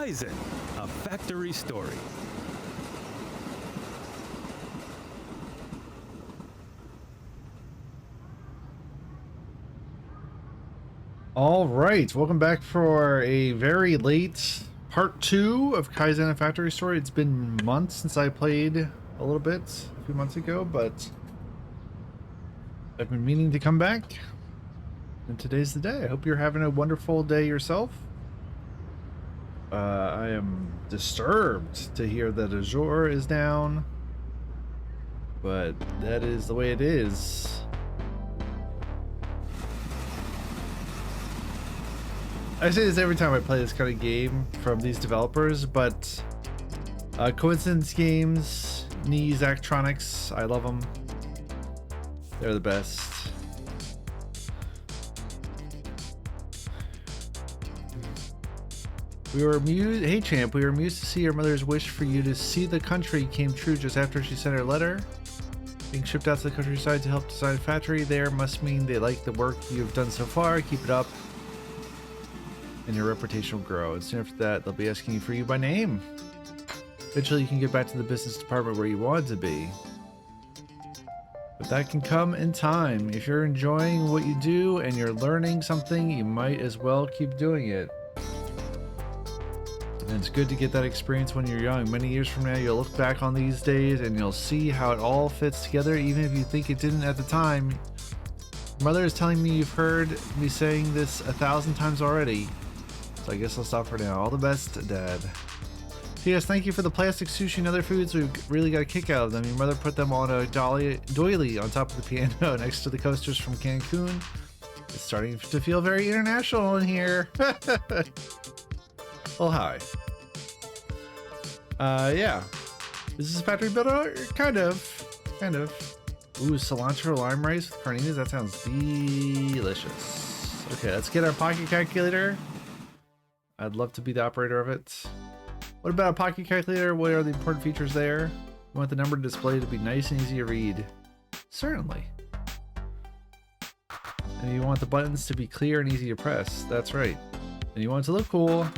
Kaizen, a factory story. All right, welcome back for a very late part 2 of Kaizen and Factory Story. It's been months since I played a little bit, a few months ago, but I've been meaning to come back, and today's the day. I hope you're having a wonderful day yourself. I am disturbed to hear that Azure is down, but that is the way it is. I say this every time I play this kind of game from these developers, but Coincidence Games, Knees Actronics, I love them. They're the best. We were amused, hey champ, we were amused to see your mother's wish for you to see the country came true just after she sent her letter. Being shipped out to the countryside to help design a factory there must mean they like the work you've done so far. Keep it up, and your reputation will grow. And soon after that, they'll be asking you for you by name. Eventually, you can get back to the business department where you want to be. But that can come in time. If you're enjoying what you do and you're learning something, you might as well keep doing it. And it's good to get that experience when you're young. Many years from now, you'll look back on these days and you'll see how it all fits together, even if you think it didn't at the time. Your mother is telling me you've heard me saying this 1,000 times already. So I guess I'll stop for now. All the best, Dad. P.S. Thank you for the plastic sushi and other foods. We've really got a kick out of them. Your mother put them on a doily on top of the piano next to the coasters from Cancun. It's starting to feel very international in here. Well, hi. Yeah. Is this a factory builder? Kind of. Ooh, cilantro lime rice with carnitas. That sounds delicious. Okay, let's get our pocket calculator. I'd love to be the operator of it. What about a pocket calculator? What are the important features there? You want the number display to be nice and easy to read. Certainly. And you want the buttons to be clear and easy to press. That's right. And you want it to look cool.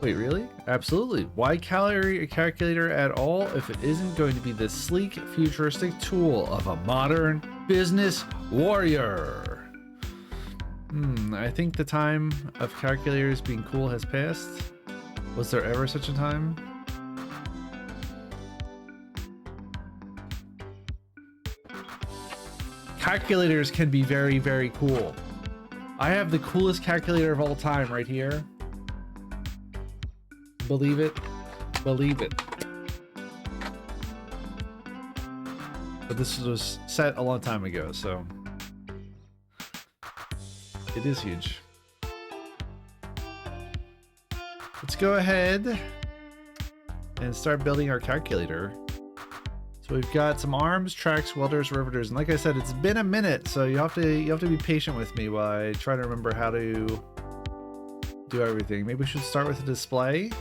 Wait, really? Absolutely. Why carry a calculator at all if it isn't going to be the sleek, futuristic tool of a modern business warrior? I think the time of calculators being cool has passed. Was there ever such a time? Calculators can be very, very cool. I have the coolest calculator of all time right here. Believe it. Believe it. But this was set a long time ago, so it is huge. Let's go ahead and start building our calculator. So we've got some arms, tracks, welders, riveters, and like I said, it's been a minute, so you have to be patient with me while I try to remember how to do everything. Maybe we should start with a display.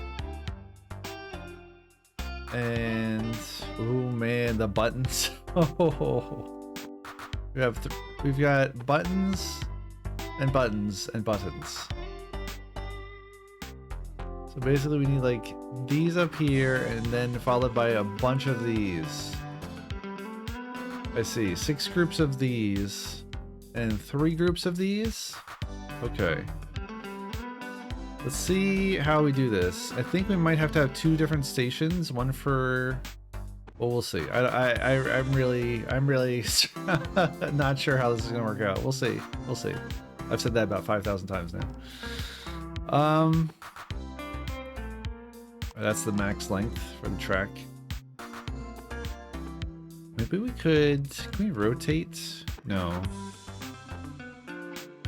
And oh man, the buttons. Oh, we've got buttons and buttons and buttons. So basically we need like these up here and then followed by a bunch of these. I see 6 groups of these and 3 groups of these. Okay. Let's see how we do this. I think we might have to have 2 different stations, one for, well, we'll see. I'm really not sure how this is gonna work out. We'll see. I've said that about 5,000 times now. That's the max length for the track. Maybe we can we rotate? No.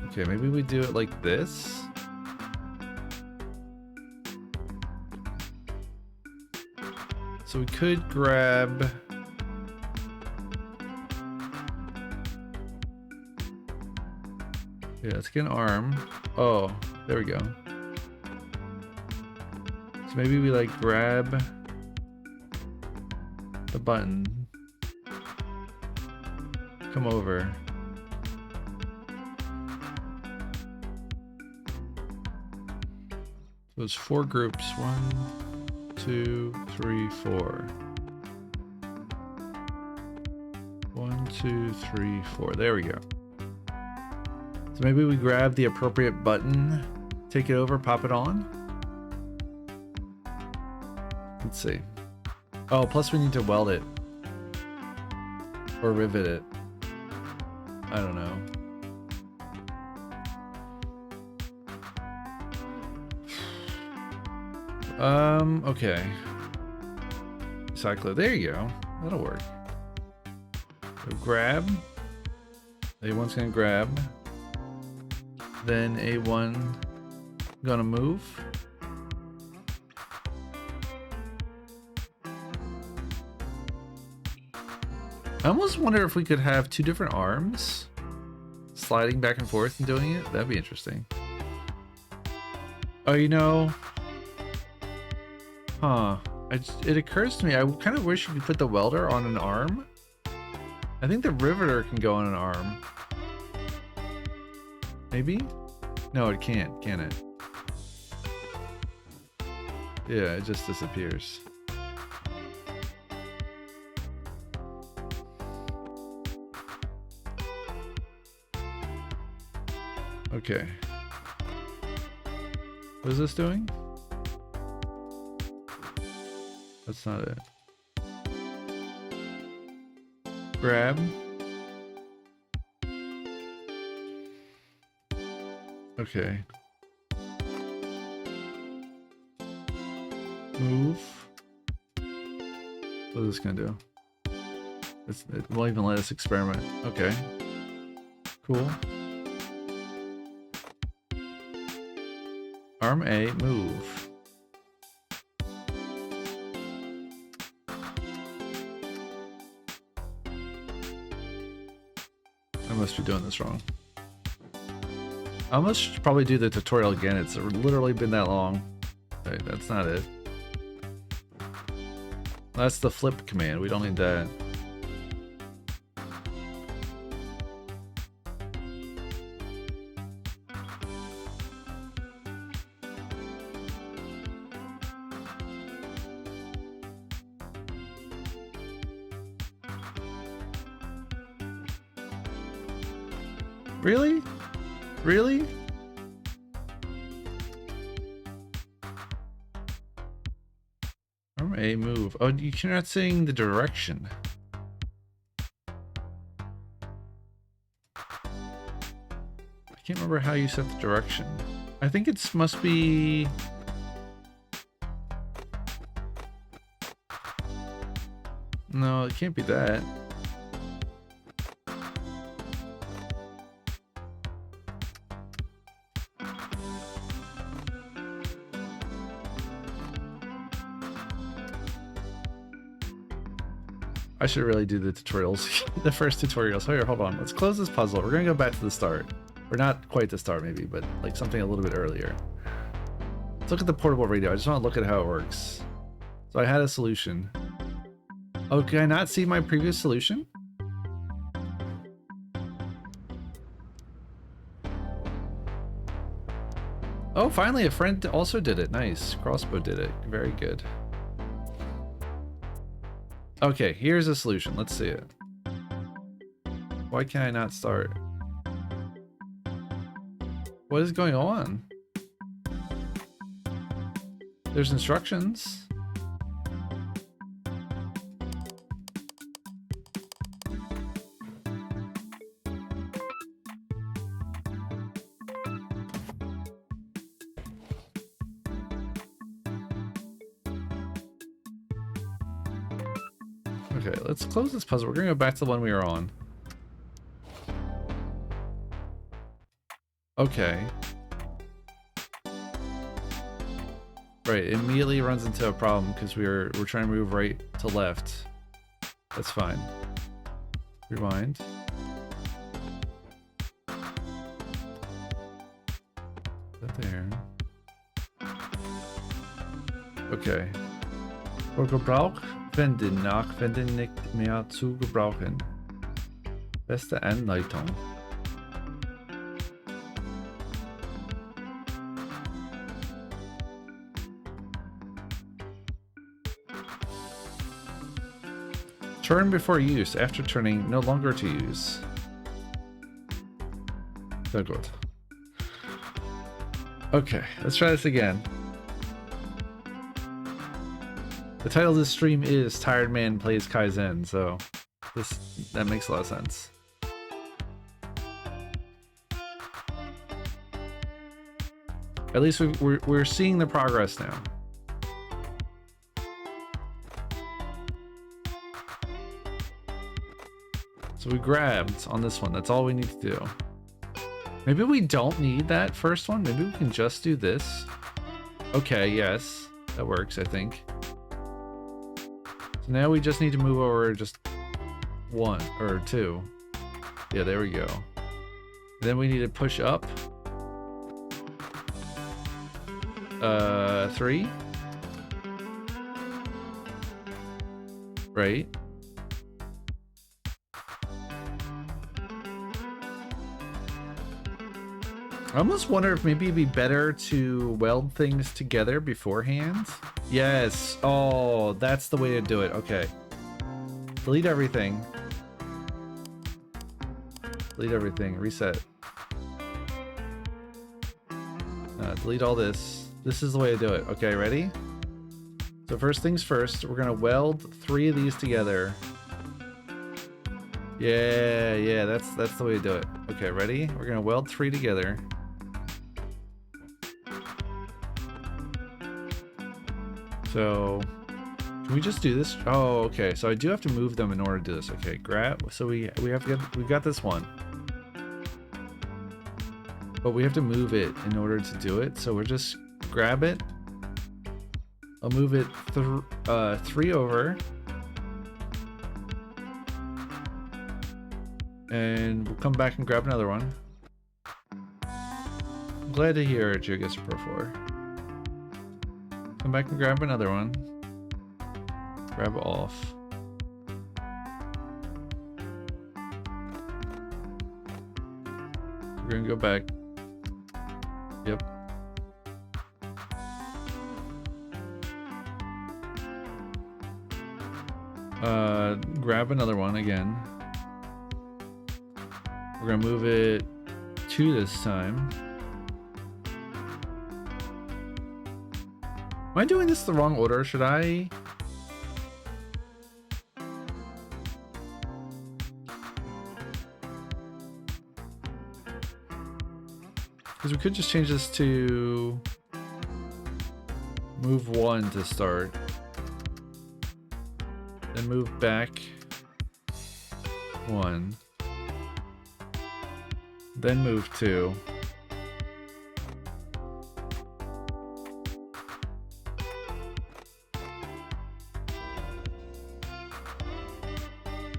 Okay, maybe we do it like this. So we could grab let's get an arm. Oh, there we go. So maybe we like grab the button, come over, So it's 4 groups. 1, 2, 3, 4. 1, 2, 3, 4. There we go. So maybe we grab the appropriate button, take it over, pop it on. Let's see. Oh, plus we need to weld it. Or rivet it. I don't know. Okay. Recycler. There you go. That'll work. So grab. A1's gonna grab. Then A1 gonna move. I almost wonder if we could have 2 different arms sliding back and forth and doing it. That'd be interesting. Oh, you know, it occurs to me, I kind of wish you could put the welder on an arm. I think the riveter can go on an arm. Maybe? No, it can't, can it? Yeah, it just disappears. Okay. What is this doing? That's not it. Grab. Okay. Move. What is this gonna do? It won't even let us experiment. Okay. Cool. Arm A, move. I must be doing this wrong. I almost should probably do the tutorial again. It's literally been that long. Wait, that's not it. That's the flip command. We don't need that. Really? Really? Arm A, move. Oh, you're not saying the direction. I can't remember how you set the direction. I think it must be... No, it can't be that. I should really do the tutorials, the first tutorials. Here, hold on. Let's close this puzzle. We're gonna go back to the start. Or not quite the start maybe, but like something a little bit earlier. Let's look at the portable radio. I just want to look at how it works. So I had a solution. Oh, can I not see my previous solution? Oh, finally a friend also did it. Nice. Crossbow did it. Very good. Okay, here's a solution. Let's see it. Why can I not start? What is going on? There's instructions. Okay, let's close this puzzle. We're gonna go back to the one we were on. Okay. Right, it immediately runs into a problem because we're trying to move right to left. That's fine. Rewind. That there. Okay. Voor Gebrauch wenn die Nachwende nicht mehr zu gebrauchen. Beste Anleitung. Turn before use. After turning, no longer to use. So good. Okay, let's try this again. The title of this stream is Tired Man Plays Kaizen, so that makes a lot of sense. At least we're seeing the progress now. So we grabbed on this one. That's all we need to do. Maybe we don't need that first one. Maybe we can just do this. Okay, yes. That works, I think. So now we just need to move over just one or two. Yeah, there we go. Then we need to push up. 3. Right. I almost wonder if maybe it'd be better to weld things together beforehand. Yes. Oh, that's the way to do it. Okay. Delete everything. Delete everything. Reset. Delete all this. This is the way to do it. Okay, ready? So first things first, we're gonna weld 3 of these together. Yeah, that's the way to do it. Okay, ready? We're gonna weld 3 together. So, can we just do this? Oh, okay. So I do have to move them in order to do this. Okay, grab. So we've got this one, but we have to move it in order to do it. So we're just grab it. I'll move it 3 over, and we'll come back and grab another one. I'm glad to hear it, Jigas Pro 4. Come back and grab another one. Grab off. We're gonna go back. Yep. Grab another one again. We're gonna move it 2 this time. Am I doing this the wrong order? Should I? Because we could just change this to move 1 to start. Then move back 1. Then move 2.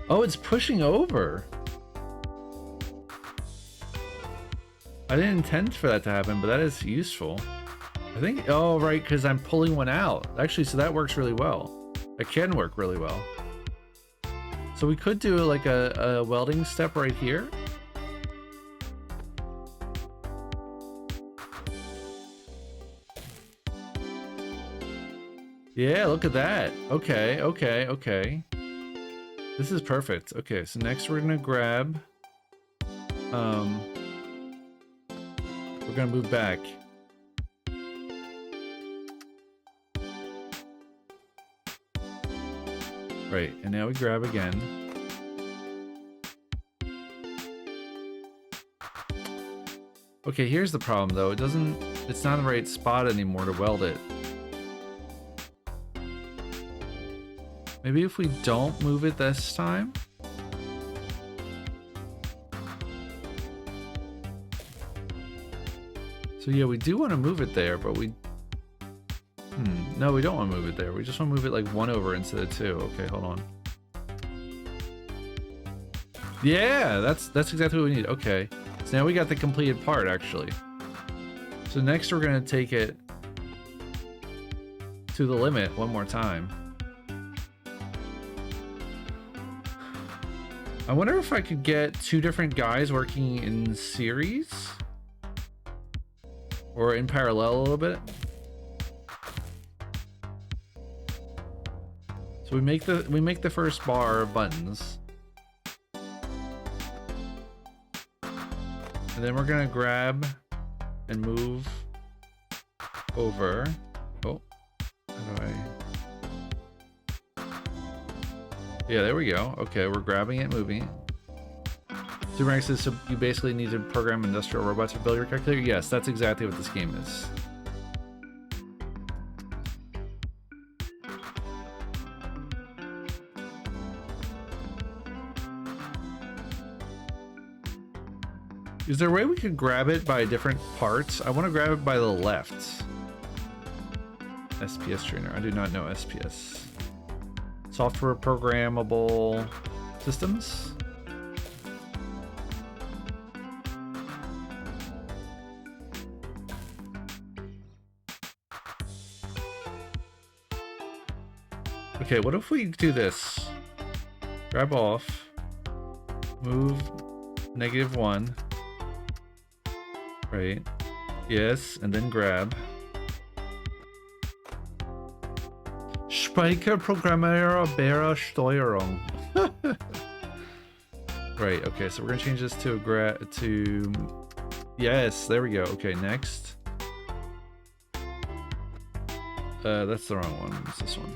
Oh, it's pushing over. I didn't intend for that to happen, but that is useful. I think, oh, right, because I'm pulling one out. Actually, so that works really well. It can work really well. So we could do like a welding step right here. Yeah, look at that. Okay, okay, okay. This is perfect. Okay, so next we're gonna grab, we're gonna move back. Right, and now we grab again. Okay, here's the problem though. It's not in the right spot anymore to weld it. Maybe if we don't move it this time? So yeah, we do want to move it there, but we... No, we don't want to move it there. We just want to move it like 1 over instead of 2. Okay, hold on. Yeah, that's exactly what we need. Okay, so now we got the completed part, actually. So next we're going to take it to the limit one more time. I wonder if I could get 2 different guys working in series or in parallel a little bit. So we make the first bar of buttons. And then we're gonna grab and move over. Oh, how do I? Yeah, there we go. Okay, we're grabbing it, moving it. Super says, so you basically need to program industrial robots to build your calculator? Yes, that's exactly what this game is. Is there a way we could grab it by different parts? I want to grab it by the left. SPS trainer. I do not know SPS. Software programmable systems. Okay, what if we do this? Grab off. Move -1. Right. Yes, and then grab. Speicherprogrammierbare Steuerung. Right, okay, so we're gonna change this to yes, there we go. Okay, next. That's the wrong one. It's this one.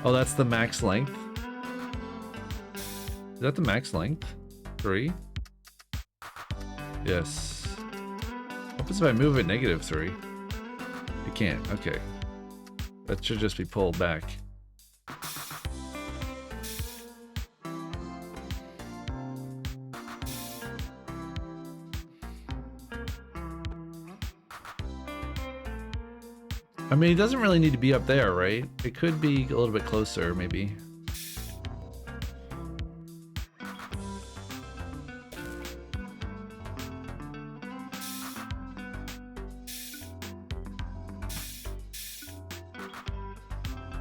Oh, that's the max length. Is that the max length? 3? Yes. What happens if I move it -3? You can't. Okay. That should just be pulled back. I mean, it doesn't really need to be up there, right? It could be a little bit closer, maybe.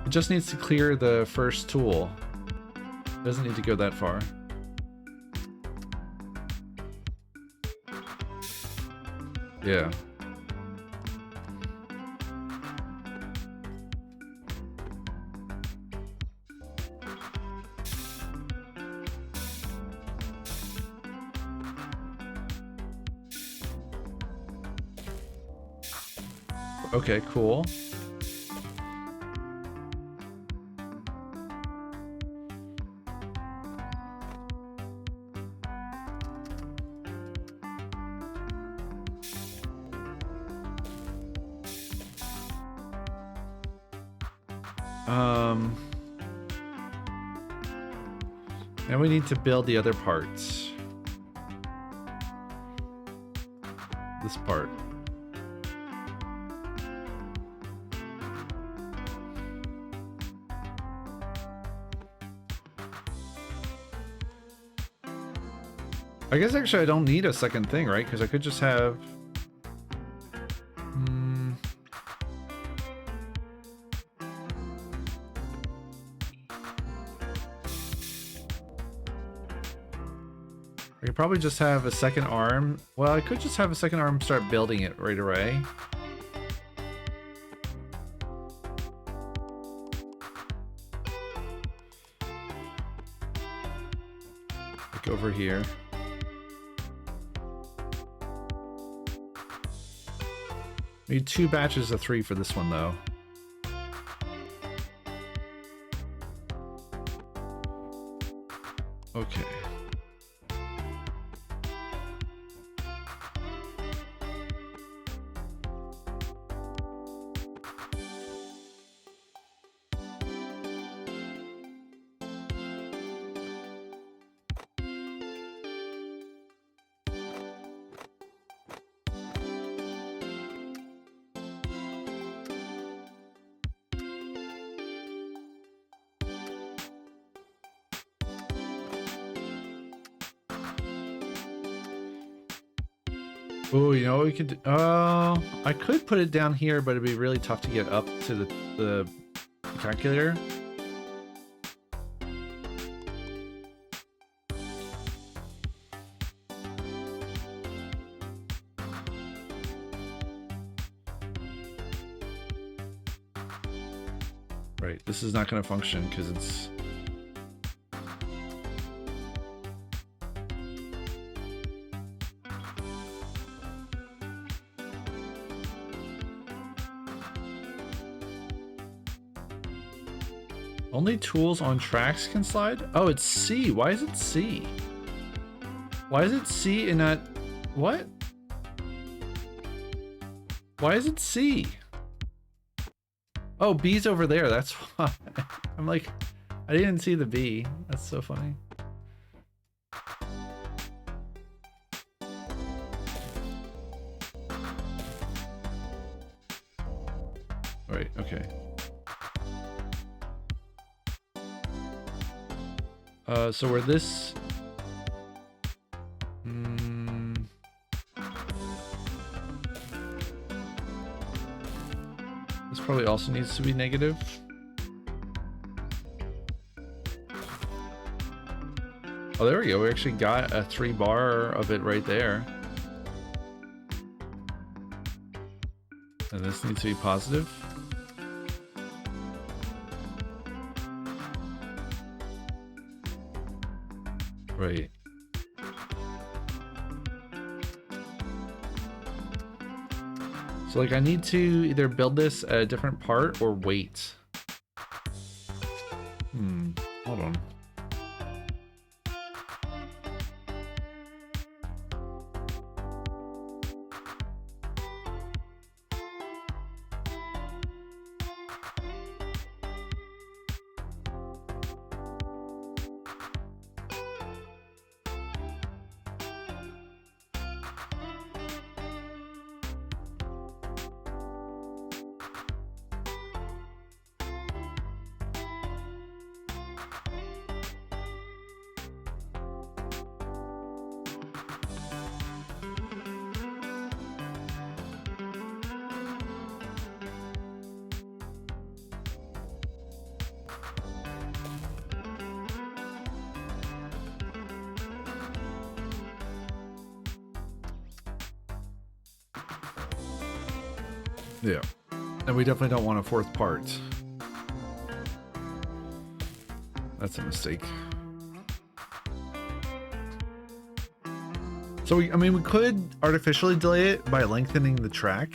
It just needs to clear the first tool. It doesn't need to go that far. Yeah. Okay, cool. Now we need to build the other parts. This part. I guess actually I don't need a second thing, right? Because I could just have... I could probably just have a second arm. Well, I could just have a second arm start building it right away. Like over here. Need 2 batches of 3 for this one, though. Okay. Oh, you know what we could do? I could put it down here, but it'd be really tough to get up to the calculator. Right, this is not going to function because it's... Only tools on tracks can slide? Oh, it's C. Why is it C? Why is it C and not... What? Why is it C? Oh, B's over there. That's why. I'm like, I didn't see the B. That's so funny. Right, okay. So where this... This probably also needs to be negative. Oh, there we go. We actually got a 3-bar of it right there. And this needs to be positive. Right. So like I need to either build this at a different part or wait. Hold on. Yeah, and we definitely don't want a 4th part. That's a mistake. So I mean, we could artificially delay it by lengthening the track.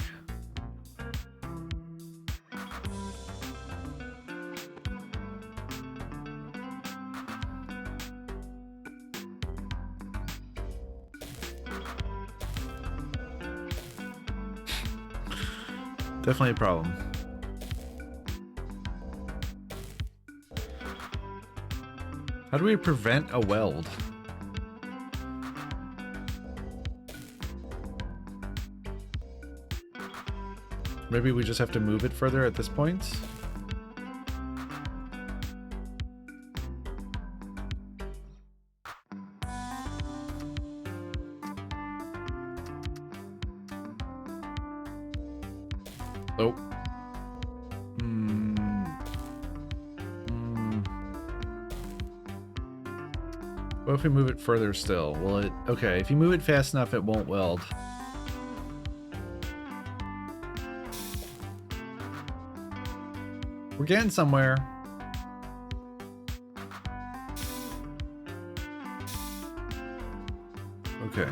Definitely a problem. How do we prevent a weld? Maybe we just have to move it further at this point? Oh. What if we move it further still? Will it... Okay, if you move it fast enough, it won't weld. We're getting somewhere. Okay.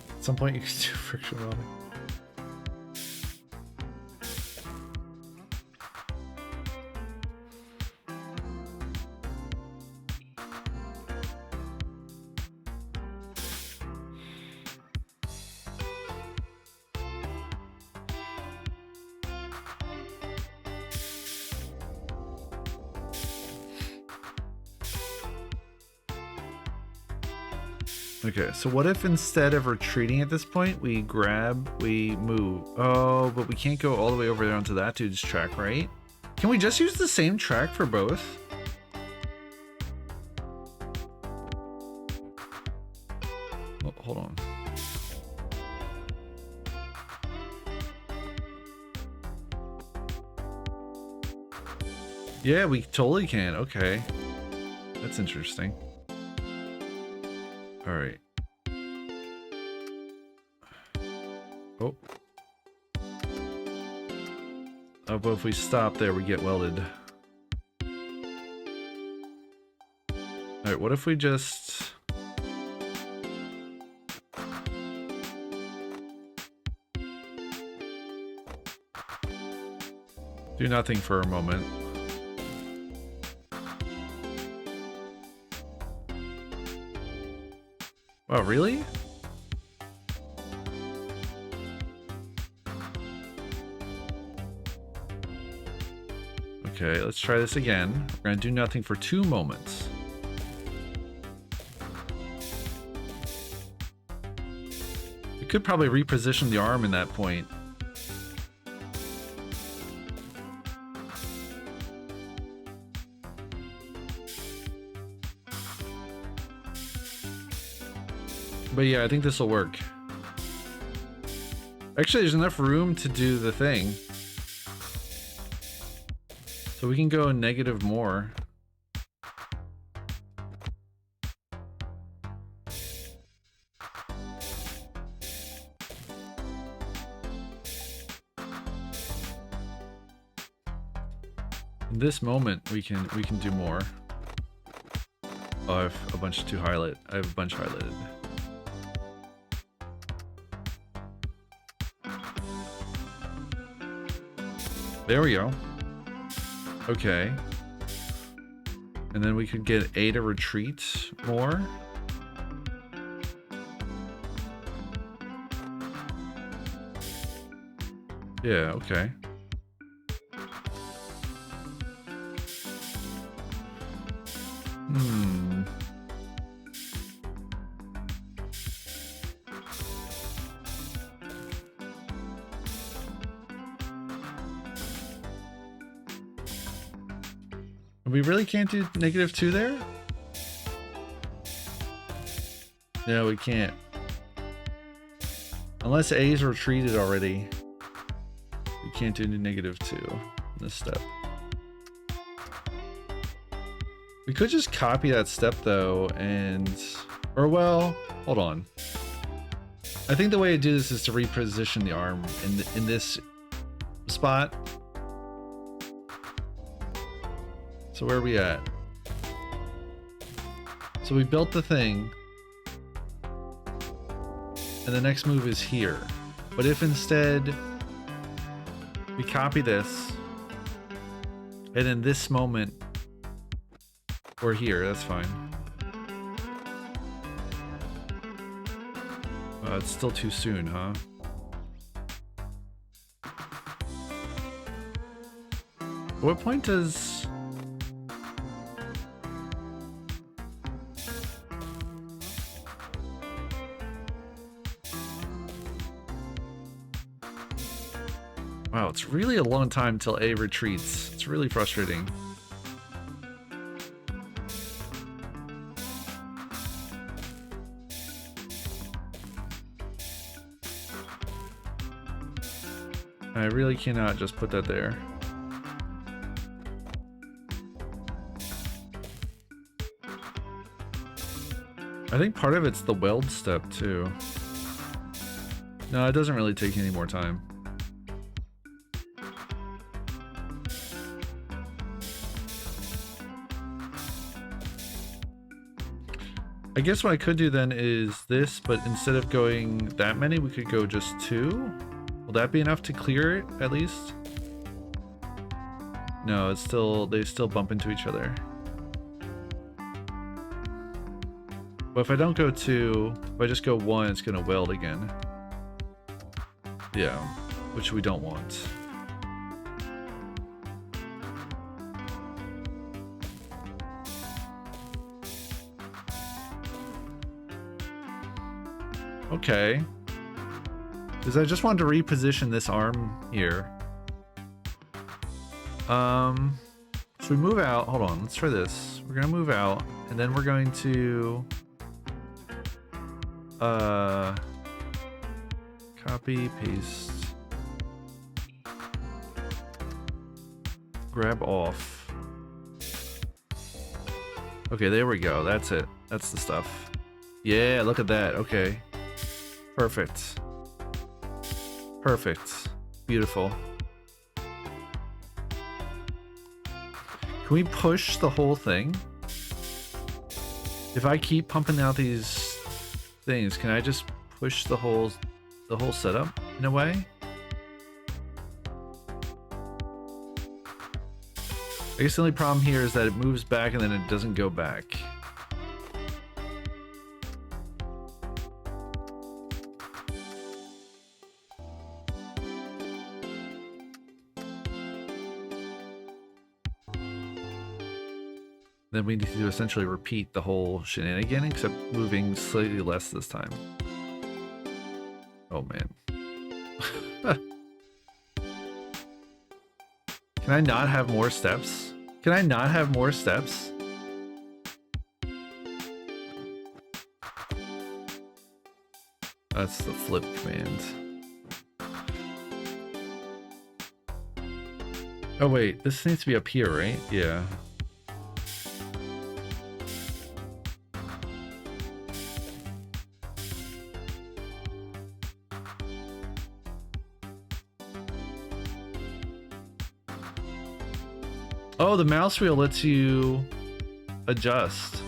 At some point you can do friction welding. Okay, so what if instead of retreating at this point, we move? Oh, but we can't go all the way over there onto that dude's track, right? Can we just use the same track for both? Oh, hold on. Yeah, we totally can. Okay. That's interesting. All right. Oh. Oh, but if we stop there, we get welded. Alright, what if we just... do nothing for a moment. Oh, really? Okay, let's try this again. We're gonna do nothing for 2 moments. We could probably reposition the arm in that point. But yeah, I think this will work. Actually, there's enough room to do the thing. So we can go negative more. In this moment, we can do more. Oh, I have a bunch to highlight. I have a bunch highlighted. There we go. Okay. And then we could get A to retreat more. Yeah, okay. We really can't do -2 there? No, we can't. Unless A's retreated already. We can't do -2 in this step. We could just copy that step though and... or well, hold on. I think the way to do this is to reposition the arm in this spot. So where are we at? So we built the thing. And the next move is here. But if instead we copy this, and in this moment we're here, that's fine. It's still too soon, huh? What point does... Wow, it's really a long time till A retreats. It's really frustrating. I really cannot just put that there. I think part of it's the weld step too. No, it doesn't really take any more time. I guess what I could do then is this, but instead of going that many, we could go just 2. Will that be enough to clear it, at least? No, it's still, they still bump into each other. But if I don't go 2, if I just go 1, it's gonna weld again. Yeah, which we don't want. Okay. Because I just wanted to reposition this arm here. So we move out. Hold on, let's try this. We're gonna move out, and then we're going to copy, paste, grab off. Okay, there we go. That's it. That's the stuff. Yeah, look at that. Okay. Perfect. Perfect. Beautiful. Can we push the whole thing? If I keep pumping out these things, can I just push the whole setup in a way? I guess the only problem here is that it moves back and then it doesn't go back. Then we need to essentially repeat the whole shenanigan, except moving slightly less this time. Oh man. Can I not have more steps? Can I not have more steps? That's the flip command. Oh wait, this needs to be up here, right? Yeah. Oh, the mouse wheel lets you adjust.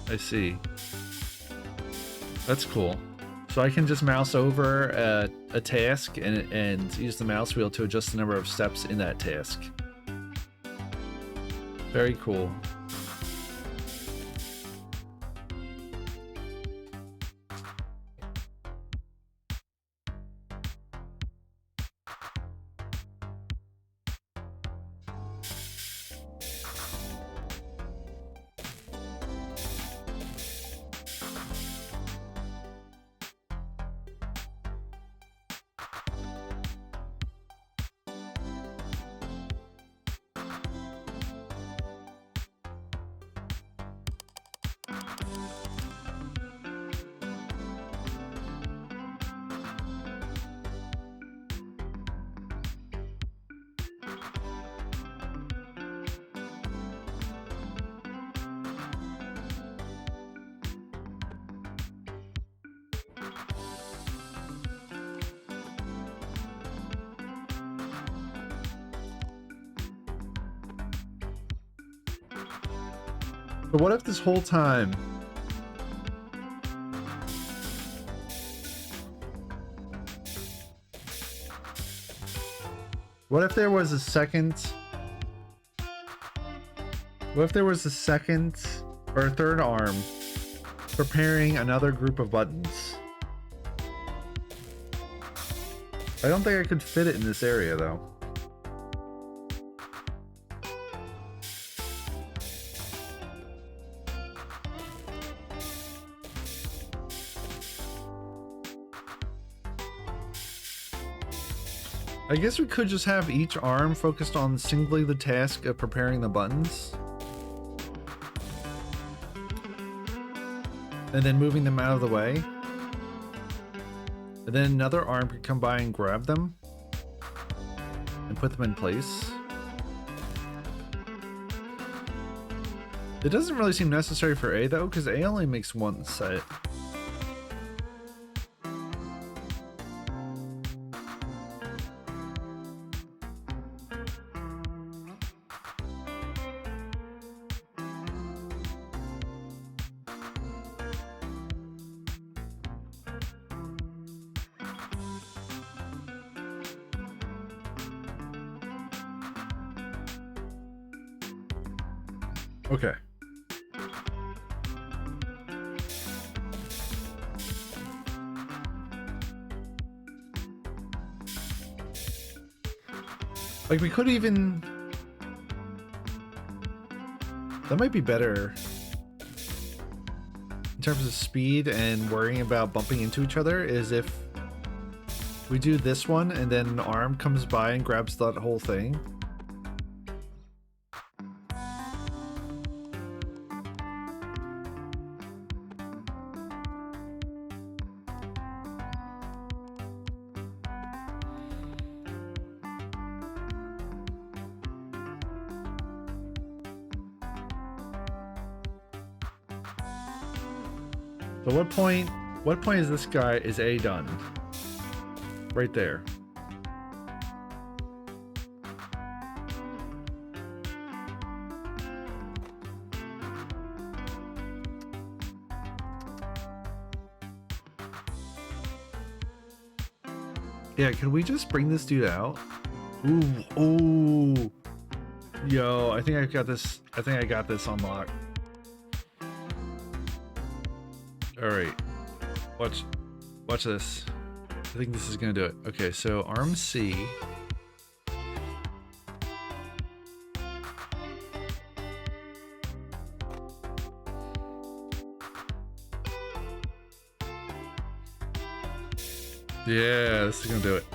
I see. That's cool. So I can just mouse over a task and use the mouse wheel to adjust the number of steps in that task. Very cool. But what if this whole time... What if there was a second... What if there was a second or a third arm preparing another group of buttons? I don't think I could fit it in this area though. I guess we could just have each arm focused on singly the task of preparing the buttons. And then moving them out of the way. And then another arm could come by and grab them. And put them in place. It doesn't really seem necessary for A though, because A only makes one set. Okay. Like we could even... That might be better in terms of speed and worrying about bumping into each other, is if we do this one and then an arm comes by and grabs that whole thing. So what point is this guy, is A done? Right there. Yeah, can we just bring this dude out? Ooh, ooh. Yo, I think I got this. I think I got this on lock. All right, watch this. I think this is gonna do it. Okay, so arm C. Yeah, this is gonna do it.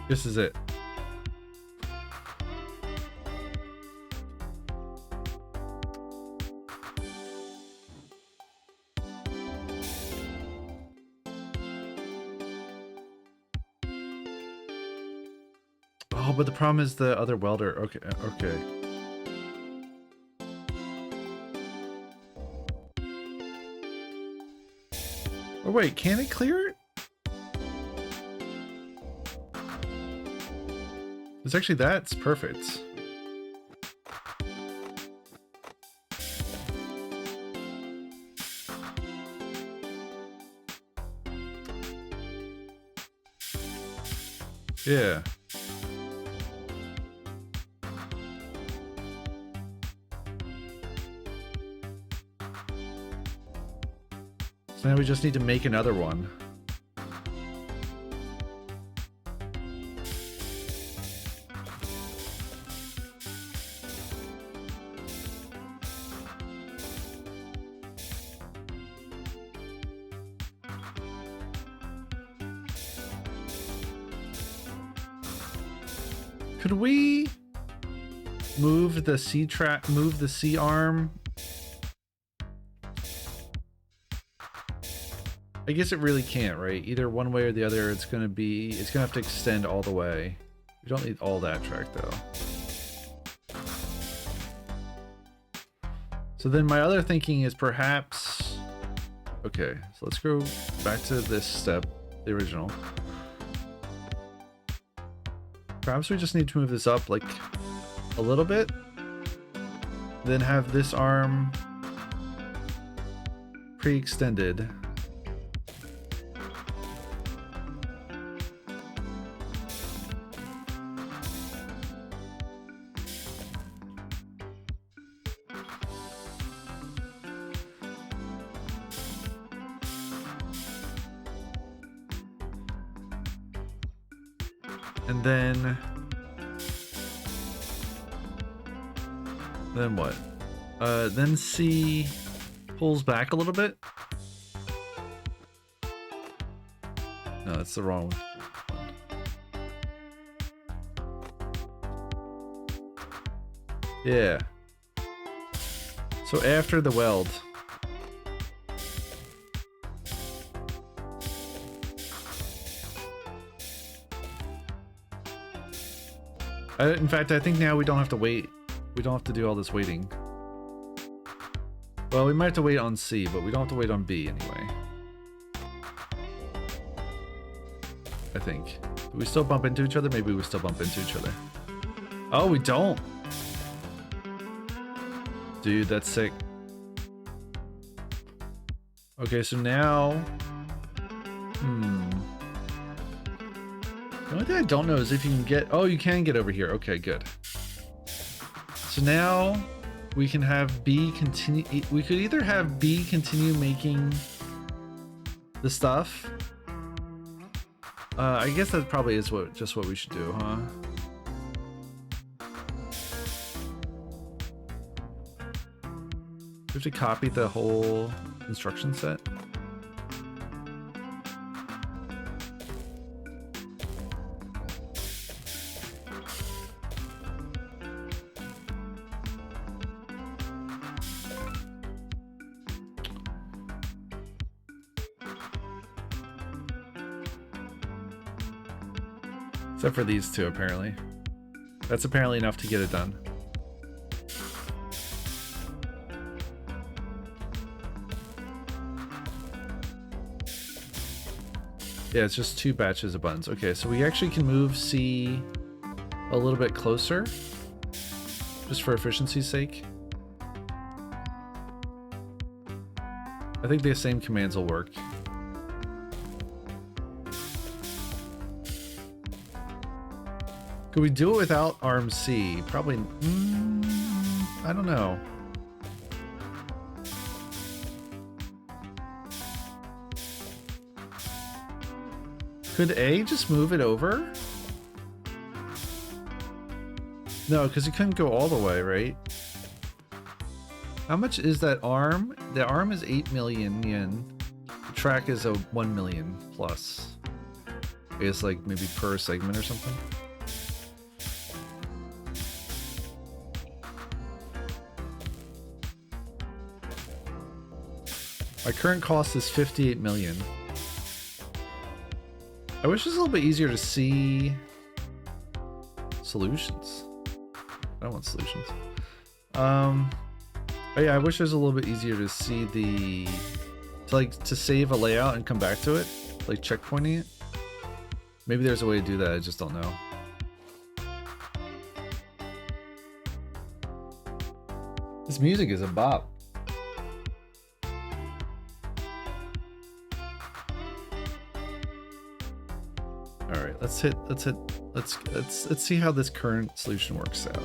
This is it. Oh, but the problem is the other welder. Okay, okay. Oh wait, can it clear it? It's actually, that's perfect. Yeah. So now we just need to make another one. Could we move the C track, move the C arm? I guess it really can't, right? Either one way or the other, it's gonna have to extend all the way. We don't need all that track though. So then my other thinking is perhaps, okay, so let's go back to this step, the original. Perhaps we just need to move this up like a little bit, then have this arm pre-extended. And then what? Then C pulls back a little bit. No, that's the wrong one. Yeah. So after the weld. In fact, I think now we don't have to wait. We don't have to do all this waiting. Well, we might have to wait on C, but we don't have to wait on B anyway. I think. Do we still bump into each other? Maybe we still bump into each other. Oh, we don't. Dude, that's sick. Okay, so now... The only thing I don't know is if you can get... Oh, you can get over here. Okay, good. So now we can have B continue... We could either have B continue making the stuff. I guess that probably is just what we should do, huh? We have to copy the whole instruction set. Except for these two, apparently. That's apparently enough to get it done. Yeah, it's just 2 batches of buttons. Okay, so we actually can move C a little bit closer, just for efficiency's sake. I think the same commands will work. Could we do it without arm C? Probably. I don't know. Could A just move it over? No, because it couldn't go all the way, right? How much is that arm? The arm is 8 million yen. The track is a 1 million plus. It's like maybe per segment or something. My current cost is 58 million. I wish it was a little bit easier to see solutions. I don't want solutions. Oh yeah, I wish it was a little bit easier to see to save a layout and come back to it, like checkpointing it. Maybe there's a way to do that, I just don't know. This music is a bop. All right, let's see how this current solution works out.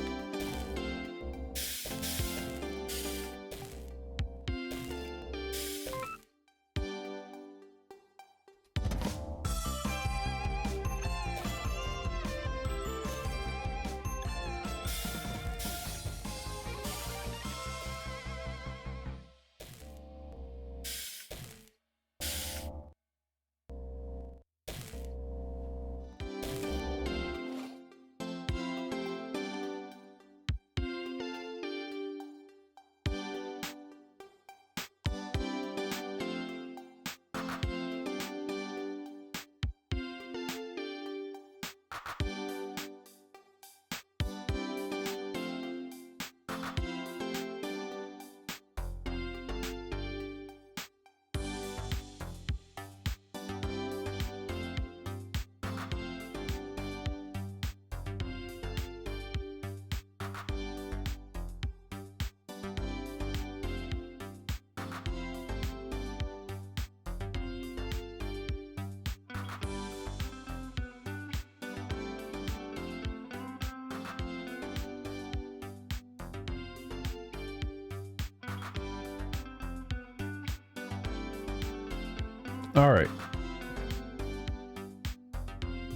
All right.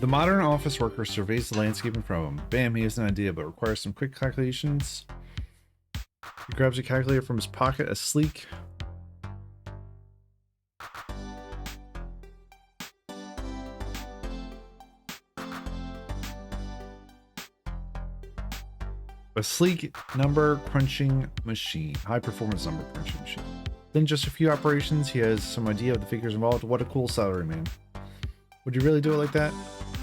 The modern office worker surveys the landscape in front of him. Bam, he has an idea, but requires some quick calculations. He grabs a calculator from his pocket, a sleek number crunching machine, high performance number crunching machine. Then just a few operations, he has some idea of the figures involved. What a cool salary man. Would you really do it like that?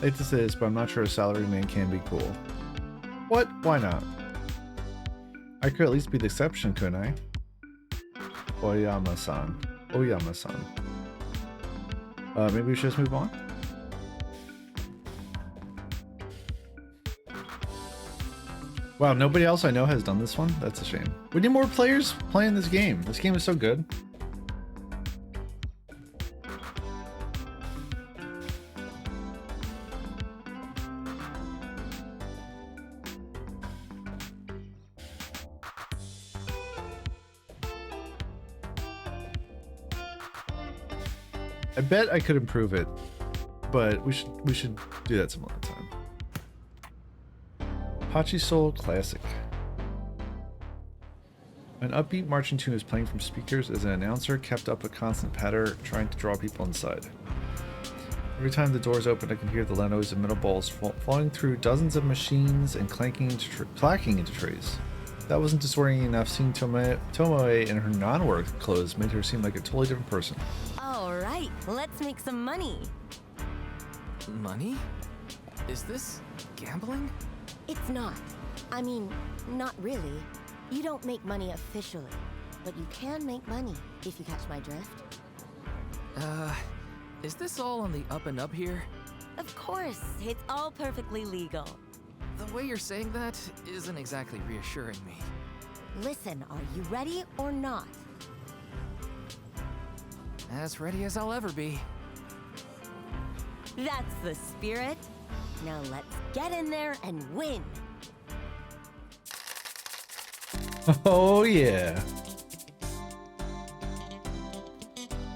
Like this is, but I'm not sure a salary man can be cool. What? Why not? I could at least be the exception, couldn't I? Oyama-san. Oyama-san. Maybe we should just move on? Wow, nobody else I know has done this one? That's a shame. We need more players playing this game. This game is so good. I bet I could improve it, but we should do that some other time. Hachi Soul Classic. An upbeat marching tune is playing from speakers as an announcer kept up a constant patter, trying to draw people inside. Every time the doors open, I can hear the loud noise of metal balls falling through dozens of machines and clacking into trays. That wasn't disorienting enough. Seeing Tomoe in her non-work clothes made her seem like a totally different person. All right, let's make some money. Money? Is this gambling? It's not. I mean, not really. You don't make money officially, but you can make money if you catch my drift. Is this all on the up and up here? Of course, it's all perfectly legal. The way you're saying that isn't exactly reassuring me. Listen, are you ready or not? As ready as I'll ever be. That's the spirit. Now let's get in there and win. Oh yeah.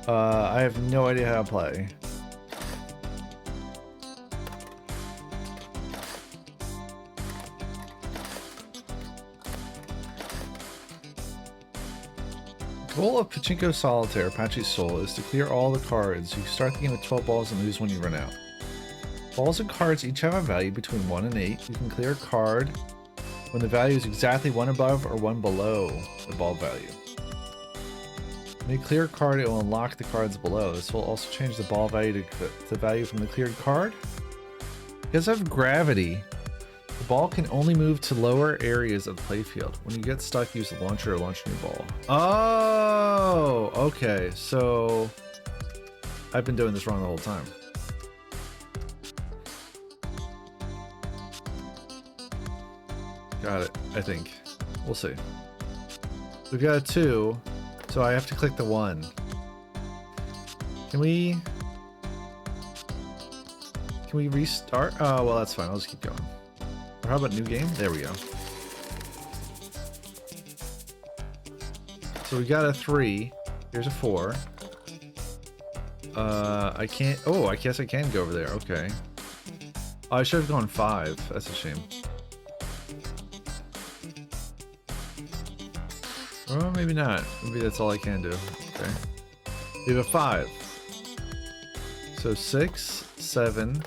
I have no idea how to play. The goal of Pachinko Solitaire, Apache's Soul, is to clear all the cards. You start the game with 12 balls and lose when you run out. Balls and cards each have a value between 1 and 8. You can clear a card when the value is exactly 1 above or 1 below the ball value. When you clear a card, it will unlock the cards below. This will also change the ball value to the value from the cleared card. Because of gravity, the ball can only move to lower areas of the playfield. When you get stuck, use the launcher to launch a new ball. Oh, okay. So I've been doing this wrong the whole time. Got it, I think. We'll see. We've got a 2, so I have to click the 1. Can we restart? Oh, well, that's fine. I'll just keep going. Or how about new game? There we go. So we got a 3. Here's a 4. I can't. Oh, I guess I can go over there. Okay. Oh, I should have gone 5. That's a shame. Or maybe not. Maybe that's all I can do. Okay. We have a 5. So 6, 7.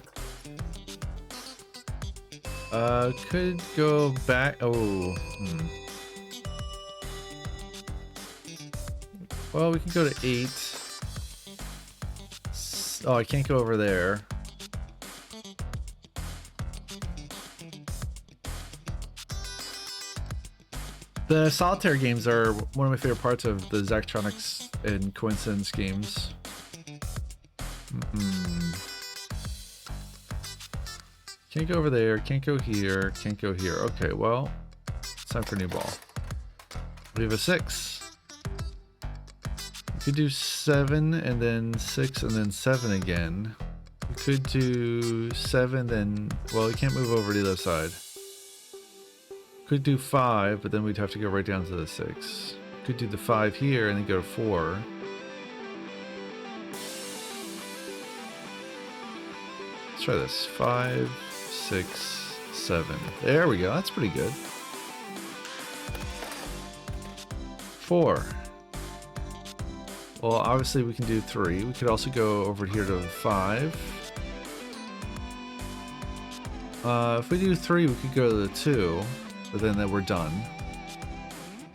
Could go back. Oh. Well, we can go to 8. Oh, I can't go over there. The solitaire games are one of my favorite parts of the Zachtronics and Coincidence games. Can't go over there, can't go here, can't go here. Okay, well, it's time for a new ball. We have a 6. We could do 7 and then 6 and then 7 again. We could do 7, then, well, we can't move over to the other side. Could do 5, but then we'd have to go right down to the 6. Could do the 5 here and then go to 4. Let's try this. 5, 6, 7. There we go. That's pretty good. 4. Well, obviously we can do 3. We could also go over here to 5. If we do 3, we could go to the 2. But then we're done.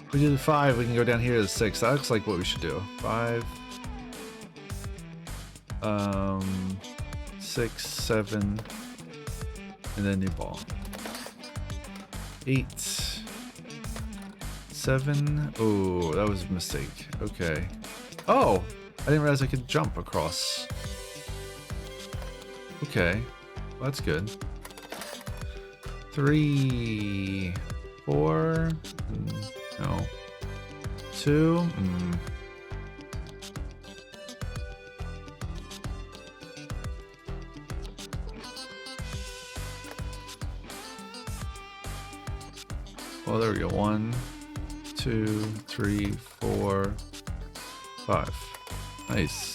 If we do the 5, we can go down here to the 6. That looks like what we should do. 5, 6, 7, and then new ball. 8, 7. Oh, that was a mistake. Okay. Oh, I didn't realize I could jump across. Okay, well, that's good. 3, 4, no, 2, well, there we go. 1, 2, 3, 4, 5. Nice.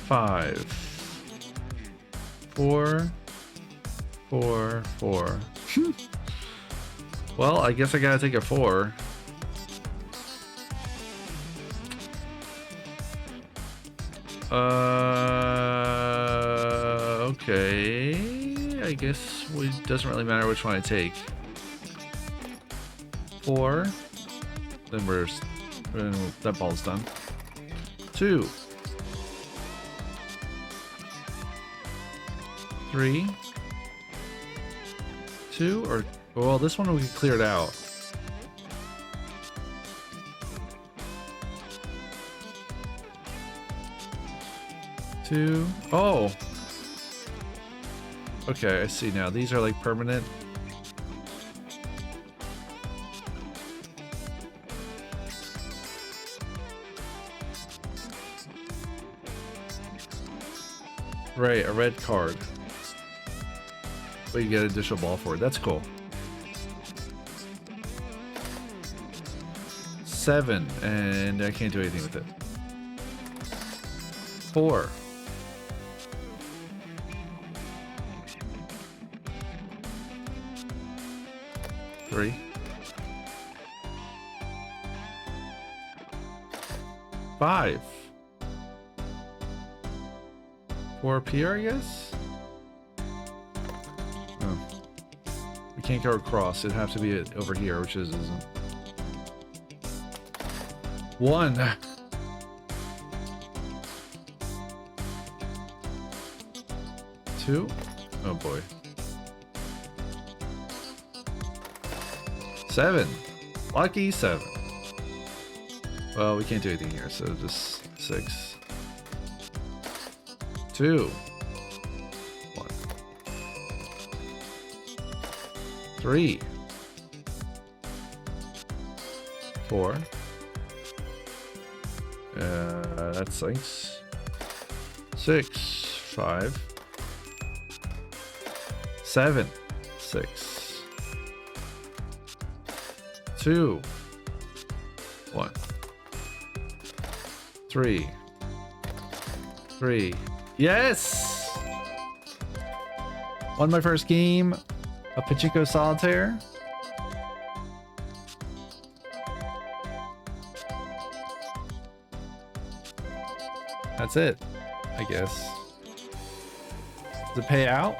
5, 4, 4, 4. Well, I guess I gotta take a 4. Okay. I guess it doesn't really matter which one I take. 4. Then that ball's done. 2. 3, 2, or well, this one we cleared out. 2. Oh. Okay, I see now. These are like permanent. Right, a red card. But you get an additional ball for it. That's cool. 7, and I can't do anything with it. 4. 3. 5. 4 up here, I guess? Oh. We can't go across. It'd have to be over here, which isn't. 1. 2. Oh boy. 7. Lucky 7. Well, we can't do anything here, so just 6. 2. 1. 3. 4. That sinks. 6. 5. 7. 6. 2. 1. 3. 3. Yes! Won my first game of Pachinko Solitaire. That's it, I guess. Does it pay out?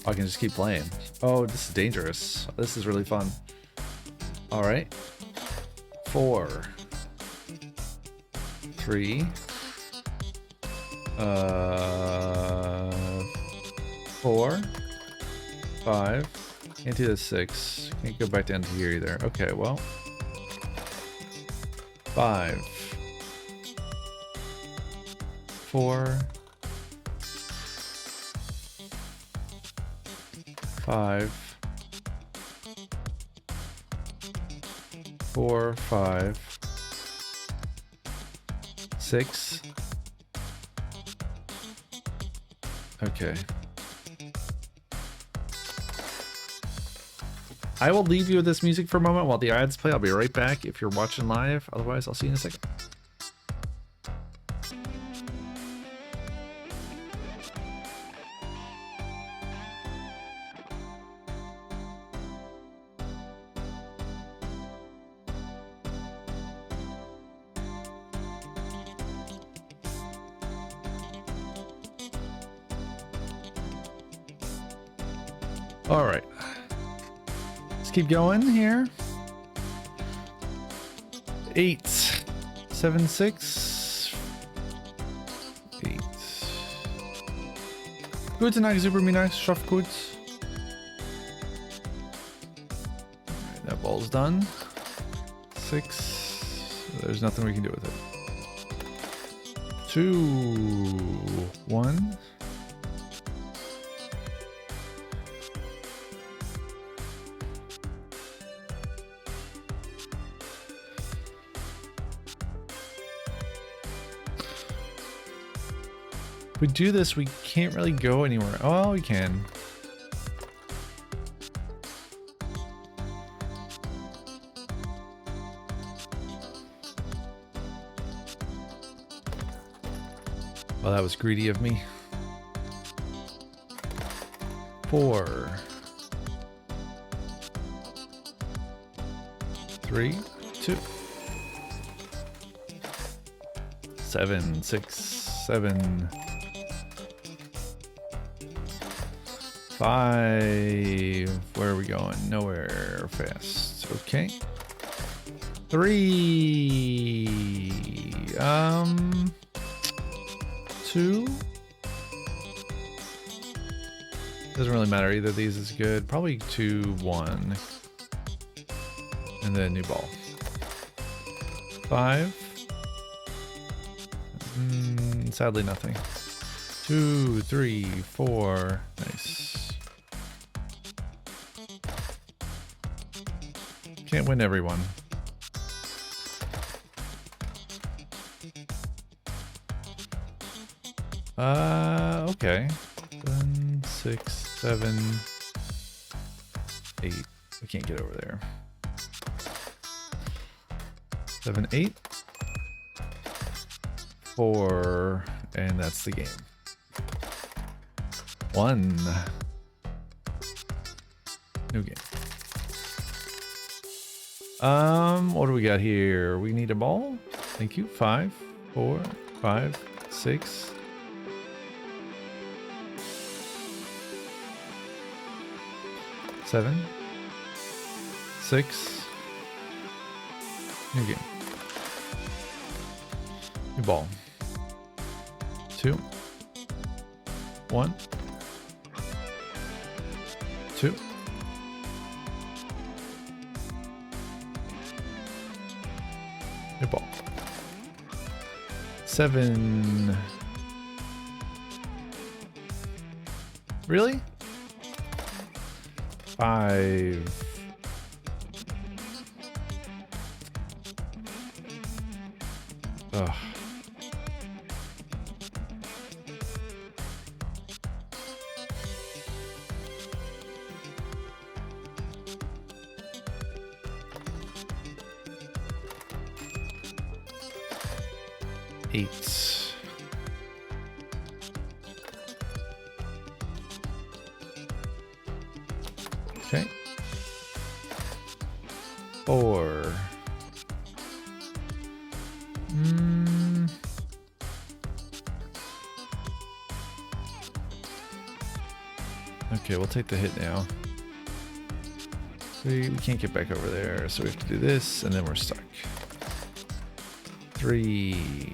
I can just keep playing. Oh, this is dangerous. This is really fun. All right. 4. 3. 4. 5. Can't do the 6. Can't go back down to here either. Okay, well. 5. 4. 5. 4, 5. 6. Okay. I will leave you with this music for a moment while the ads play. I'll be right back if you're watching live. Otherwise, I'll see you in a second. All right. Let's keep going here. 8, 7, 6. 8. Guten Tag, super Mittag, schaff gut. Alright, that ball's done. 6. There's nothing we can do with it. 2, 1. If we do this, we can't really go anywhere. Oh, we can. Well, that was greedy of me. 4. 3, 2. 7, 6, 7. 5. Where are we going? Nowhere fast. Okay. 3. 2. Doesn't really matter. Either of these is good. Probably 2, 1. And then new ball. 5. Sadly, nothing. 2, 3, 4. Nice. Can't win everyone. Okay. 7, 6, 7, 8. We can't get over there. 7, 8. 4, and that's the game. 1. New game. What do we got here? We need a ball. Thank you. 5, 4, 5, 6. 7, 6. New game. New ball. 2, 1, 2. New ball. 7. Really? 5. Ugh. Eight. Okay. 4. Okay, we'll take the hit now. We can't get back over there, so we have to do this, and then we're stuck. 3,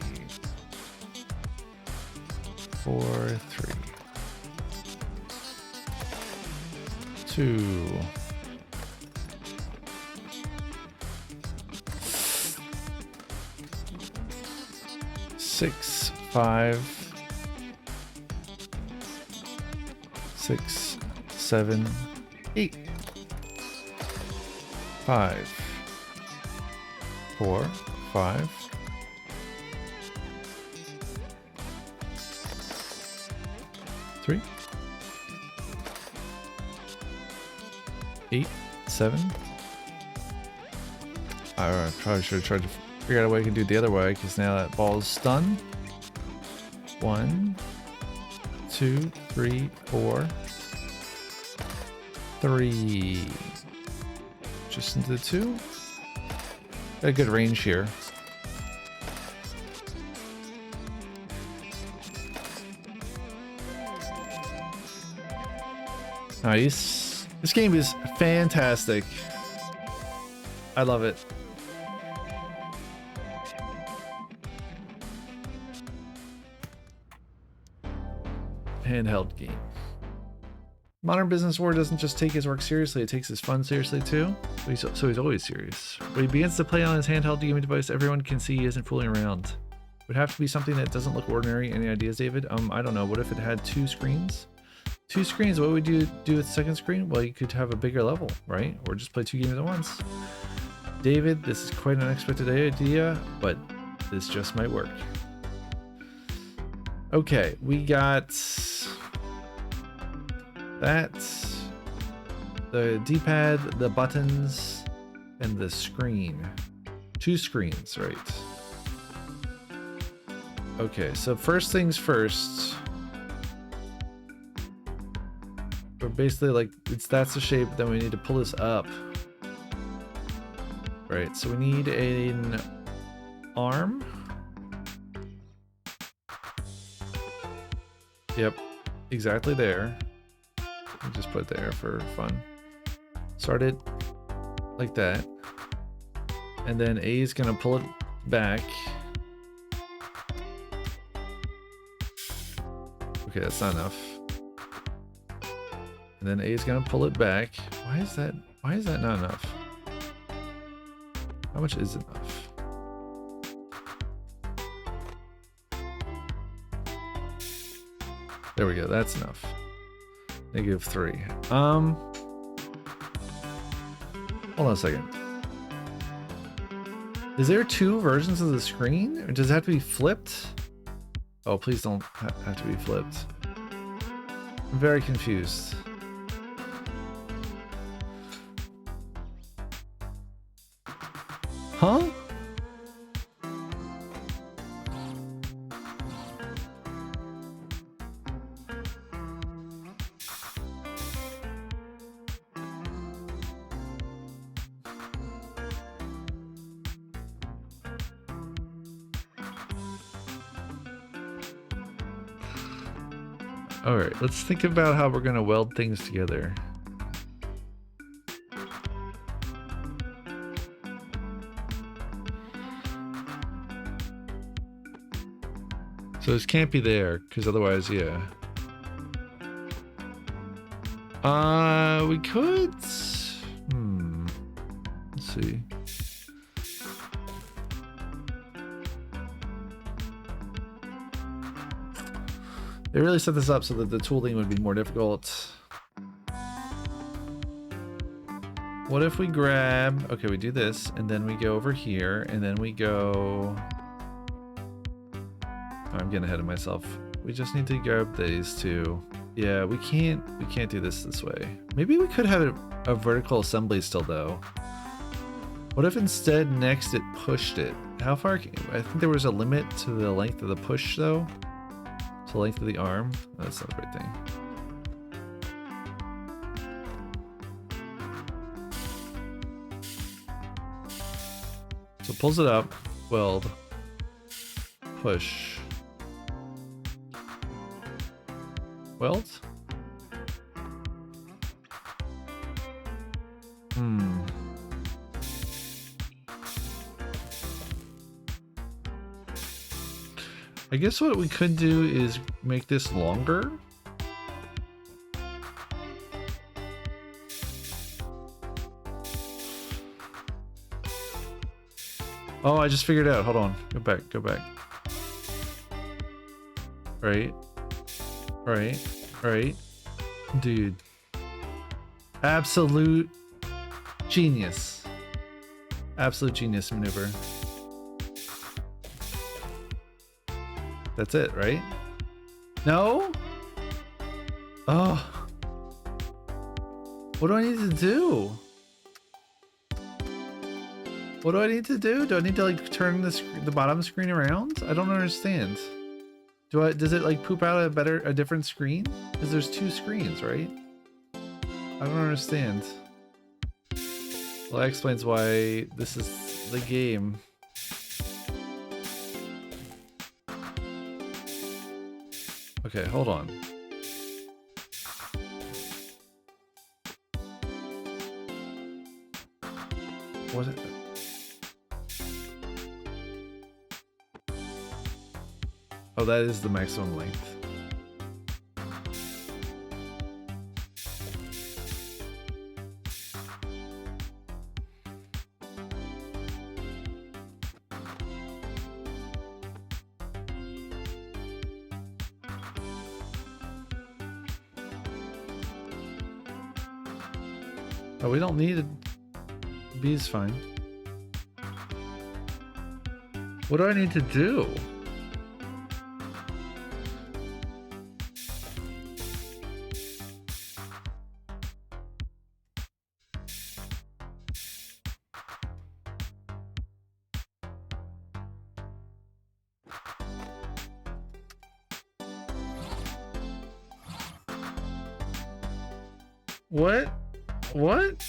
4, 3, 2, 6, 5, 6, 7, 8, 5, 4, 5, 3, 8, 7. I probably should have tried to figure out a way I can do it the other way, because now that ball's stunned. 1, 2, 3, 4, 3. Just into the 2. Got a good range here. Nice. This game is fantastic. I love it. Handheld game. Modern business war doesn't just take his work seriously, it takes his fun seriously too. So he's always serious. When he begins to play on his handheld gaming device, everyone can see he isn't fooling around. It would have to be something that doesn't look ordinary. Any ideas, David? I don't know. What if it had 2 screens? 2 screens, what would you do with the second screen? Well, you could have a bigger level, right? Or just play 2 games at once. David, this is quite an unexpected idea, but this just might work. Okay, we got that, the D-pad, the buttons, and the screen. 2 screens, right? Okay, so first things first. We're basically like, that's the shape, then we need to pull this up. Right, so we need an arm. Yep, exactly there. We'll just put it there for fun. Start it like that. And then A is gonna pull it back. Okay, that's not enough. And then A is gonna pull it back. Why is that not enough? How much is enough? There we go. That's enough. -3. Hold on a second. Is there 2 versions of the screen? Or does it have to be flipped? Oh, please don't have to be flipped. I'm very confused. Huh? All right, let's think about how we're going to weld things together. So this can't be there, because otherwise, yeah. We could... Let's see. They really set this up so that the tooling would be more difficult. What if we grab... Okay, we do this, and then we go over here, and then we go... I'm getting ahead of myself. We just need to grab these two. Yeah, we can't do this way. Maybe we could have a vertical assembly still, though. What if instead next it pushed it? How far? I think there was a limit to the length of the push, though. The length of the arm. That's not a great thing. So it pulls it up, weld, push, weld. I guess what we could do is make this longer. Oh, I just figured it out. Hold on. Go back. Go back. Right. Right. Right. Dude. Absolute genius. Absolute genius maneuver. That's it, right? No? Oh. What do I need to do? What do I need to do? Do I need to like turn the bottom screen around? I don't understand. Does it like poop out a different screen? Because there's 2 screens, right? I don't understand. Well, that explains why this is the game. Okay, hold on. What? Oh, that is the maximum length. Oh, we don't need it. B is fine. What do I need to do? What? What?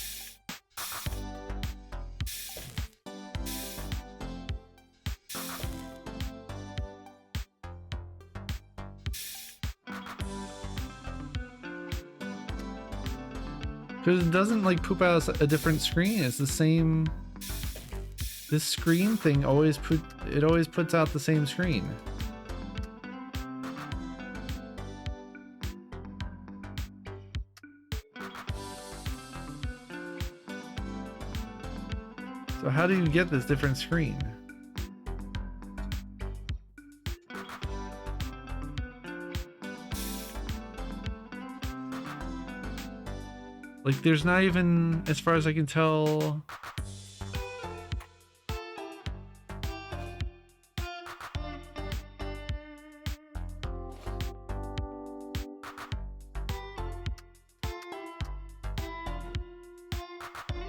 Because it doesn't like poop out a different screen. It's the same. This screen thing always puts out the same screen. So how do you get this different screen? Like, there's not even, as far as I can tell...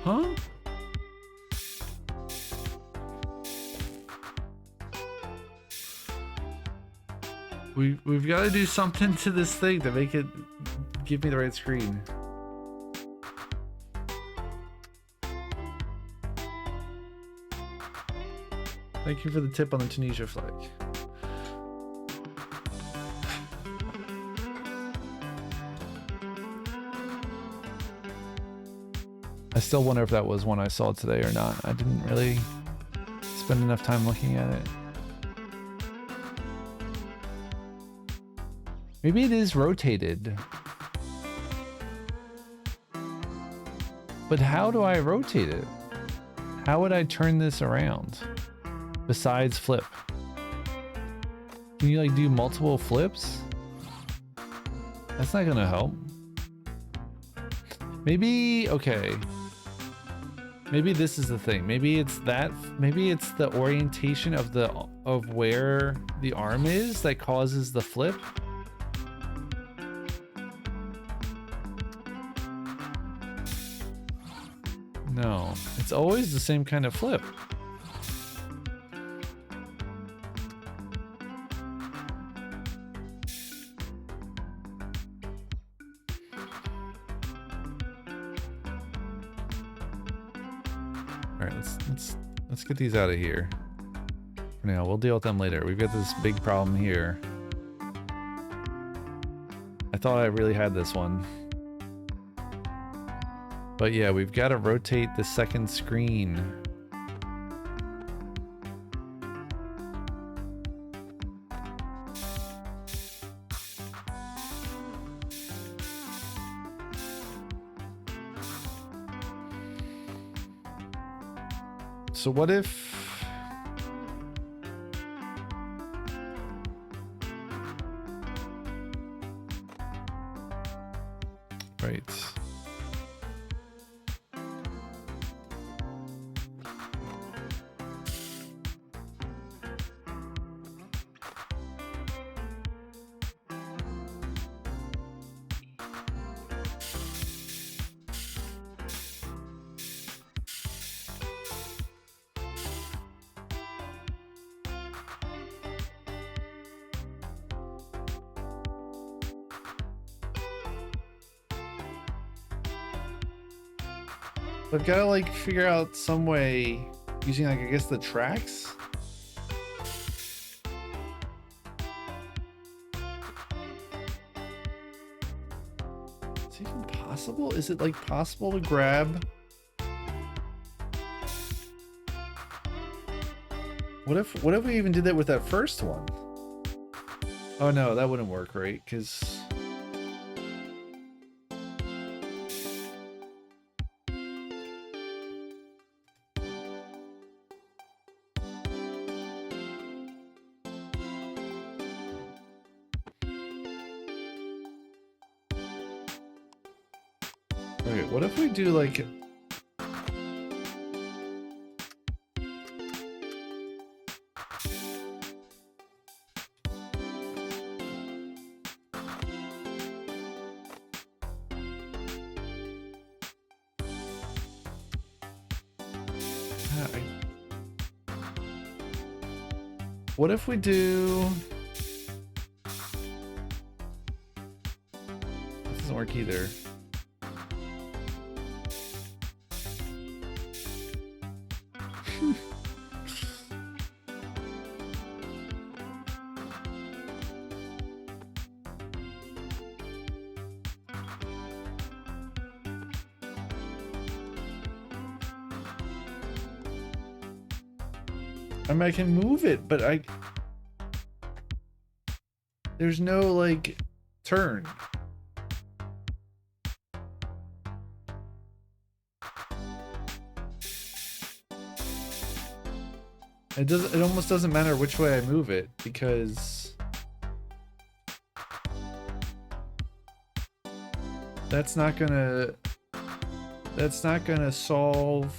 Huh? We've got to do something to this thing to make it give me the right screen. Thank you for the tip on the Tunisia flag. I still wonder if that was one I saw today or not. I didn't really spend enough time looking at it. Maybe it is rotated. But how do I rotate it? How would I turn this around? Besides flip. Can you like do multiple flips? That's not gonna help. Maybe, okay. Maybe this is the thing. Maybe it's that, maybe it's the orientation of where the arm is that causes the flip. No, it's always the same kind of flip. All right, let's get these out of here. For now, we'll deal with them later. We've got this big problem here. I thought I really had this one. But yeah, we've got to rotate the second screen. So what if... Right. I've got to like figure out some way using like I guess the tracks. Is it even possible? Is it like possible to grab? What if we even did that with that first one? Oh no, that wouldn't work, right? Because what if we do like... What if we do... This doesn't work either. I mean, I can move it, but there's no, like, turn. It almost doesn't matter which way I move it, because that's not gonna that's not gonna solve.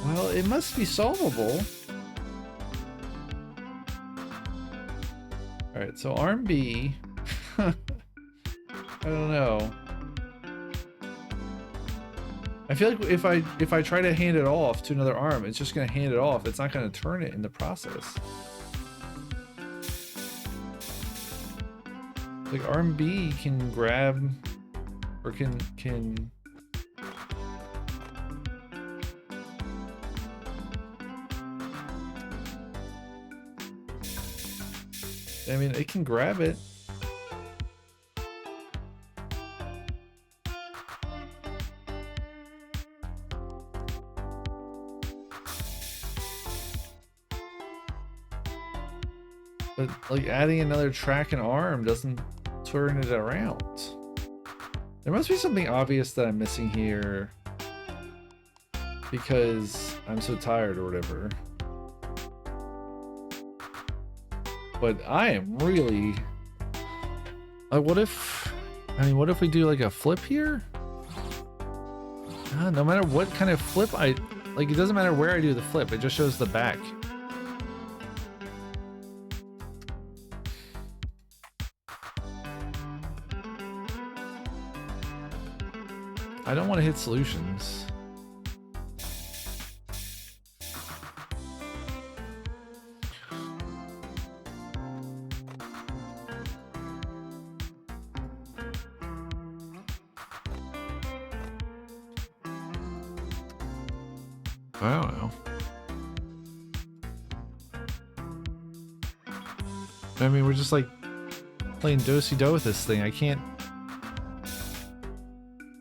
Well, it must be solvable. All right, so arm B. I don't know. I feel like if I try to hand it off to another arm, it's just gonna hand it off. It's not gonna turn it in the process. Like arm B can grab, or can. I mean, it can grab it. But like adding another track and arm doesn't turn it around. There must be something obvious that I'm missing here because I'm so tired or whatever. But I am really... what if... I mean, what if we do like a flip here? No matter what kind of flip I... Like, it doesn't matter where I do the flip. It just shows the back. I don't want to hit solutions. I don't know. I mean, we're just like playing do-si-do with this thing. I can't...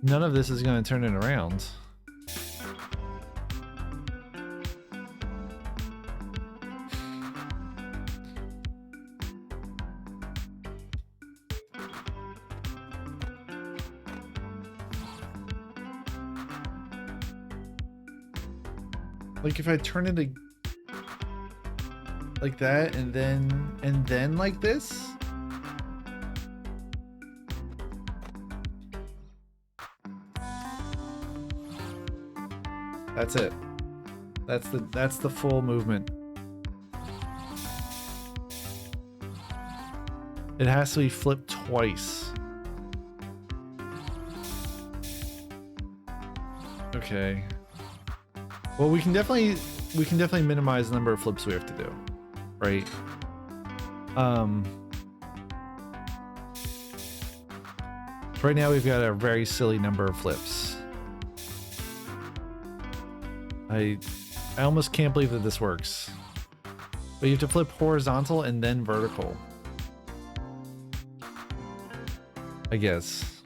None of this is going to turn it around. Like if I turn it like that and then like this? That's it. That's the full movement. It has to be flipped twice. Okay. Well, we can definitely minimize the number of flips we have to do, right? Right now we've got a very silly number of flips. I almost can't believe that this works. But you have to flip horizontal and then vertical, I guess.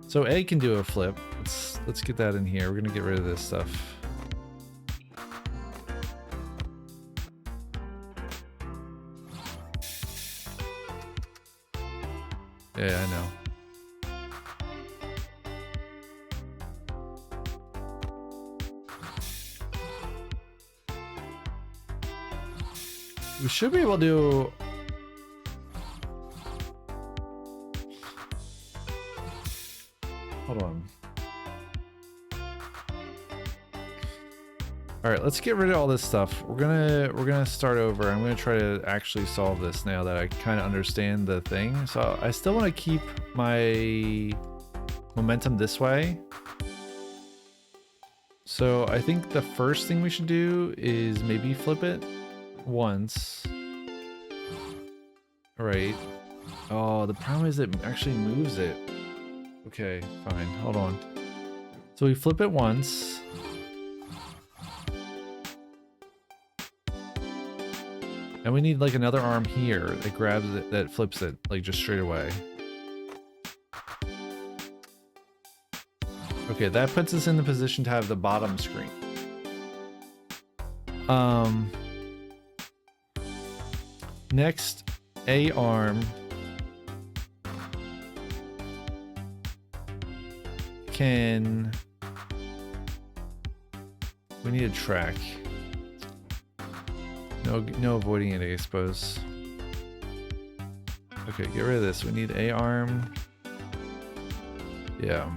So A can do a flip. Let's get that in here. We're gonna get rid of this stuff. Yeah, I know. We should be able to do... Hold on. All right, let's get rid of all this stuff. We're gonna start over. I'm gonna try to actually solve this now that I kind of understand the thing. So I still want to keep my momentum this way. So I think the first thing we should do is maybe flip it once. All right. Oh, the problem is it actually moves it. Okay, fine. Hold on. So we flip it once. And we need like another arm here that grabs it, that flips it like just straight away. Okay, that puts us in the position to have the bottom screen. Next, A arm can... We need a track. No avoiding it, I suppose. Okay, get rid of this. We need A arm. Yeah.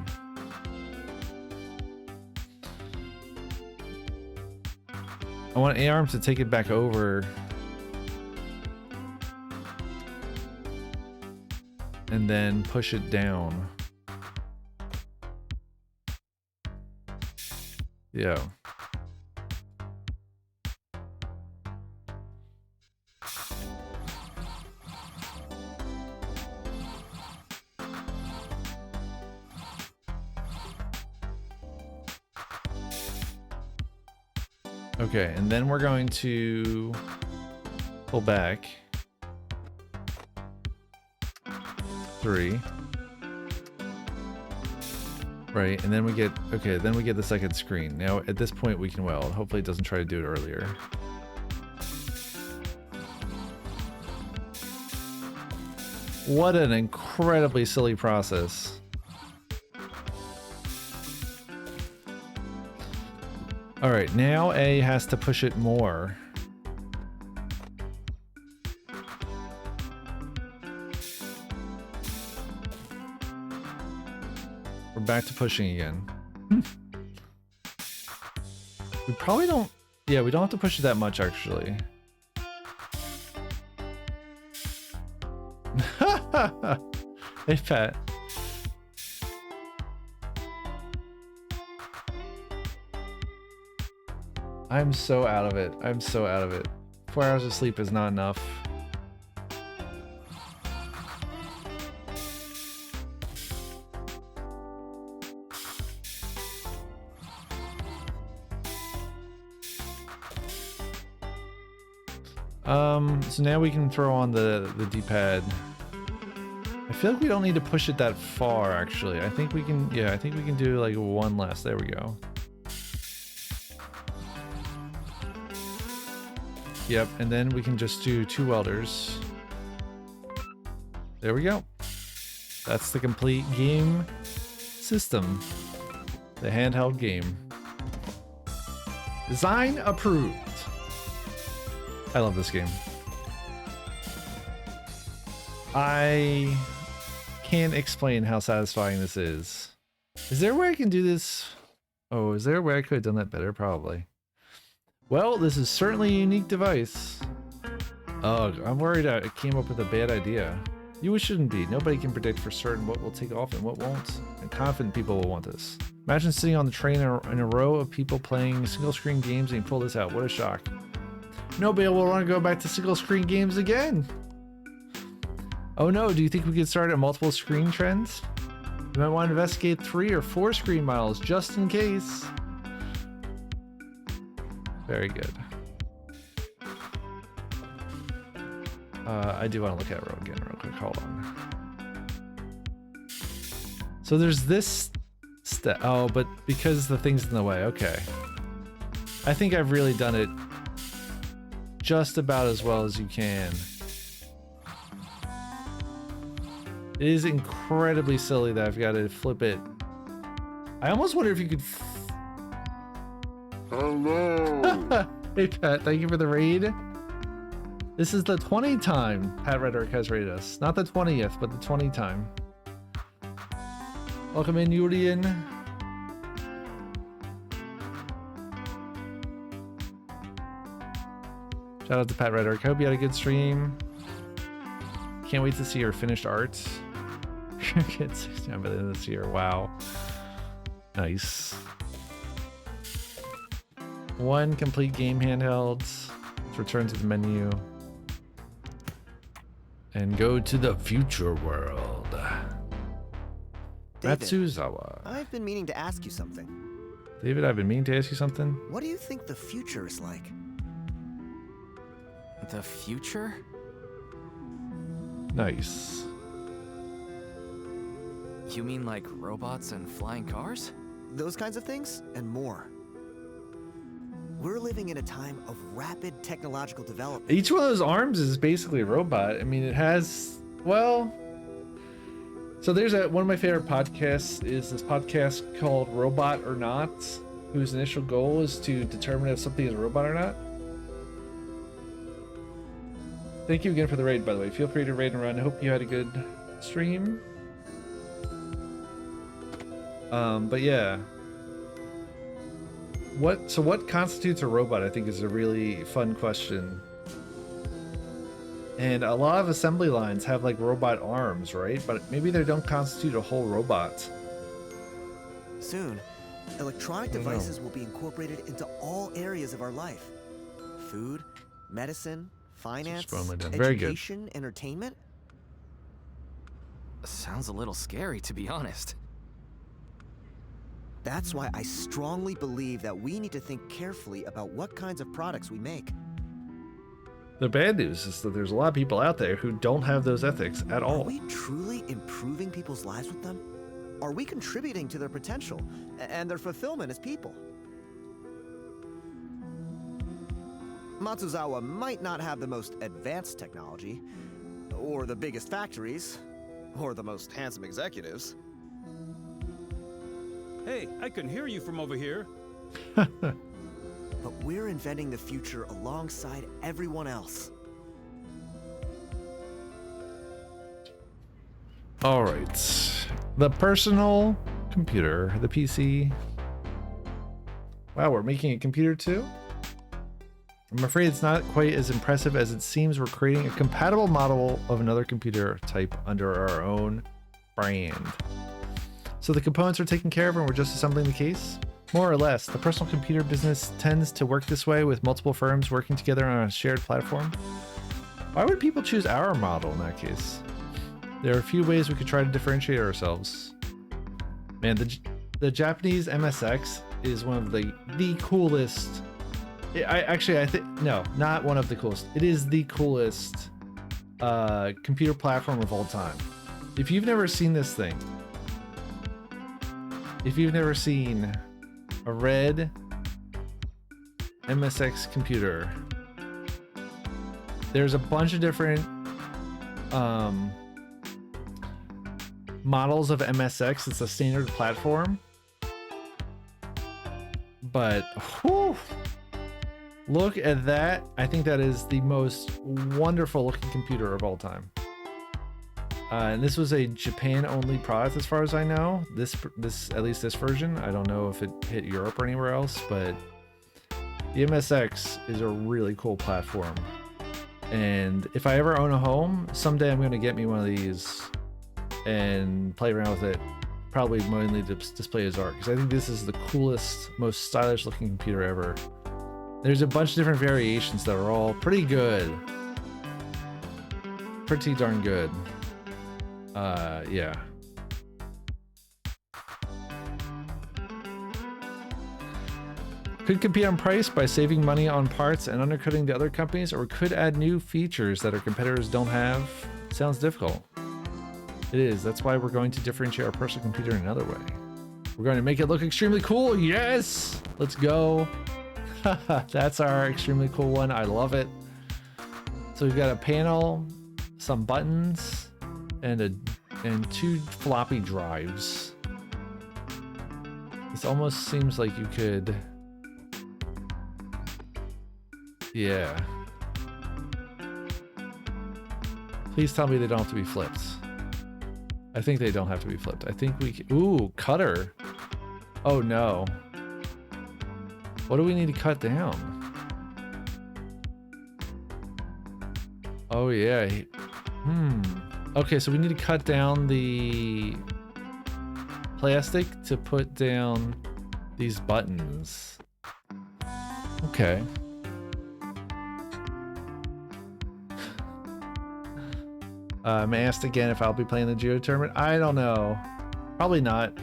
I want A-Arms to take it back over. And then push it down. Yeah. Okay, and then we're going to pull back 3. Right, and then we get, okay, then we get the second screen. Now, at this point, we can weld. Hopefully it doesn't try to do it earlier. What an incredibly silly process. All right, now A has to push it more. We're back to pushing again. We probably don't... Yeah, we don't have to push it that much, actually. Hey, Pat. I'm so out of it. I'm so out of it. 4 hours of sleep is not enough. So now we can throw on the D-pad. I feel like we don't need to push it that far, actually. I think we can, yeah, I think we can do like one less. There we go. Yep, and then we can just do 2 welders. There we go. That's the complete game system. The handheld game. Design approved. I love this game. I can't explain how satisfying this is. Is there a way I can do this? Oh, is there a way I could have done that better? Probably. Well, this is certainly a unique device. Ugh, I'm worried I came up with a bad idea. You shouldn't be. Nobody can predict for certain what will take off and what won't. And confident people will want this. Imagine sitting on the train in a row of people playing single-screen games and you pull this out. What a shock. Nobody will want to go back to single-screen games again. Oh no, do you think we could start at multiple screen trends? You might want to investigate 3 or 4 screen models just in case. Very good. I do want to look at row again real quick. Hold on. So there's this step. Oh, but because the thing's in the way. Okay. I think I've really done it just about as well as you can. It is incredibly silly that I've got to flip it. I almost wonder if you could... Hello! Hey Pat, thank you for the raid. This is the 20 time Pat Rhetoric has raided us. Not the 20th, but the 20 time. Welcome in, Julian. Shout out to Pat Rhetoric. Hope you had a good stream. Can't wait to see your finished art. Get 69 by the end of this year. Wow. Nice. 1 complete game handheld. Let's return to the menu. And go to the future world. David, Matsuzawa. I've been meaning to ask you something. David, I've been meaning to ask you something. What do you think the future is like? The future? Nice. You mean like robots and flying cars? Those kinds of things and more. We're living in a time of rapid technological development. Each one of those arms is basically a robot. I mean, it has, well, so there's one of my favorite podcasts is this podcast called Robot or Not, whose initial goal is to determine if something is a robot or not. Thank you again for the raid, by the way. Feel free to raid and run. I hope you had a good stream. But yeah. What constitutes a robot, I think, is a really fun question. And a lot of assembly lines have like robot arms, right? But maybe they don't constitute a whole robot. Soon, electronic devices will be incorporated into all areas of our life. Food, medicine, finance, Very good. education, entertainment. Sounds a little scary, to be honest. That's why I strongly believe that we need to think carefully about what kinds of products we make. The bad news is that there's a lot of people out there who don't have those ethics at Are all. we truly improving people's lives with them? Are we contributing to their potential and their fulfillment as people? Matsuzawa might not have the most advanced technology, or the biggest factories, or the most handsome executives. Hey, I can hear you from over here. But we're inventing the future alongside everyone else. All right. The personal computer, the PC. Wow, we're making a computer too? I'm afraid it's not quite as impressive as it seems. We're creating a compatible model of another computer type under our own brand. So the components are taken care of and we're just assembling the case? More or less. The personal computer business tends to work this way, with multiple firms working together on a shared platform. Why would people choose our model in that case? There are a few ways we could try to differentiate ourselves. Man, the Japanese MSX is one of the coolest. I think no, not one of the coolest. It is the coolest computer platform of all time. If you've never seen this thing, if you've never seen a red MSX computer, there's a bunch of different models of MSX. It's a standard platform, but whew, look at that. I think that is the most wonderful looking computer of all time. And this was a Japan only product as far as I know. This at least this version. I don't know if it hit Europe or anywhere else, but the MSX is a really cool platform. And if I ever own a home, someday I'm going to get me one of these and play around with it. Probably mainly to display as art, because I think this is the coolest, most stylish looking computer ever. There's a bunch of different variations that are all pretty good. Pretty darn good. Yeah. Could compete on price by saving money on parts and undercutting the other companies, or could add new features that our competitors don't have. Sounds difficult. It is. That's why we're going to differentiate our personal computer in another way. We're going to make it look extremely cool. Yes! Let's go. That's our extremely cool one. I love it. So we've got a panel, some buttons, and two floppy drives. This almost seems like you could... Yeah. Please tell me they don't have to be flipped. I think they don't have to be flipped. I think we can... Ooh, cutter. Oh no. What do we need to cut down? Oh yeah. Okay, so we need to cut down the plastic to put down these buttons. Okay. I'm asked again if I'll be playing the Geo tournament. I don't know. Probably not.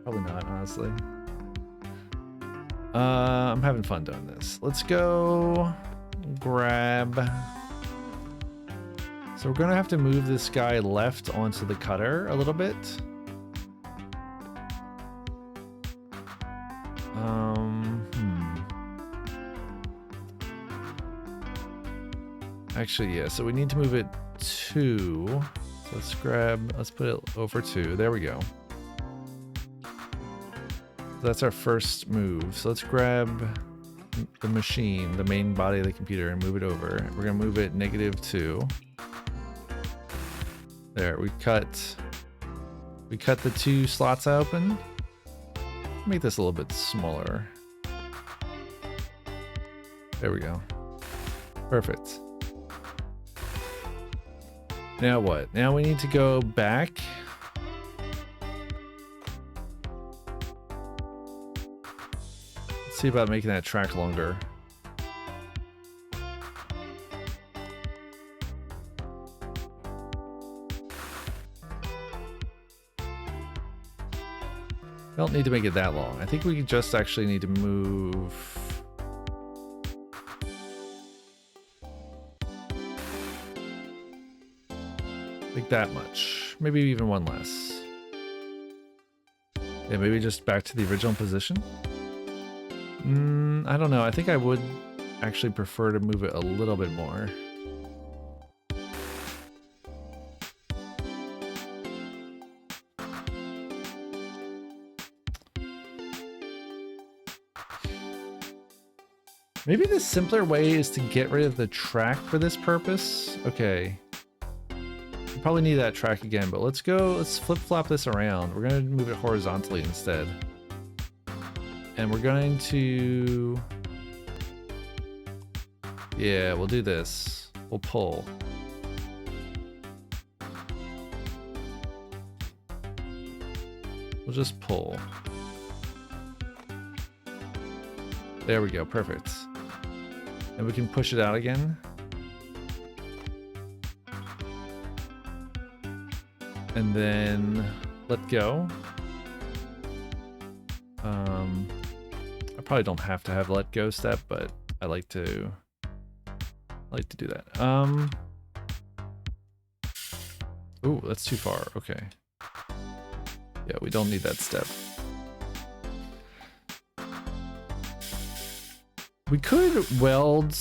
Probably not, honestly. I'm having fun doing this. Let's go grab... So we're gonna have to move this guy left onto the cutter a little bit. Actually, yeah, so we need to move it 2. So let's put it over 2. There we go. So that's our first move. So let's grab the machine, the main body of the computer, and move it over. We're gonna move it -2. There, we cut the 2 slots open. make this a little bit smaller. There we go. Perfect. Now what? Now we need to go back. Let's see about making that track longer. Don't need to make it that long. I think we just actually need to move. Like that much. Maybe even one less. Yeah, maybe just back to the original position. I don't know. I think I would actually prefer to move it a little bit more. Maybe the simpler way is to get rid of the track for this purpose. Okay. We probably need that track again, but let's flip-flop this around. We're going to move it horizontally instead. And we're going to... Yeah, we'll do this. We'll pull. We'll just pull. There we go, perfect. And we can push it out again. And then let go. I probably don't have to have let go step, but I like to do that. Ooh, that's too far. Okay. Yeah, we don't need that step. We could weld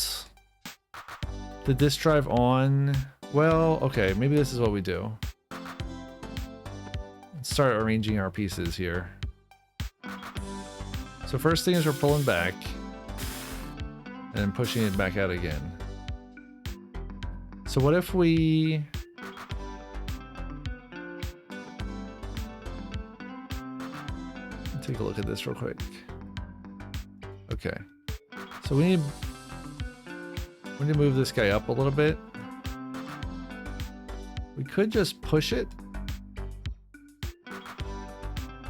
the disk drive on. Well, okay, maybe this is what we do. Let's start arranging our pieces here. So first thing is we're pulling back and then pushing it back out again. So what if we... Take a look at this real quick. Okay. So we need to move this guy up a little bit. We could just push it.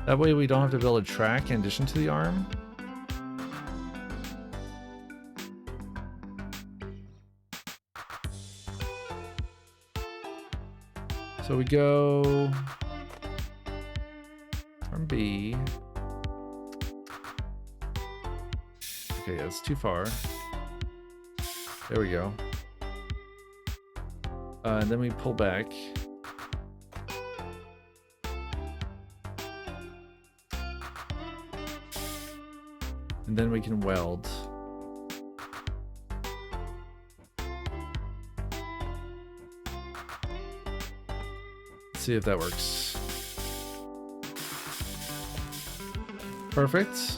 That way we don't have to build a track in addition to the arm. So we go arm B. Okay, that's too far. There we go. And then we pull back. And then we can weld. Let's see if that works. Perfect.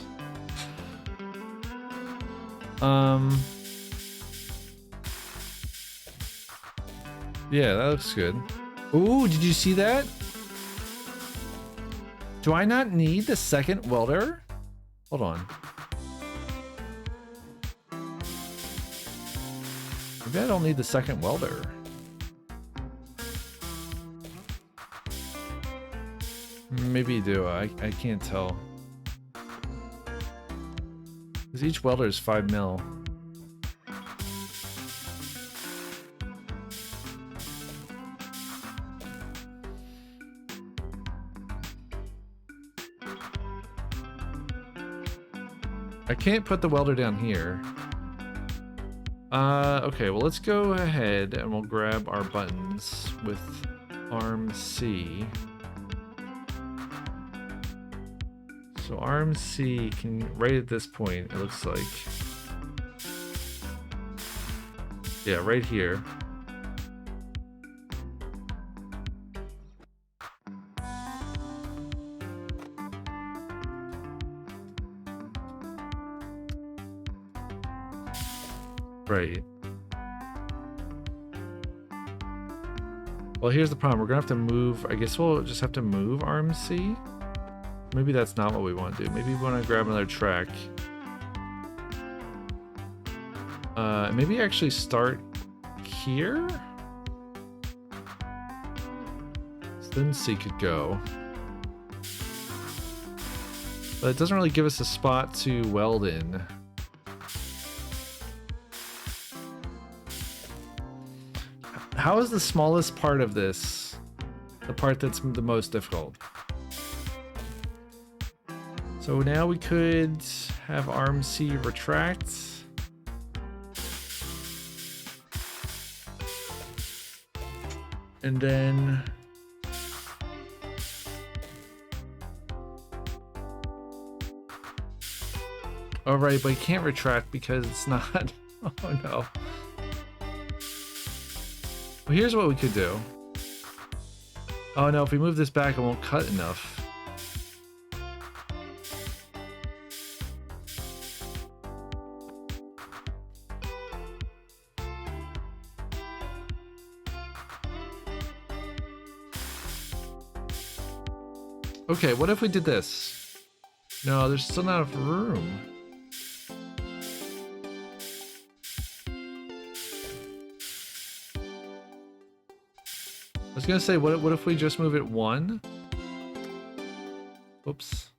Yeah, that looks good. Ooh, did you see that? Do I not need the second welder? Hold on. Maybe I don't need the second welder. Maybe you do. I can't tell. Because each welder is 5 mil. I can't put the welder down here. Okay, well let's go ahead and we'll grab our buttons with arm C. So arm C can, right at this point, it looks like. Yeah, right here. Right. Well, here's the problem. We're gonna have to move. I guess we'll just have to move arm C. Maybe that's not what we want to do. Maybe we want to grab another track. Maybe actually start here? So then C could go. But it doesn't really give us a spot to weld in. How is the smallest part of this the part that's the most difficult? So now we could have arm C retract. And then oh right, but you can't retract because it's not. Oh no. Well, here's what we could do. Oh no, if we move this back, it won't cut enough. Okay, what if we did this? No, there's still not enough room. I was gonna say, what if we just move it one? Oops.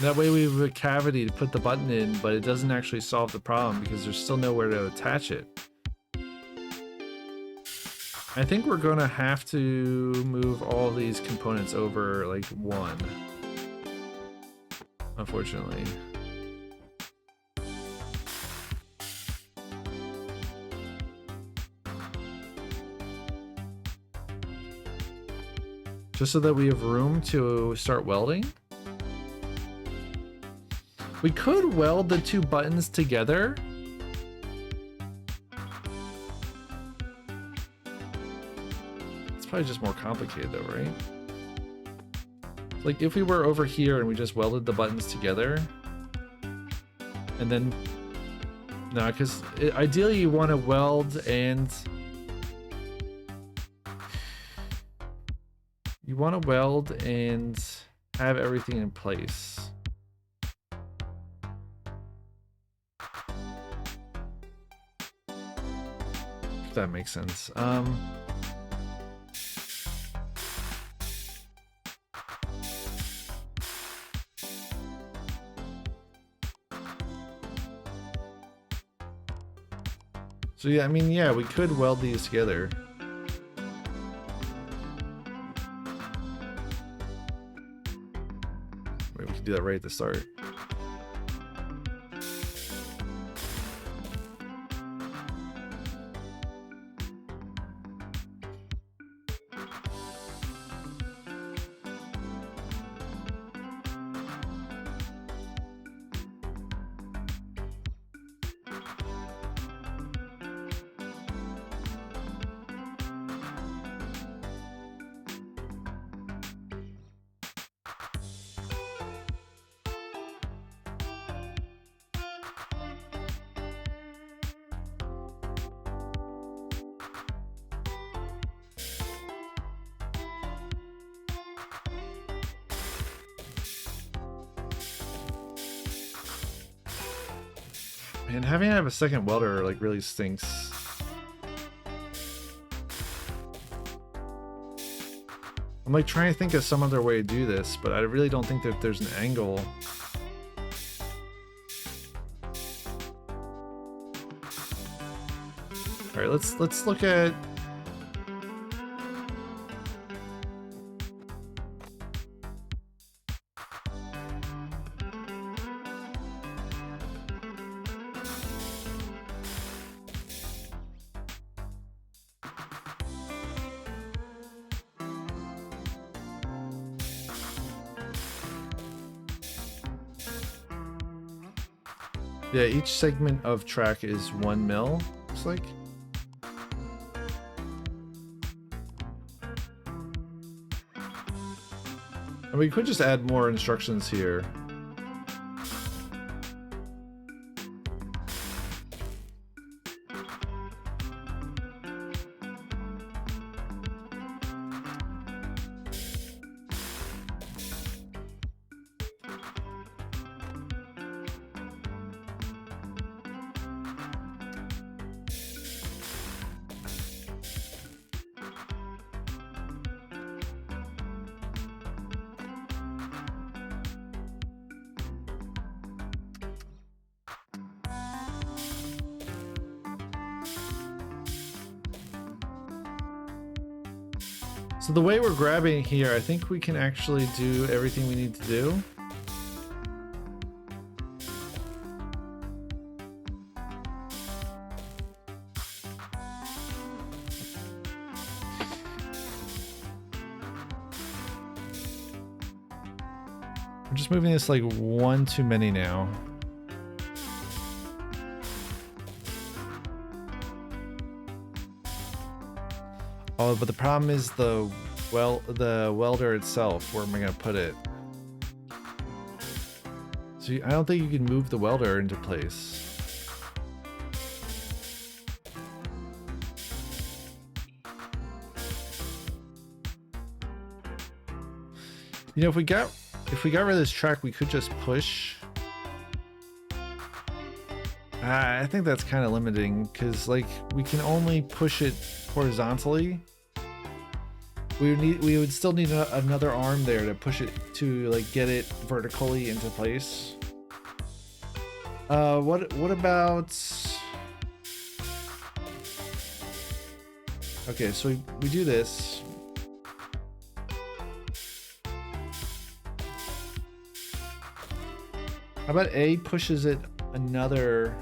That way we have a cavity to put the button in, but it doesn't actually solve the problem because there's still nowhere to attach it. I think we're gonna have to move all these components over like one. Unfortunately. Just so that we have room to start welding. We could weld the two buttons together. It's probably just more complicated though, right? Like if we were over here and we just welded the buttons together, and then no, because ideally you want to weld and have everything in place. If that makes sense. So yeah, I mean, yeah, we could weld these together. Maybe we could do that right at the start. And having to have a second welder like really stinks. I'm like trying to think of some other way to do this, but I really don't think that there's an angle. All right, let's look at. Yeah, each segment of track is 1 mil, looks like. And we could just add more instructions here. So the way we're grabbing here, I think we can actually do everything we need to do. I'm just moving this like one too many now. Oh, but the problem is the welder itself. Where am I gonna put it? So I don't think you can move the welder into place. You know, if we got rid of this track, we could just push. I think that's kind of limiting because, like, we can only push it horizontally. We would still need another arm there to push it to, like, get it vertically into place. What about? Okay, so we do this. How about A pushes it another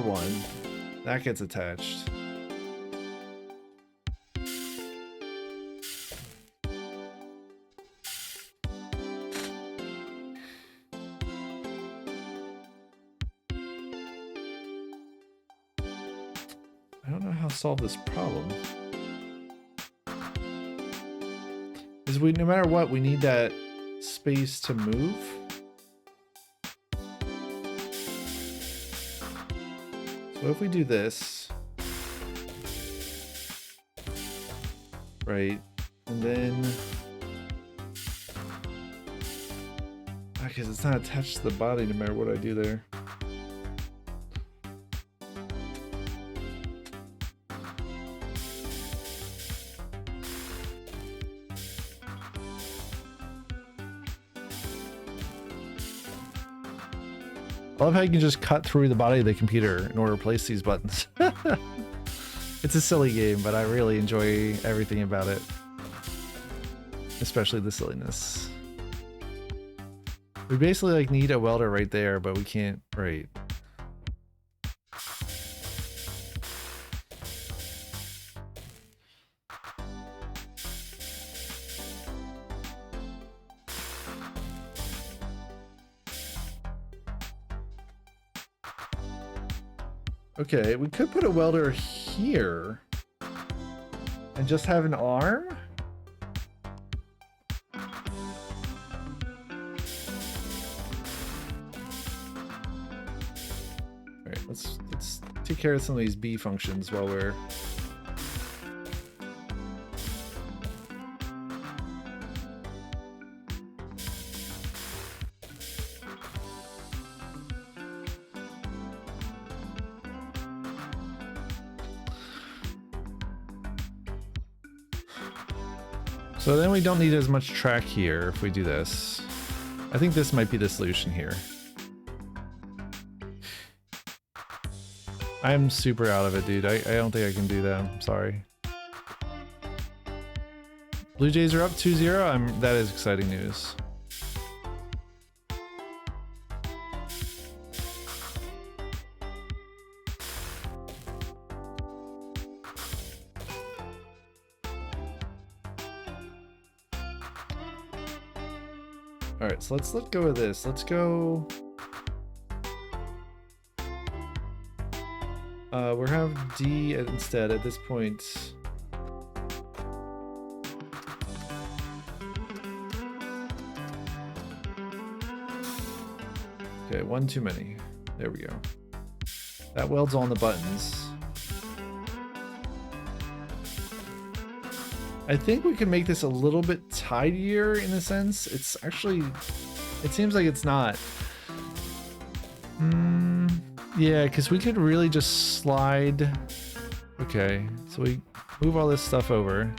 one that gets attached. I don't know how to solve this problem. Is no matter what, we need that space to move. So if we do this, right, and then, because it's not attached to the body no matter what I do there. I love how you can just cut through the body of the computer in order to place these buttons. It's a silly game, but I really enjoy everything about it. Especially the silliness. We basically like need a welder right there, but we can't, right. Okay, we could put a welder here and just have an arm. Alright, let's take care of some of these B functions while we're... So then we don't need as much track here if we do this. I think this might be the solution here. I'm super out of it, dude. I don't think I can do that. I'm sorry. Blue Jays are up 2-0. That is exciting news. Alright, so let's let go of this. Let's go... we'll have D instead at this point. Okay, one too many. There we go. That welds on the buttons. I think we can make this a little bit tidier in a sense. It's actually, it seems like it's not. Yeah, because we could really just slide. Okay, so we move all this stuff over.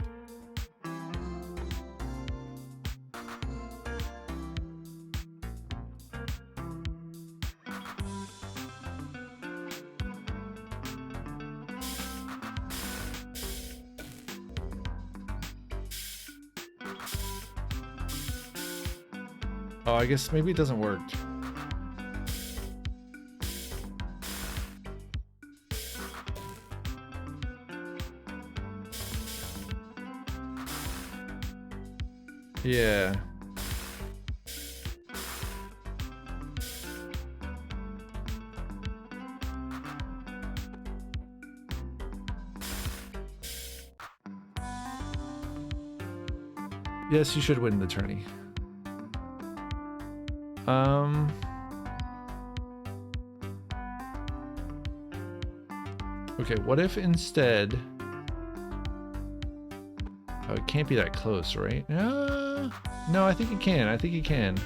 Oh, I guess maybe it doesn't work. Yeah. Yes, you should win the tourney. Okay, what if instead... Oh, it can't be that close, right? No, I think it can. I think it can.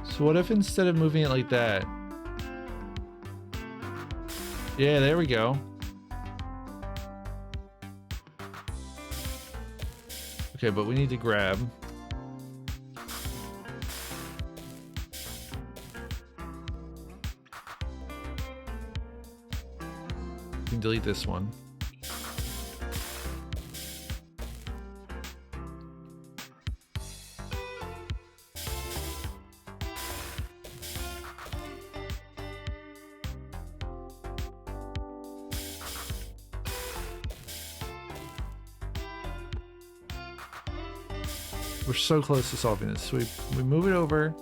So what if instead of moving it like that... Yeah, there we go. Okay, but we need to grab. We can delete this one. We're so close to solving this. So we move it over.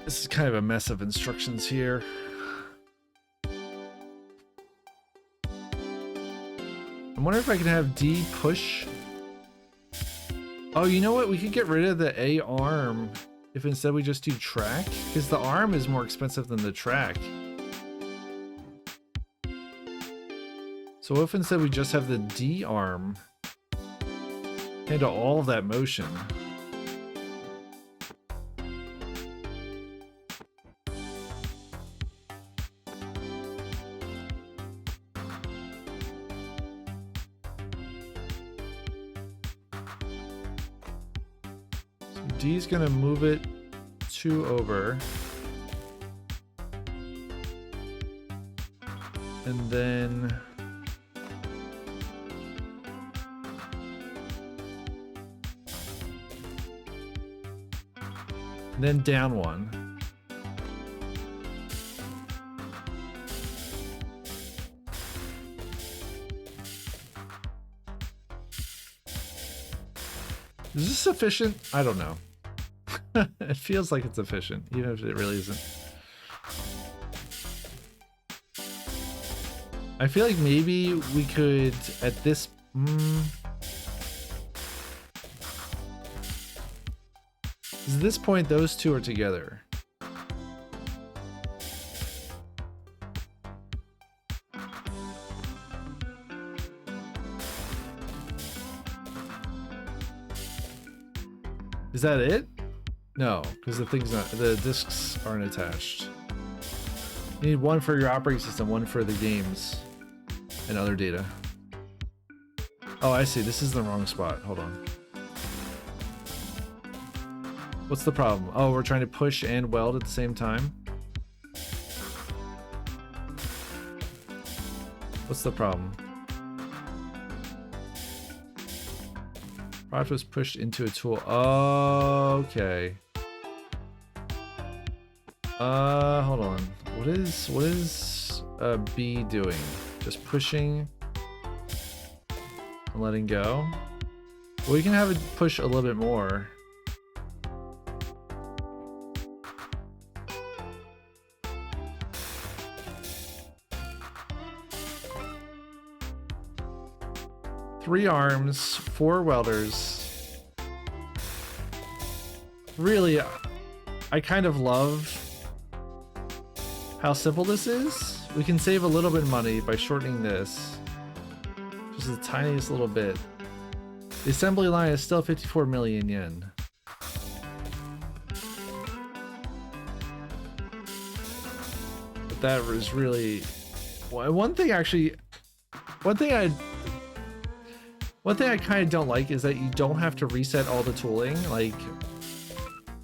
This is kind of a mess of instructions here. I wonder if I can have D push. Oh, you know what? We could get rid of the A arm if instead we just do track, because the arm is more expensive than the track. So if instead we just have the D arm handle all of that motion. D's gonna move it 2 over. And then down 1. Is this sufficient? I don't know. It feels like it's efficient, even if it really isn't. I feel like maybe we could, at this... At this point, those two are together. Is that it? No, because the discs aren't attached. You need one for your operating system, one for the games and other data. Oh, I see. This is the wrong spot. Hold on. What's the problem? Oh, we're trying to push and weld at the same time. What's the problem? Product was pushed into a tool. Okay. Hold on. What is B doing? Just pushing and letting go? Well, you can have it push a little bit more. Three arms, 4 welders. Really, I kind of love how simple this is. We can save a little bit of money by shortening this. Just the tiniest little bit. The assembly line is still 54 million yen. that was really one thing actually. One thing I kind of don't like is that you don't have to reset all the tooling. Like,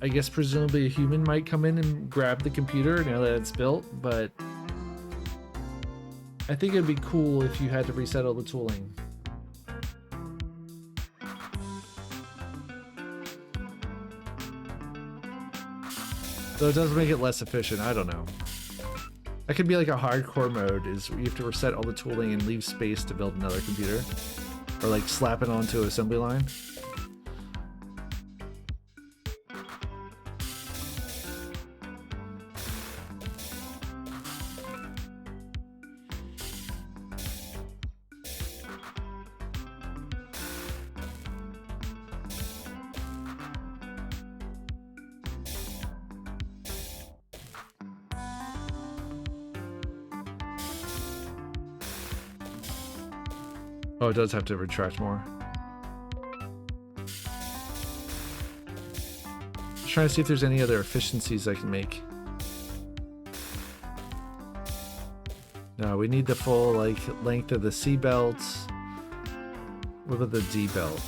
I guess presumably a human might come in and grab the computer now that it's built, but I think it'd be cool if you had to reset all the tooling. Though it does make it less efficient, I don't know. That could be like a hardcore mode, is you have to reset all the tooling and leave space to build another computer. Or like slap it onto an assembly line. Oh, it does have to retract more. Just trying to see if there's any other efficiencies I can make. No, we need the full like length of the C belts. What about the D belt?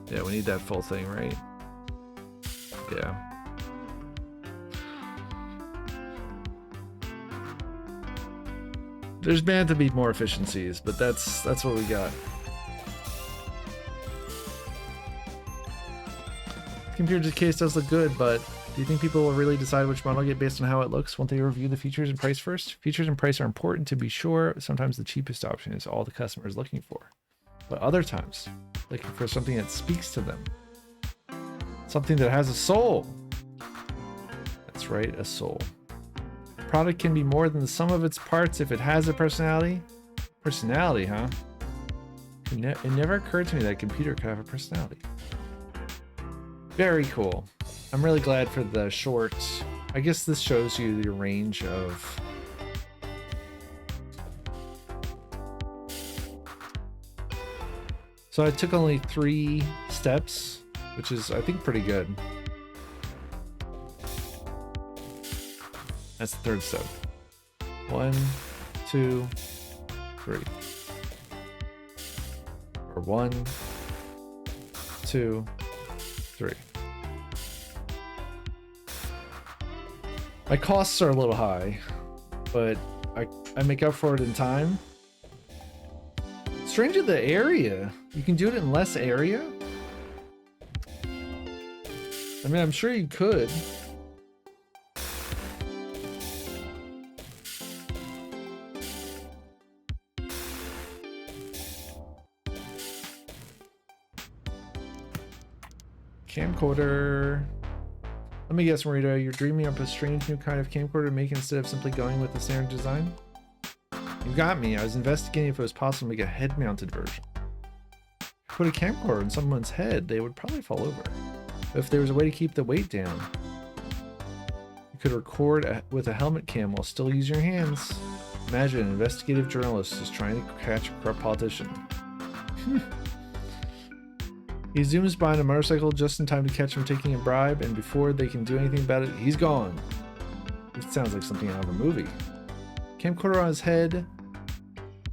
Yeah, we need that full thing, right? Yeah. There's bound to be more efficiencies, but that's what we got. Computer case does look good, but do you think people will really decide which model to get based on how it looks? Won't they review the features and price first? Features and price are important to be sure. Sometimes the cheapest option is all the customer is looking for. But other times, looking for something that speaks to them. Something that has a soul. That's right, a soul. Product can be more than the sum of its parts if it has a personality. Personality, huh? It never occurred to me that a computer could have a personality. Very cool. I'm really glad for the short. I guess this shows you the range of so I took only 3 steps, which is I think pretty good. That's the 3rd step. 1, 2, 3. Or 1, 2, 3. My costs are a little high, but I make up for it in time. Strange in the area. You can do it in less area? I mean, I'm sure you could. Camcorder. Let me guess, Marita, you're dreaming up a strange new kind of camcorder to make instead of simply going with the standard design? You got me. I was investigating if it was possible to make a head-mounted version. If you put a camcorder on someone's head, they would probably fall over. But if there was a way to keep the weight down, you could record with a helmet cam while still using your hands. Imagine an investigative journalist is trying to catch a corrupt politician. He zooms behind a motorcycle just in time to catch him taking a bribe, and before they can do anything about it, he's gone. It sounds like something out of a movie. Camcorder on his head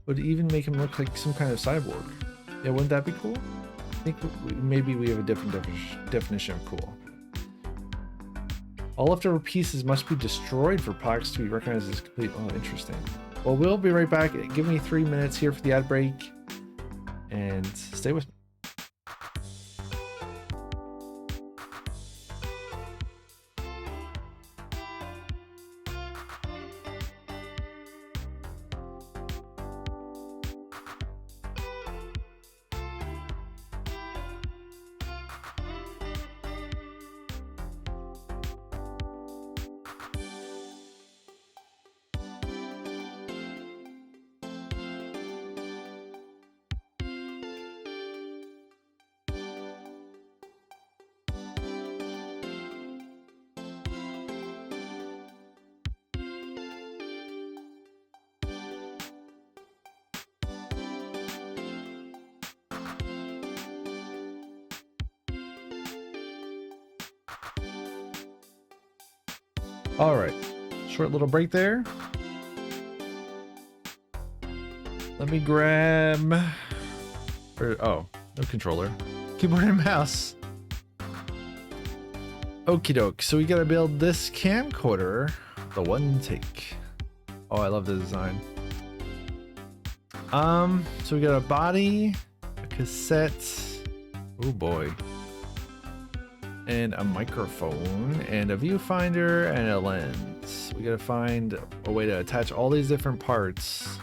would even make him look like some kind of cyborg. Yeah, wouldn't that be cool? I think maybe we have a different definition of cool. All leftover pieces must be destroyed for products to be recognized as complete. Oh, interesting. Well, we'll be right back. Give me 3 minutes here for the ad break, and stay with me. All right, Short little break there. Let me grab... oh, no controller. Keyboard and mouse. Okie doke. So we gotta build this camcorder. The one take. Oh, I love the design. So we got a body, a cassette. Oh boy. And a microphone, and a viewfinder, and a lens. We gotta find a way to attach all these different parts.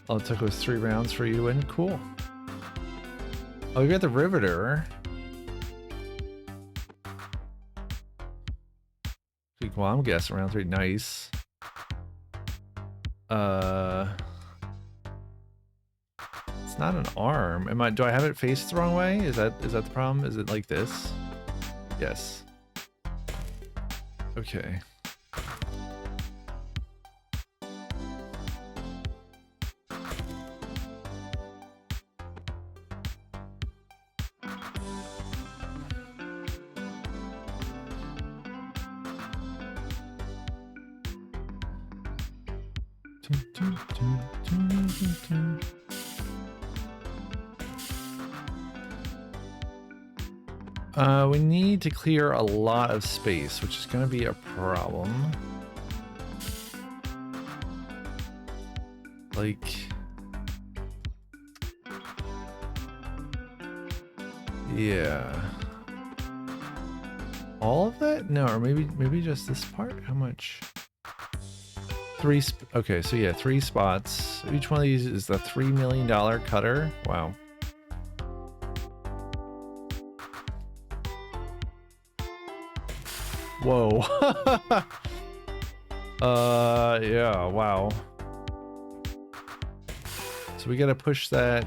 All it took was 3 rounds for you to win. Cool. Oh, we got the riveter. Well, I'm guessing round 3. Nice. It's not an arm. Do I have it faced the wrong way? Is that the problem? Is it like this? Yes. Okay. We need to clear a lot of space, which is going to be a problem. Like... yeah. All of that? No, or maybe just this part? How much? 3 okay, so yeah, 3 spots. Each one of these is the $3 million cutter. Wow. Whoa. Yeah, wow. So we gotta push that.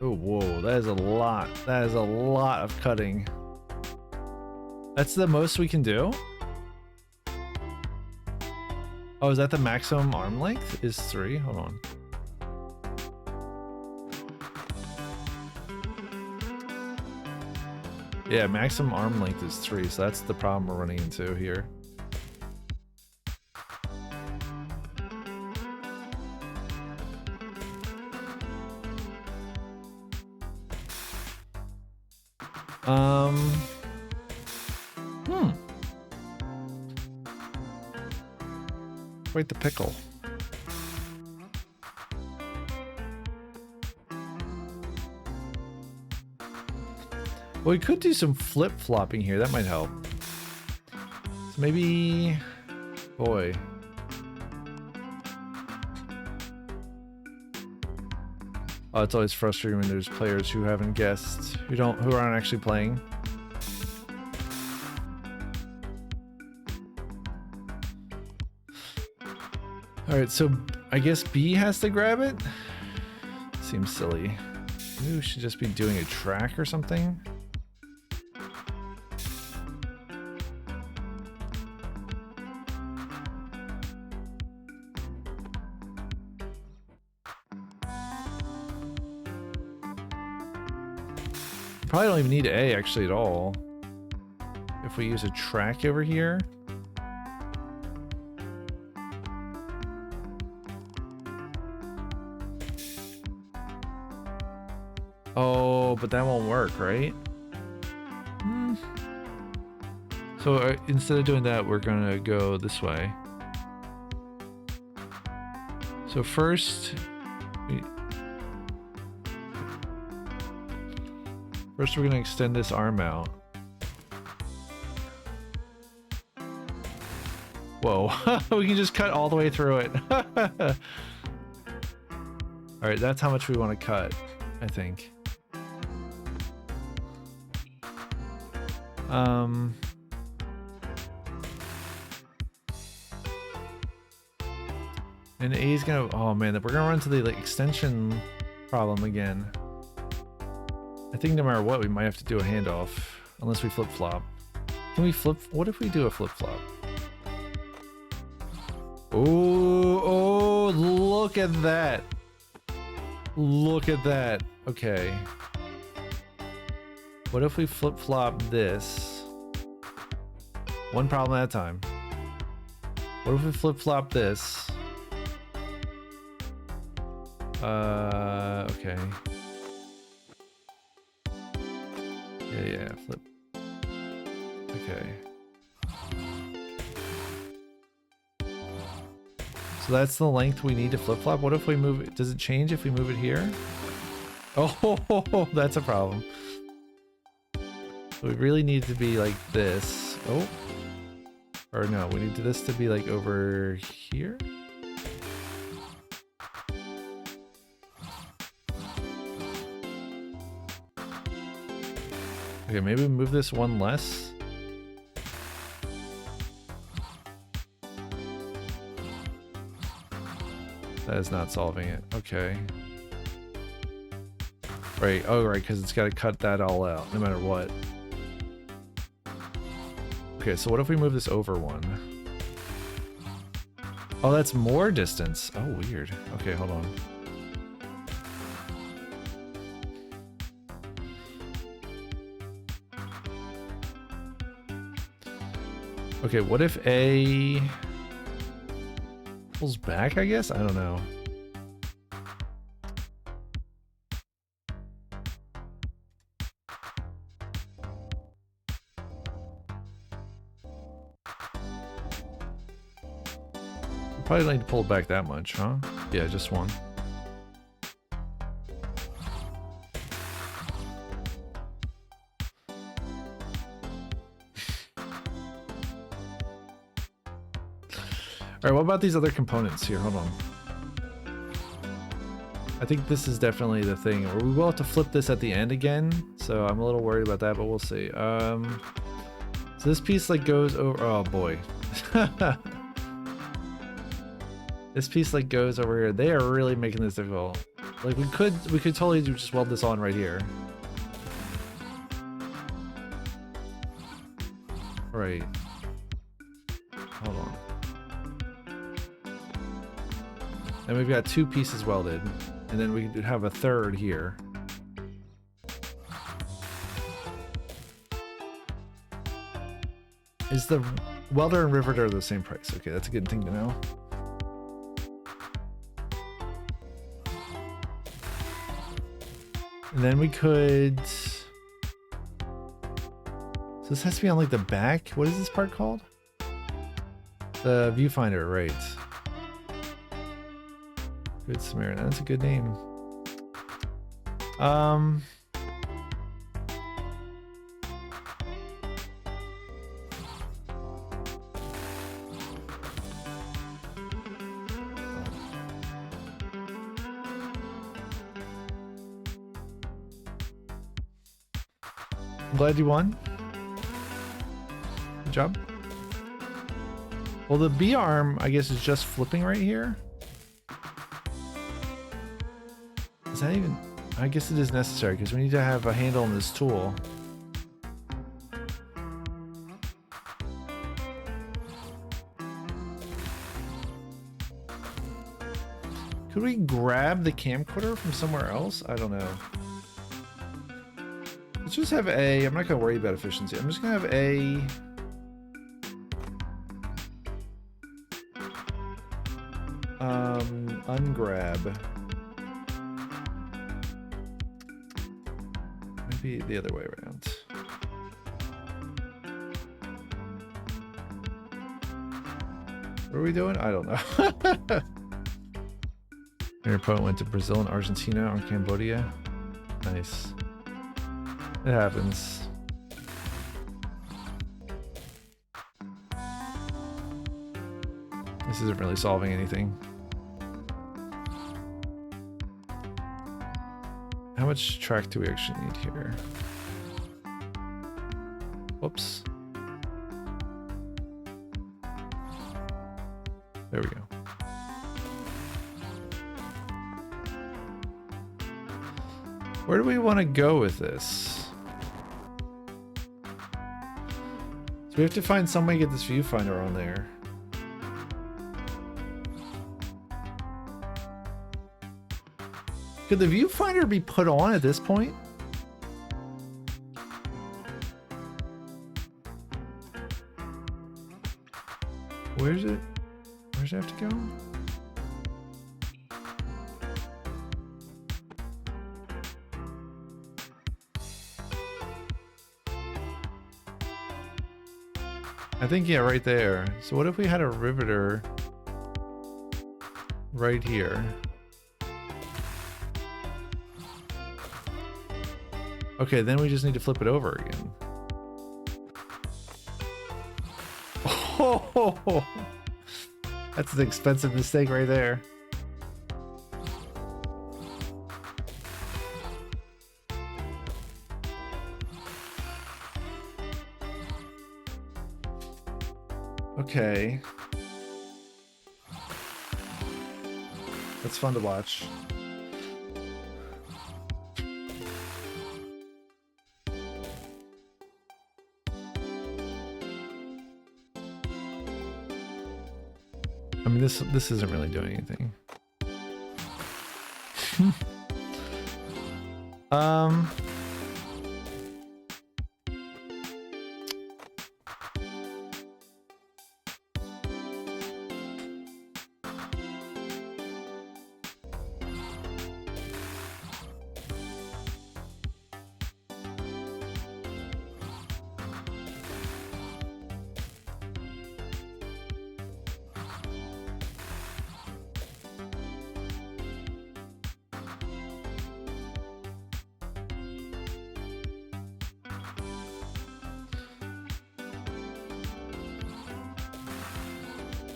Oh, whoa, that is a lot. That is a lot of cutting. That's the most we can do? Oh, is that the maximum arm length? Is 3? Hold on. Yeah, maximum arm length is 3, so that's the problem we're running into here. Quite the pickle. Well, we could do some flip-flopping here. That might help. So maybe... boy. Oh, it's always frustrating when there's players who haven't guessed, who aren't actually playing. Alright, so I guess B has to grab it? Seems silly. Maybe we should just be doing a track or something? Probably don't even need A actually at all. If we use a track over here. Oh, but that won't work, right? So instead of doing that, we're gonna go this way. So first, we're gonna extend this arm out. Whoa, we can just cut all the way through it. All right, that's how much we want to cut, I think. And A's gonna, oh man, we're gonna run into the like extension problem again. I think no matter what, we might have to do a handoff, unless we flip-flop. Can we flip? What if we do a flip-flop? Oh, look at that. Look at that. Okay. What if we flip-flop this? One problem at a time. What if we flip-flop this? Okay. Yeah, flip. Okay. So that's the length we need to flip-flop. What if we move it? Does it change if we move it here? Oh, that's a problem. So we really need to be like this. Oh. Or no, we need this to be like over here? Okay, maybe we move this one less. That is not solving it. Okay. Right. Oh, right, because it's got to cut that all out, no matter what. Okay, so what if we move this over one? Oh, that's more distance. Oh, weird. Okay, hold on. Okay, what if A pulls back, I guess? I don't know. Probably need to pull it back that much, huh? Yeah, just one. Alright, what about these other components here? Hold on. I think this is definitely the thing. We will have to flip this at the end again, so I'm a little worried about that, but we'll see. So this piece like goes over... Oh boy. This piece like goes over here. They are really making this difficult. Like we could totally just weld this on right here. Right. Hold on. And we've got two pieces welded, and then we could have a third here. Is the welder and riveter the same price? Okay, that's a good thing to know. And then we could... So this has to be on like the back. What is this part called? The viewfinder, right. Good Samaritan, that's a good name. I'm glad you won. Good job. Well, the B arm, I guess, is just flipping right here. Is that even... I guess it is necessary because we need to have a handle on this tool. Could we grab the camcorder from somewhere else? I don't know. Let's just have A. I'm not going to worry about efficiency. I'm just going to have A. Ungrab. Maybe the other way around. What are we doing? I don't know. Your opponent went to Brazil and Argentina or Cambodia. Nice. It happens. This isn't really solving anything. How much track do we actually need here? Whoops. There we go. Where do we want to go with this? So we have to find some way to get this viewfinder on there. Could the viewfinder be put on at this point? where's it? Where's it have to go? I think, yeah, right there. So what if we had a riveter right here? Okay, then we just need to flip it over again. Oh, that's an expensive mistake right there. Okay. That's fun to watch. I mean, this isn't really doing anything.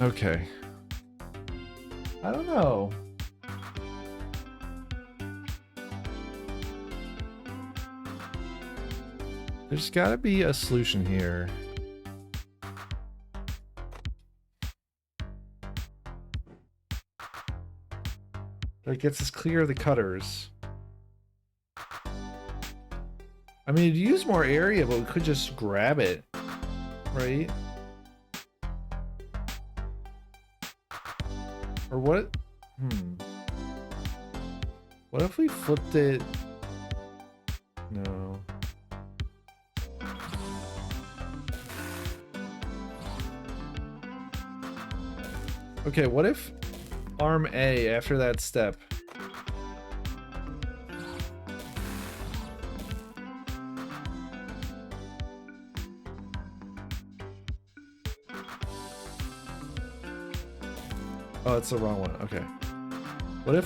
Okay. I don't know. There's gotta be a solution here. That gets us clear of the cutters. I mean, it'd use more area, but we could just grab it, right? Or what? What if we flipped it? No. Okay, what if arm A after that step? Oh, it's the wrong one. Okay. What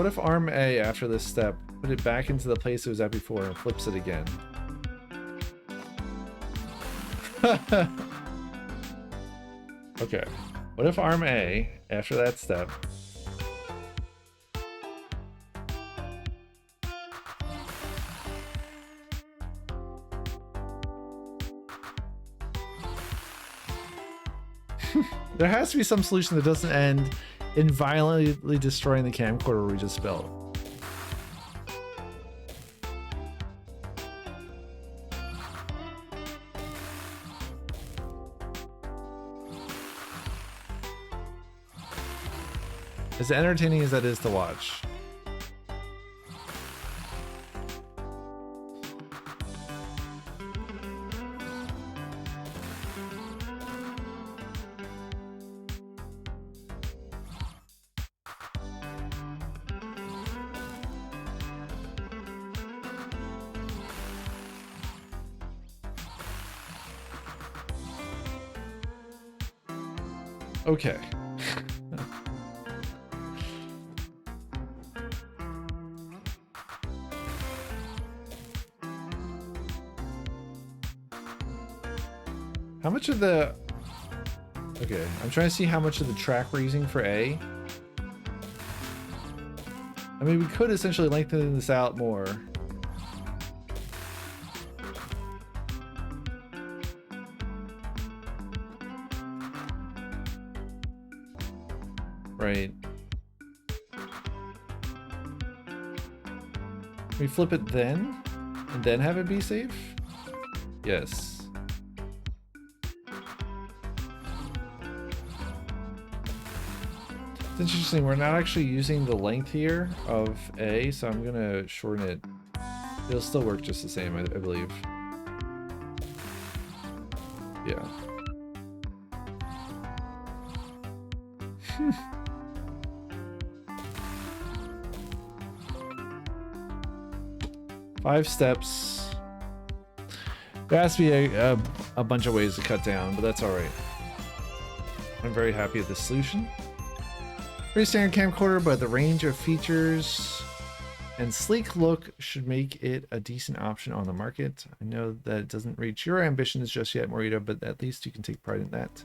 if arm A after this step put it back into the place it was at before and flips it again? Okay. What if arm A after that step there has to be some solution that doesn't end in violently destroying the camcorder we just built. As entertaining as that is to watch. Okay. How much of the... Okay, I'm trying to see how much of the track we're using for A. I mean, we could essentially lengthen this out more. Right. We flip it then? And then have it be safe? Yes. It's interesting, we're not actually using the length here of A, so I'm gonna shorten it. It'll still work just the same, I believe. Yeah. Five steps. There has to be a bunch of ways to cut down, but that's alright. I'm very happy with the solution. Pretty standard camcorder, but the range of features and sleek look should make it a decent option on the market. I know that it doesn't reach your ambitions just yet, Morita, but at least you can take pride in that.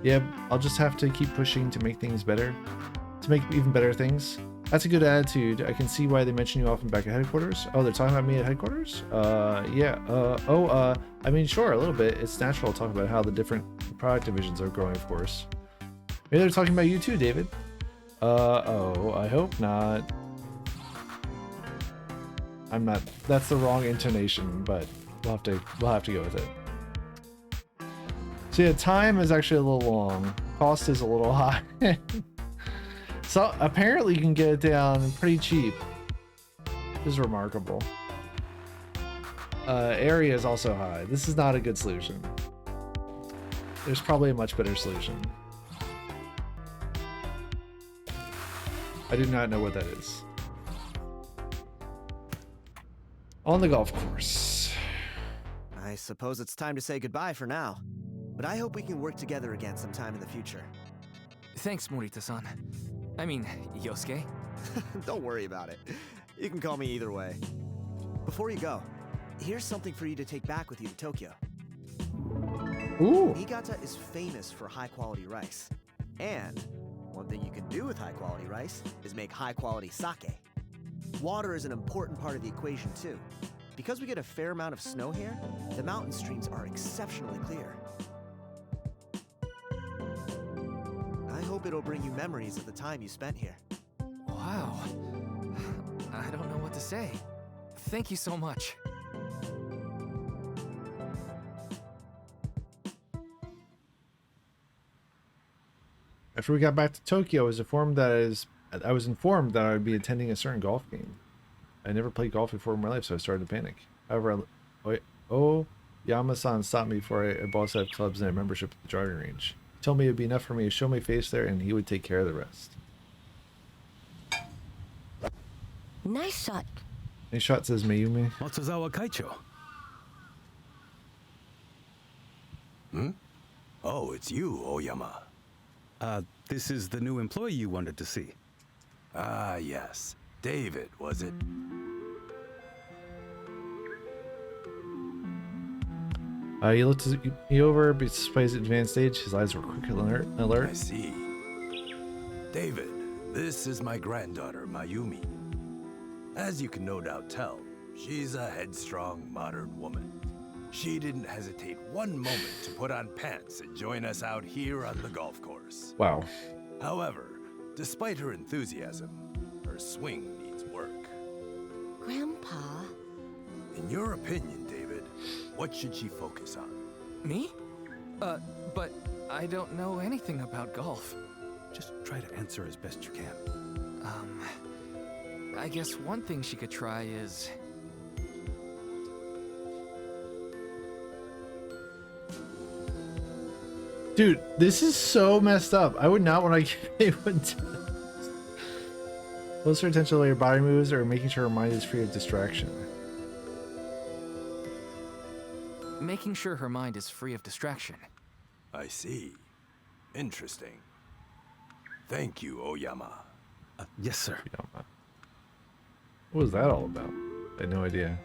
Yeah, I'll just have to keep pushing to make things better, to make even better things. That's a good attitude. I can see why they mention you often back at headquarters. Oh, they're talking about me at headquarters? Yeah. I mean, sure, a little bit. It's natural to talk about how the different product divisions are growing, of course. Maybe they're talking about you too, David. I hope not. I'm not. That's the wrong intonation, but we'll have to go with it. So yeah, time is actually a little long. Cost is a little high. So apparently you can get it down pretty cheap. This is remarkable. Area is also high. This is not a good solution. There's probably a much better solution. I do not know what that is. On the golf course. I suppose it's time to say goodbye for now. But I hope we can work together again sometime in the future. Thanks, Morita-san. I mean, Yosuke. Don't worry about it. You can call me either way. Before you go, here's something for you to take back with you to Tokyo. Ooh. Niigata is famous for high-quality rice. And one thing you can do with high-quality rice is make high-quality sake. Water is an important part of the equation, too. Because we get a fair amount of snow here, the mountain streams are exceptionally clear. I hope it'll bring you memories of the time you spent here. Wow. I don't know what to say. Thank you so much. After we got back to Tokyo, I was informed that I would be attending a certain golf game. I never played golf before in my life, so I started to panic. However, Yama-san stopped me before I bought a set of clubs and a membership at the driving range. He told me it would be enough for me to show my face there, and he would take care of the rest. Nice shot. Nice shot, says Mayumi. Matsuzawa Kaicho. Oh, it's you, Oyama. This is the new employee you wanted to see. Ah, yes. David, was it? He looked me over, but despite his advanced age, his eyes were quick and alert. I see. David, this is my granddaughter, Mayumi. As you can no doubt tell, she's a headstrong, modern woman. She didn't hesitate one moment to put on pants and join us out here on the golf course. Wow. However, despite her enthusiasm, her swing needs work. Grandpa? In your opinion, David, what should she focus on? Me? But I don't know anything about golf. Just try to answer as best you can. I guess one thing she could try is... Dude, this is so messed up. I would not want to give anyone to this. Close her attention to her body moves or making sure her mind is free of distraction. Making sure her mind is free of distraction. I see. Interesting. Thank you, Oyama. Yes, sir. What was that all about? I had no idea.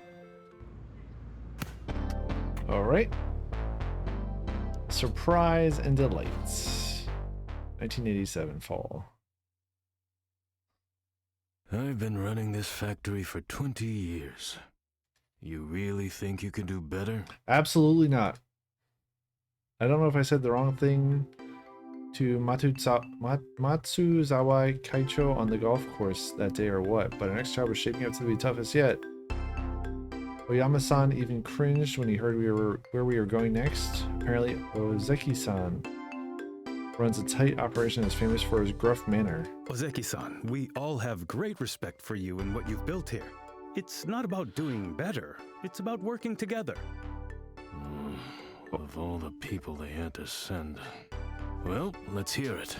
Alright. Surprise and delights. 1987 fall. I've been running this factory for 20 years. You really think you can do better? Absolutely not. I don't know if I said the wrong thing to Matsuzawa Kaicho on the golf course that day or what, but our next job was shaping up to be toughest yet. Oyama-san even cringed when he heard where we were going next. Apparently, Ozeki-san runs a tight operation and is famous for his gruff manner. Ozeki-san, we all have great respect for you and what you've built here. It's not about doing better. It's about working together. Of all the people they had to send. Well, let's hear it.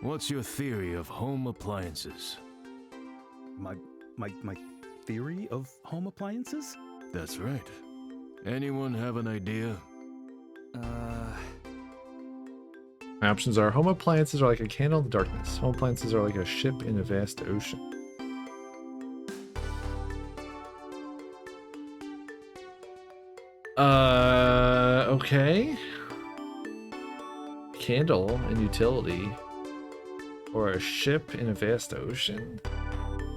What's your theory of home appliances? My theory of home appliances? That's right. Anyone have an idea? My options are: home appliances are like a candle in the darkness. Home appliances are like a ship in a vast ocean. Okay. Candle and utility. Or a ship in a vast ocean.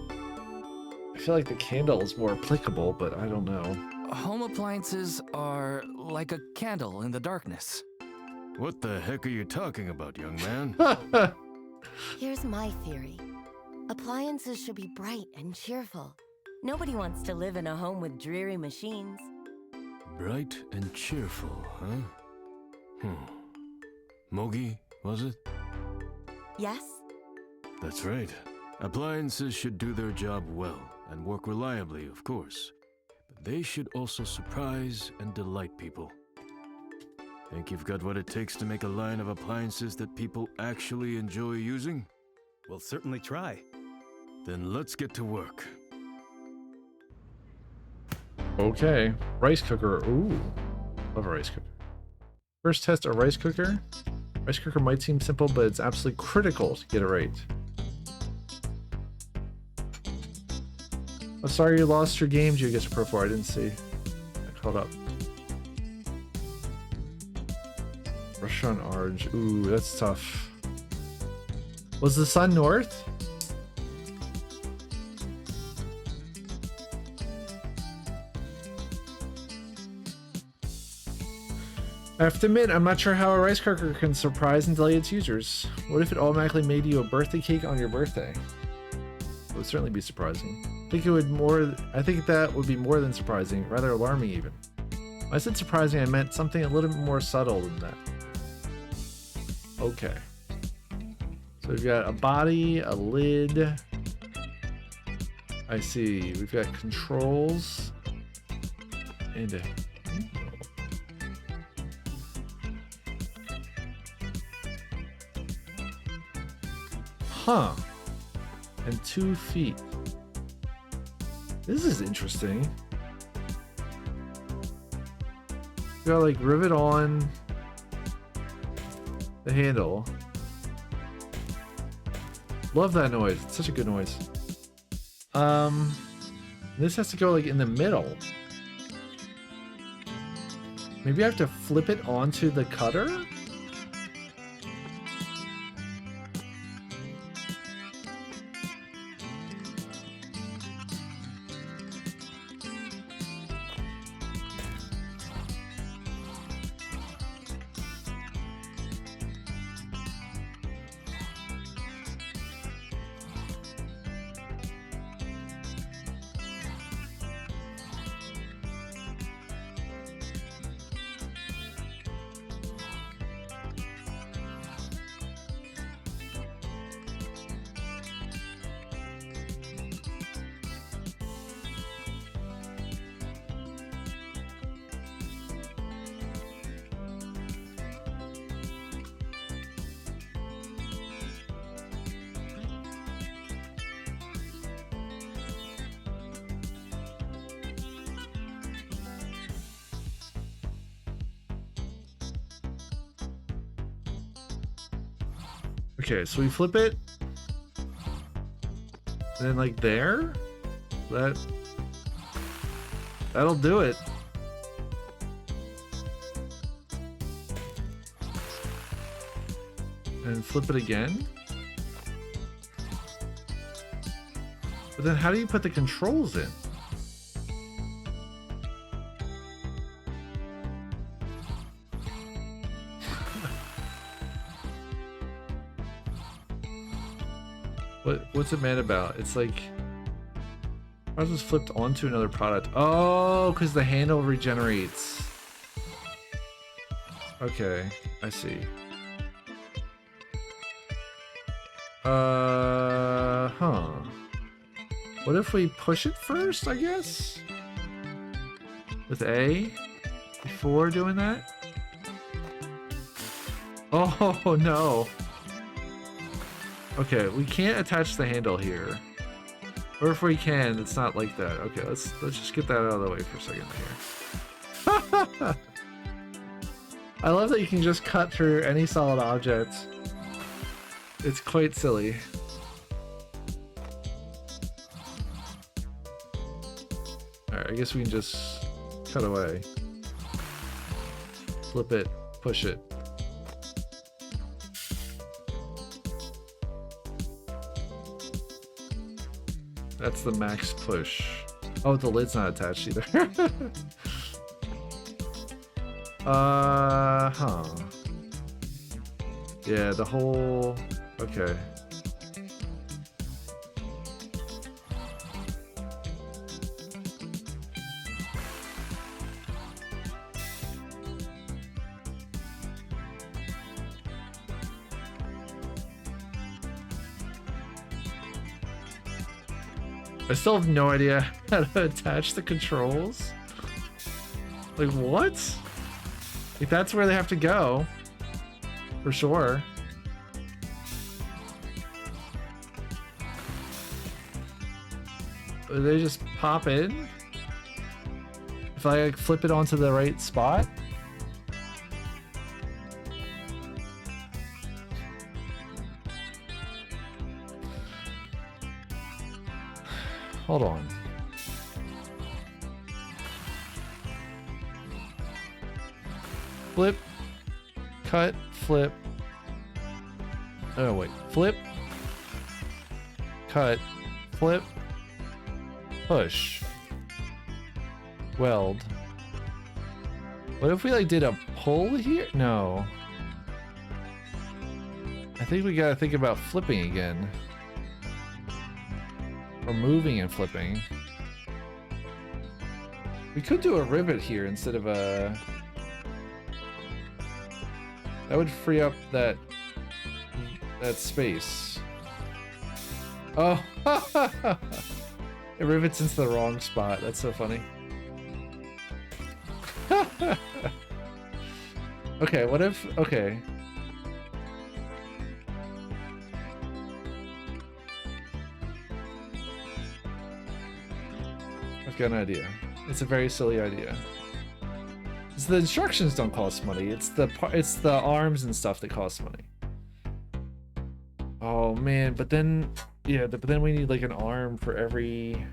I feel like the candle is more applicable, but I don't know. Home appliances are like a candle in the darkness. What the heck are you talking about, young man? Here's my theory. Appliances should be bright and cheerful. Nobody wants to live in a home with dreary machines. Bright and cheerful, huh? Mogi, was it? Yes? That's right. Appliances should do their job well and work reliably, of course. But they should also surprise and delight people. Think you've got what it takes to make a line of appliances that people actually enjoy using? We'll certainly try. Then let's get to work. Okay. Rice cooker. Ooh. Love a rice cooker. First test a rice cooker. Rice cooker might seem simple, but it's absolutely critical to get it right. I'm sorry you lost your game, Geoguessr Pro 4. I didn't see. I caught up. Restaurant Orange. Ooh, that's tough. Was the sun north? I have to admit, I'm not sure how a rice cooker can surprise and delight its users. What if it automatically made you a birthday cake on your birthday? It would certainly be surprising. I think that would be more than surprising, rather alarming even. When I said surprising, I meant something a little bit more subtle than that. Okay. So we've got a body, a lid. I see. We've got controls. And a... Huh. And 2 feet. This is interesting. You gotta like rivet on the handle. Love that noise. It's such a good noise. This has to go like in the middle. Maybe I have to flip it onto the cutter? Okay, so we flip it. And then like there? That'll do it. And flip it again. But then how do you put the controls in? What's it mad about? It's like, I was just flipped onto another product. Oh, because the handle regenerates. Okay, I see. Huh. What if we push it first, I guess? With A? Before doing that? Oh, no. Okay, we can't attach the handle here. Or if we can, it's not like that. Okay, let's just get that out of the way for a second here. I love that you can just cut through any solid object. It's quite silly. Alright, I guess we can just cut away. Flip it, push it. That's the max push. Oh, the lid's not attached either. Huh. Yeah, the whole... Okay. I still have no idea how to attach the controls. Like, what? Like, that's where they have to go. For sure. They just pop in? If I like, flip it onto the right spot? Hold on. Flip, cut, flip. Oh wait, flip, cut, flip, push, weld. What if we like did a pull here? No. I think we gotta think about flipping again. Or moving and flipping. We could do a rivet here instead of a... That would free up that space. Oh, it rivets into the wrong spot. That's so funny. Okay, what if... Okay. I've got an idea. It's a very silly idea. The instructions don't cost money. It's the arms and stuff that cost money. Oh man, but then yeah, but then we need like an arm for every.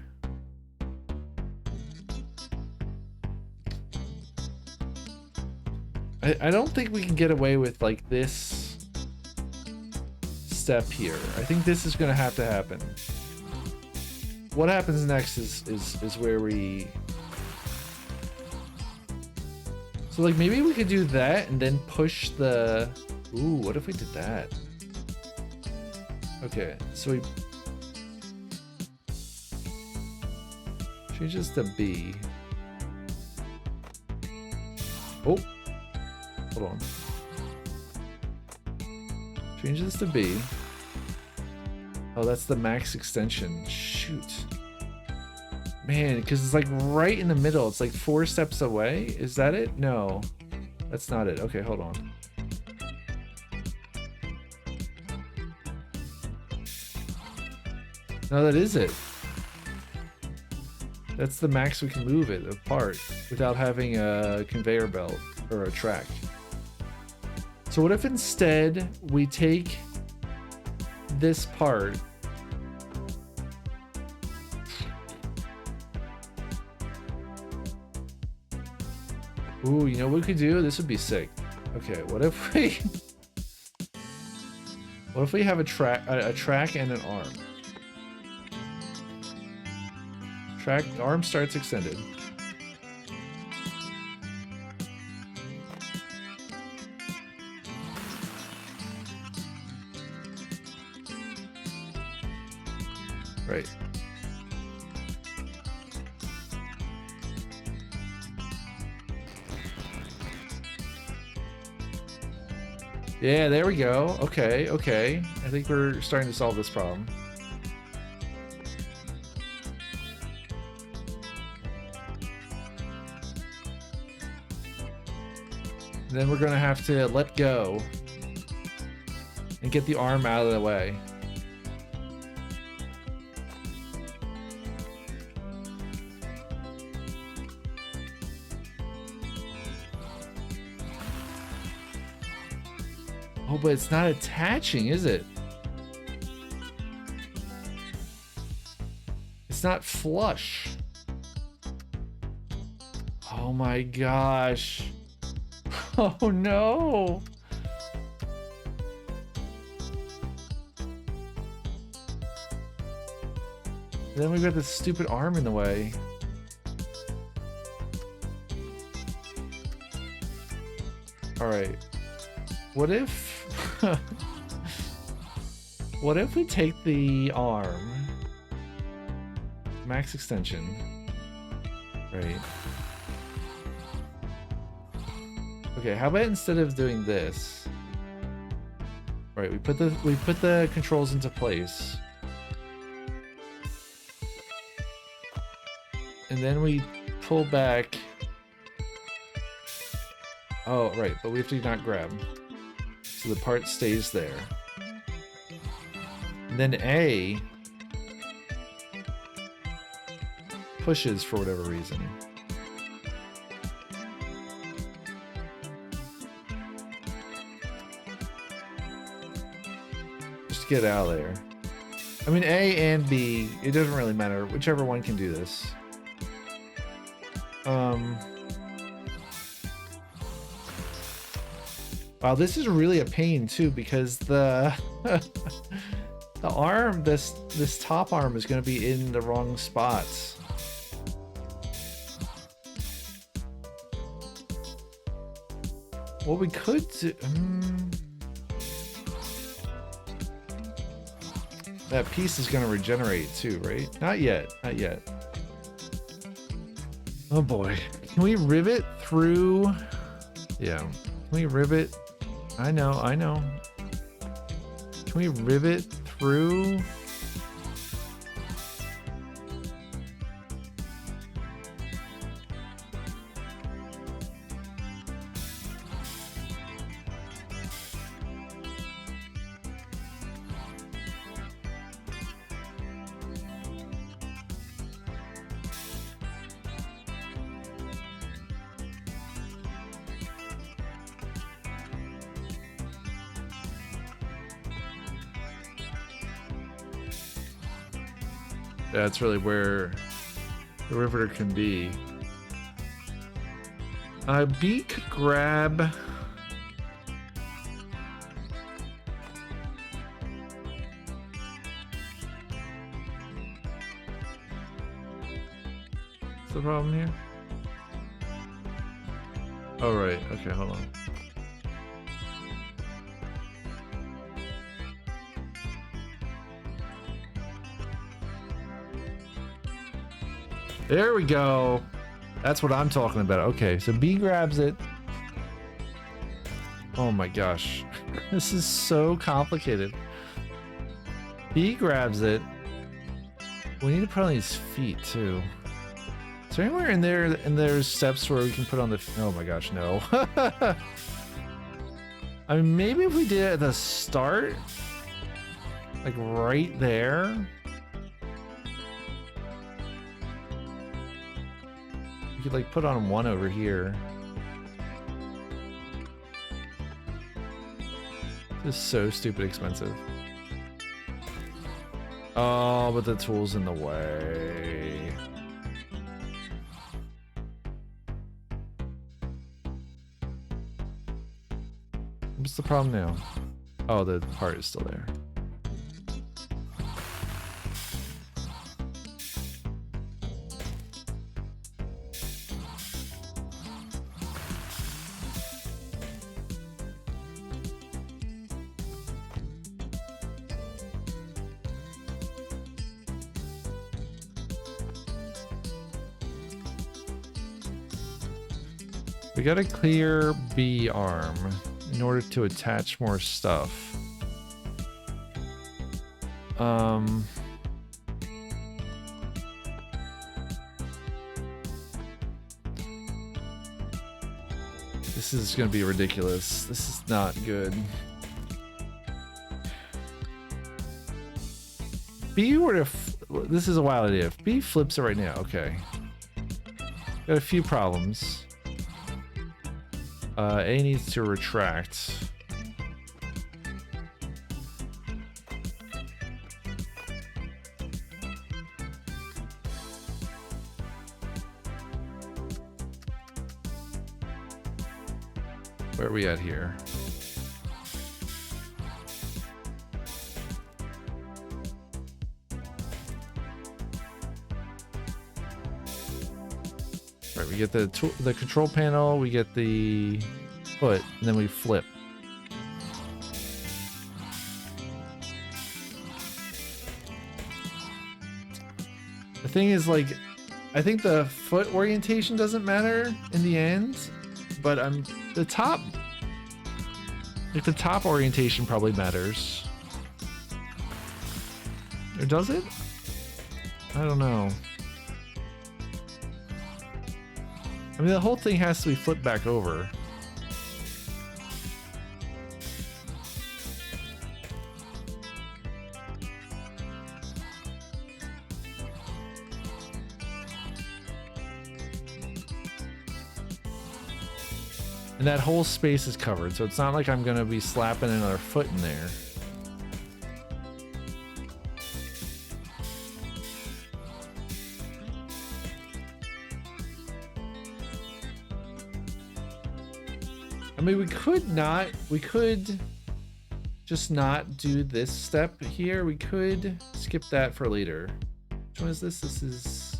I don't think we can get away with like this step here. I think this is gonna have to happen. What happens next is where we. So like maybe we could do that and then push the... Ooh, what if we did that? Okay, so we... Change this to B. Oh! Hold on. Change this to B. Oh, that's the max extension. Shoot. Man, because it's like right in the middle. It's like 4 steps away. Is that it? No. That's not it. Okay, hold on. No, that is it. That's the max we can move it apart without having a conveyor belt or a track. So what if instead we take this part Ooh, you know what we could do? This would be sick. Okay, what if we have a track and an arm? Arm starts extended. Right. Yeah, there we go. Okay, okay. I think we're starting to solve this problem. And then we're gonna have to let go and get the arm out of the way. Oh, but it's not attaching, is it? It's not flush. Oh my gosh. Oh no. Then we've got this stupid arm in the way. All right. What if... what if we take the arm... max extension. Right. Okay, how about instead of doing this... Right, we put the controls into place. And then we pull back. Oh, right, but we have to not grab. So the part stays there. And then A pushes for whatever reason. Just get out of there. I mean, A and B, it doesn't really matter. Whichever one can do this. Wow, this is really a pain too, because the the arm, this top arm is going to be in the wrong spots. What we could do, that piece is going to regenerate too, right? Not yet, not yet. Oh boy. Can we rivet through? Yeah. Can we rivet? I know. Can we rivet through? That's really where the riveter can be. B could grab. What's the problem here? Oh, right. Okay, hold on. There we go. That's what I'm talking about. Okay, so B grabs it. Oh my gosh. This is so complicated. B grabs it. We need to put on these feet too. Is there anywhere in there and there's steps where we can put on the... Oh my gosh, no. I mean, maybe if we did it at the start, like right there. You could like put on one over here. This is so stupid expensive. Oh, but the tool's in the way. What's the problem now? Oh, the part is still there. We gotta clear B arm in order to attach more stuff. This is gonna be ridiculous. This is not good. B were to this is a wild idea. If B flips it right now, okay. Got a few problems. A needs to retract. Where are we at here? Right, we get the control panel, we get the foot, and then we flip. The thing is, like, I think the foot orientation doesn't matter in the end, but the top orientation probably matters. Or does it? I don't know. I mean, the whole thing has to be flipped back over. And that whole space is covered, so it's not like I'm gonna be slapping another foot in there. I mean, we could just not do this step here. We could skip that for later. Which one is this? This is...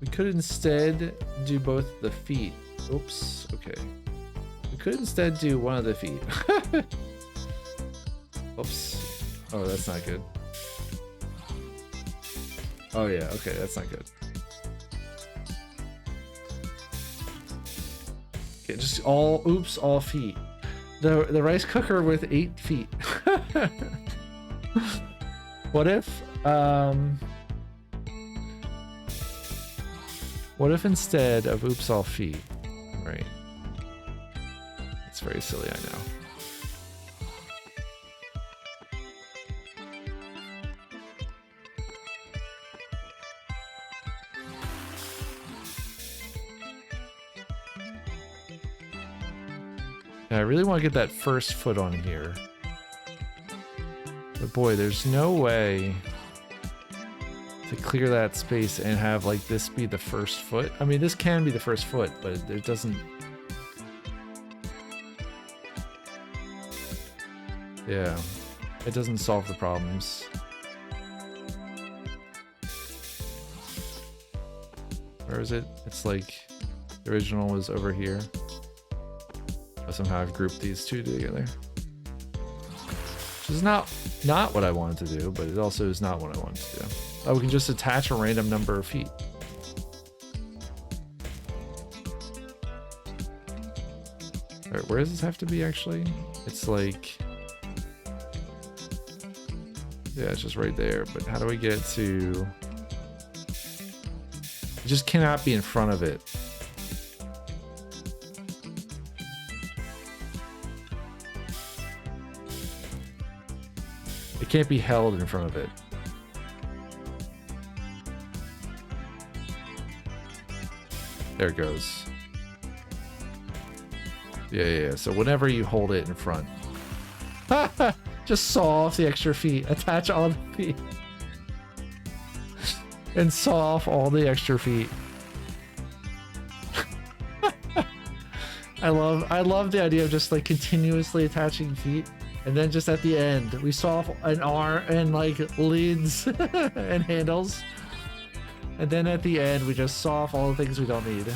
We could instead do both the feet. Oops, okay. We could instead do one of the feet. Oops. Oh, that's not good. Oh yeah, okay, that's not good. Okay, just all feet. The rice cooker with 8 feet. What if instead of oops all feet, right? It's very silly, I know. I really want to get that first foot on here. But boy, there's no way to clear that space and have like this be the first foot. I mean, this can be the first foot, but it doesn't... Yeah, it doesn't solve the problems. Where is it? It's like the original was over here. Somehow I've grouped these two together. Which is not what I wanted to do, but it also is not what I wanted to do. Oh, we can just attach a random number of feet. Alright, where does this have to be actually? It's like... Yeah, it's just right there, but how do we get to... It just cannot be in front of it. It can't be held in front of it. There it goes. Yeah. So whenever you hold it in front, just saw off the extra feet, attach all the feet, and saw off all the extra feet. I love the idea of just like continuously attaching feet. And then just at the end, we saw an arm and like lids and handles. And then at the end, we just saw off all the things we don't need.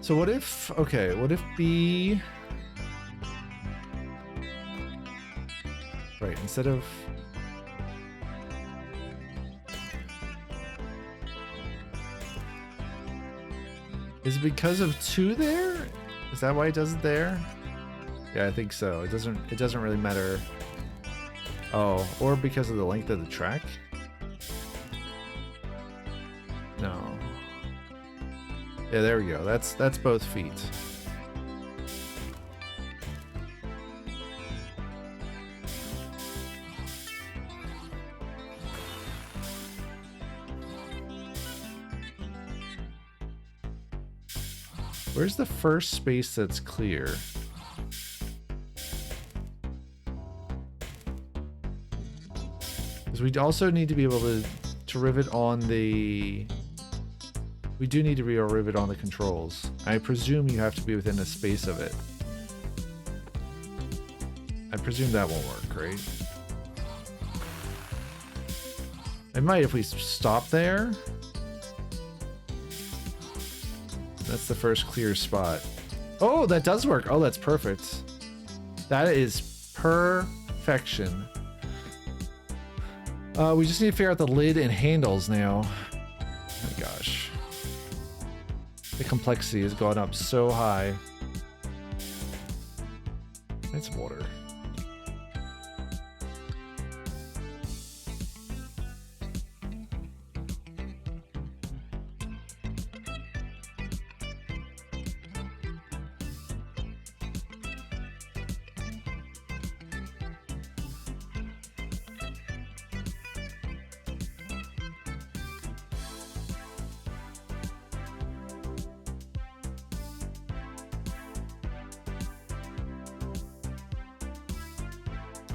So what if, okay, what if B, right, instead of, is it because of 2 there? Is that why it does it there? Yeah, I think so. It doesn't really matter. Oh, or because of the length of the track? No. Yeah, there we go. That's both feet. Where's the first space that's clear? Because we also need to be able to rivet on the... We do need to be able to rivet on the controls. I presume you have to be within a space of it. I presume that won't work, right? It might if we stop there. That's the first clear spot. Oh, that does work. Oh, that's perfect. That is perfection. We just need to figure out the lid and handles now. Oh my gosh. The complexity has gone up so high. It's water.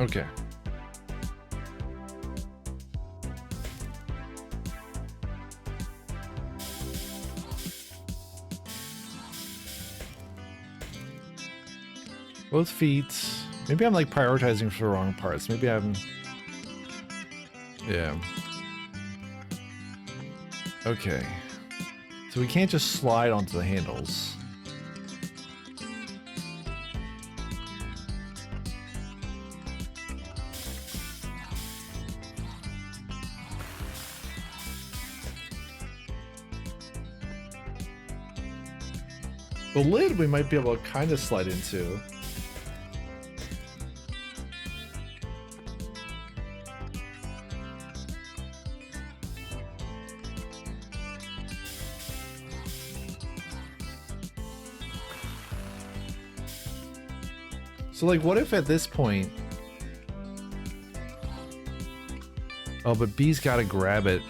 Okay. Both feet. Maybe I'm like prioritizing for the wrong parts. Maybe I'm... Yeah. Okay. So we can't just slide onto the handles. The lid we might be able to kind of slide into. So like, what if at this point... Oh, but B's gotta grab it.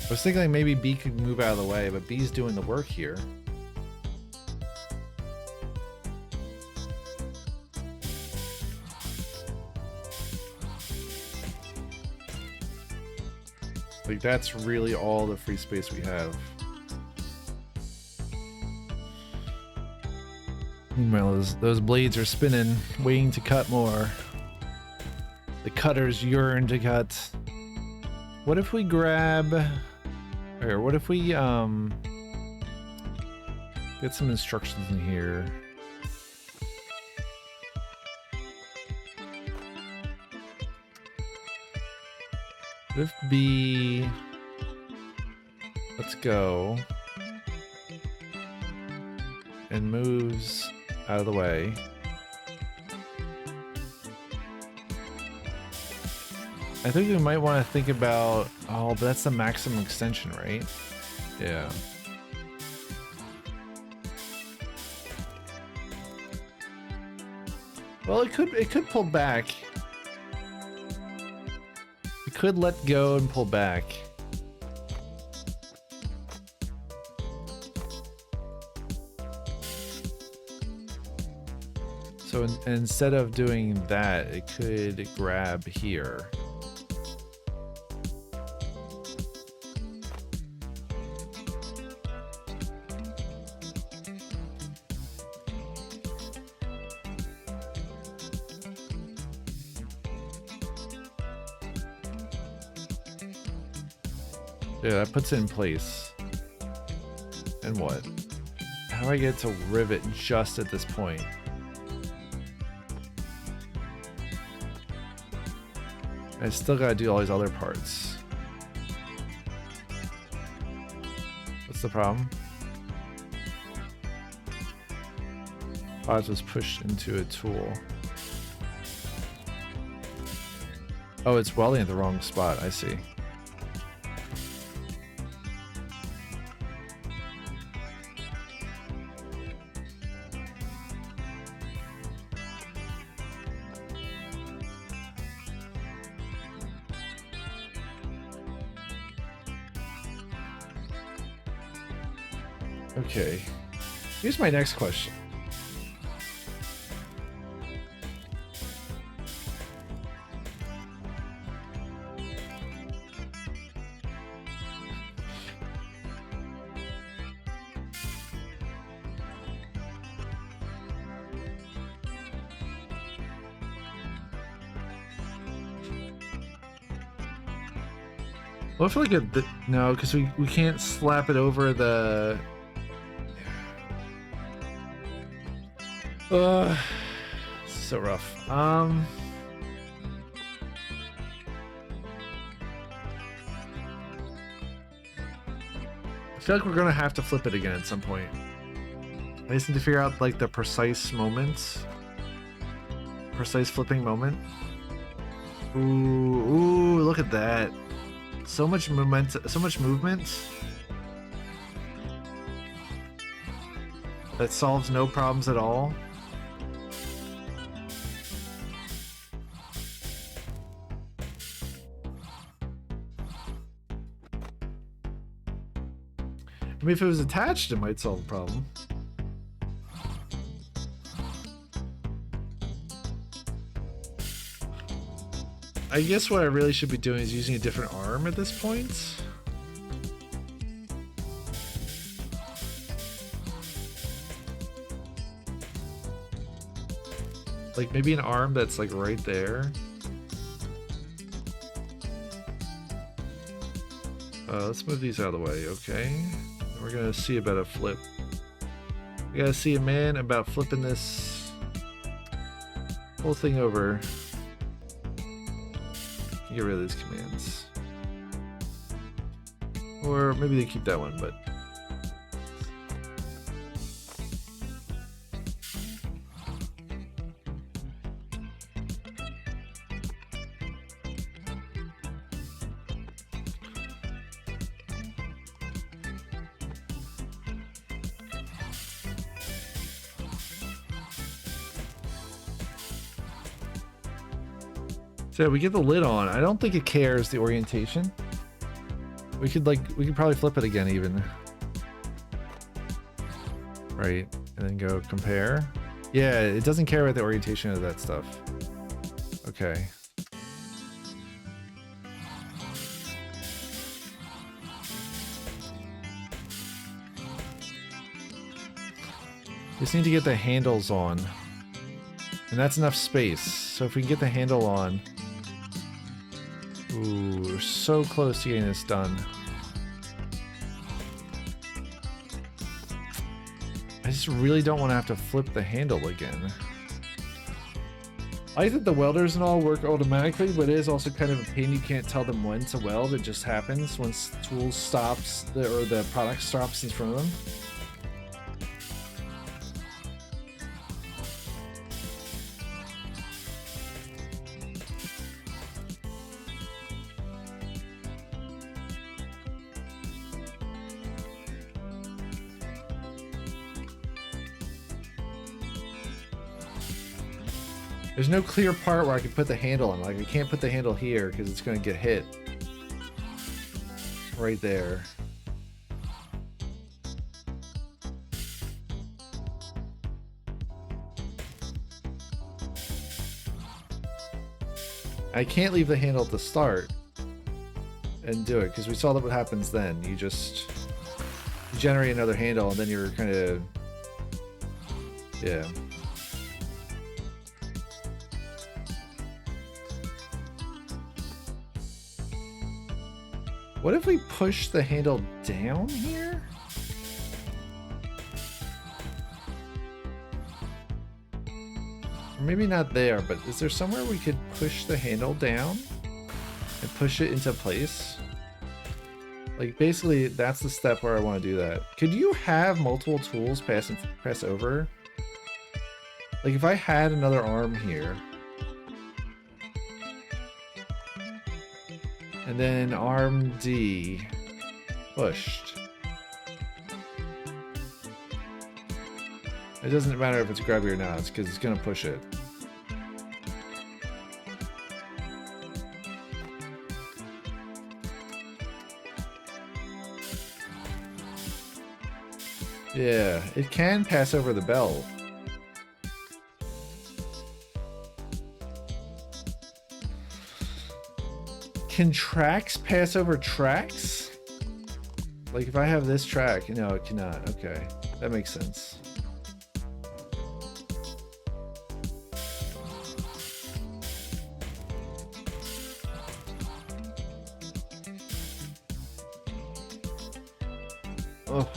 I was thinking like maybe B could move out of the way, but B's doing the work here. Like that's really all the free space we have. Meanwhile, those blades are spinning, waiting to cut more. The cutters yearn to cut. What if we grab... Or what if we, get some instructions in here. What if B... Let's go. And moves out of the way. I think we might want to think about... Oh, but that's the maximum extension, right? Yeah. Well, it could pull back. It could let go and pull back. So instead of doing that, it could grab here. Yeah, that puts it in place. And what? How do I get to rivet just at this point? I still gotta do all these other parts. What's the problem? Pods was pushed into a tool. Oh, it's welding at the wrong spot. I see. Okay. Here's my next question. Well, I feel like no, because we can't slap it over the. So rough. I feel like we're gonna have to flip it again at some point. I just need to figure out like the precise moments, precise flipping moment. Ooh, look at that. So much movement, so much movement. That solves no problems at all. I mean, if it was attached, it might solve the problem. I guess what I really should be doing is using a different arm at this point. Like maybe an arm that's like right there. Let's move these out of the way, okay? We're gonna see about a flip. We gotta see a man about flipping this whole thing over. Get rid of these commands. Or maybe they keep that one, but... So we get the lid on. I don't think it cares the orientation. We could probably flip it again even. Right, and then go compare. Yeah, it doesn't care about the orientation of that stuff. Okay. Just need to get the handles on. And that's enough space. So if we can get the handle on. Ooh, we're so close to getting this done. I just really don't want to have to flip the handle again. I think the welders and all work automatically, but it is also kind of a pain. You can't tell them when to weld. It just happens once the tool stops, or the product stops in front of them. There's no clear part where I can put the handle on. Like, I can't put the handle here because it's going to get hit. Right there. I can't leave the handle at the start and do it because we saw that what happens then. You just generate another handle and then you're kind of... Yeah. What if we push the handle down here? Or maybe not there, but is there somewhere we could push the handle down and push it into place? Like, basically, that's the step where I want to do that. Could you have multiple tools press over? Like, if I had another arm here, and then arm D pushed. It doesn't matter if it's grabby or not, it's because it's gonna push it. Yeah, it can pass over the belt. Can tracks pass over tracks? Like if I have this track, no, it cannot. Okay, that makes sense. Oh.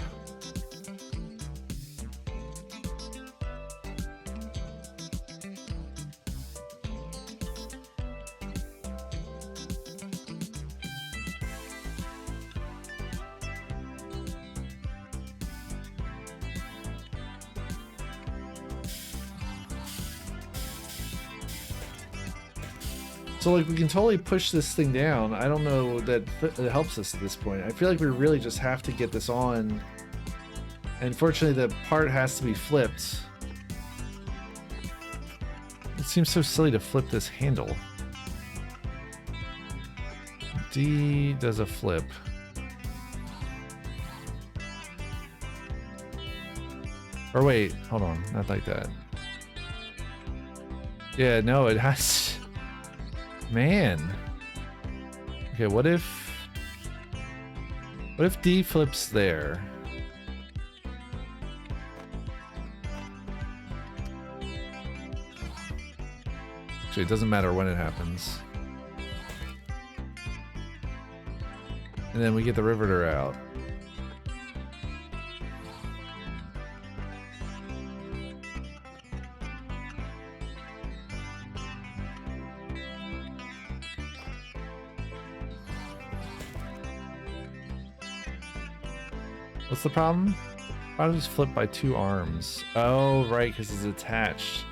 So like we can totally push this thing down. I don't know that it helps us at this point. I feel like we really just have to get this on. And fortunately the part has to be flipped. It seems so silly to flip this handle. D does a flip. Or wait, hold on, not like that. Yeah, no, it has... Man. Okay, what if D flips there? Actually, it doesn't matter when it happens. And then we get the riveter out. What's the problem? Why does it flip by 2 arms? Oh, right, because it's attached.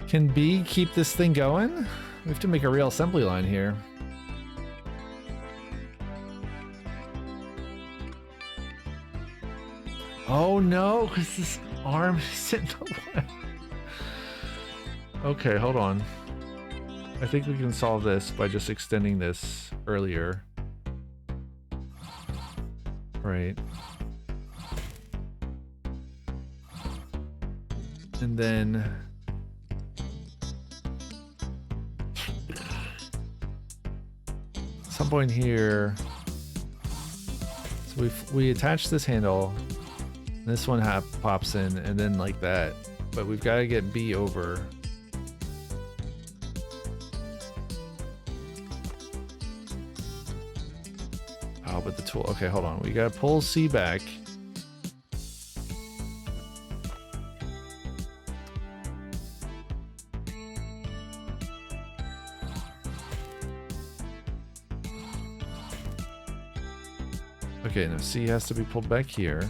Can B keep this thing going? We have to make a real assembly line here. Oh no, because this arm is in the way. Okay, hold on. I think we can solve this by just extending this earlier. Right. And then... some point here... So we attach this handle. This one pops in, and then like that. But we've got to get B over. Oh, but the tool. Okay, hold on. We gotta pull C back. Okay, now C has to be pulled back here.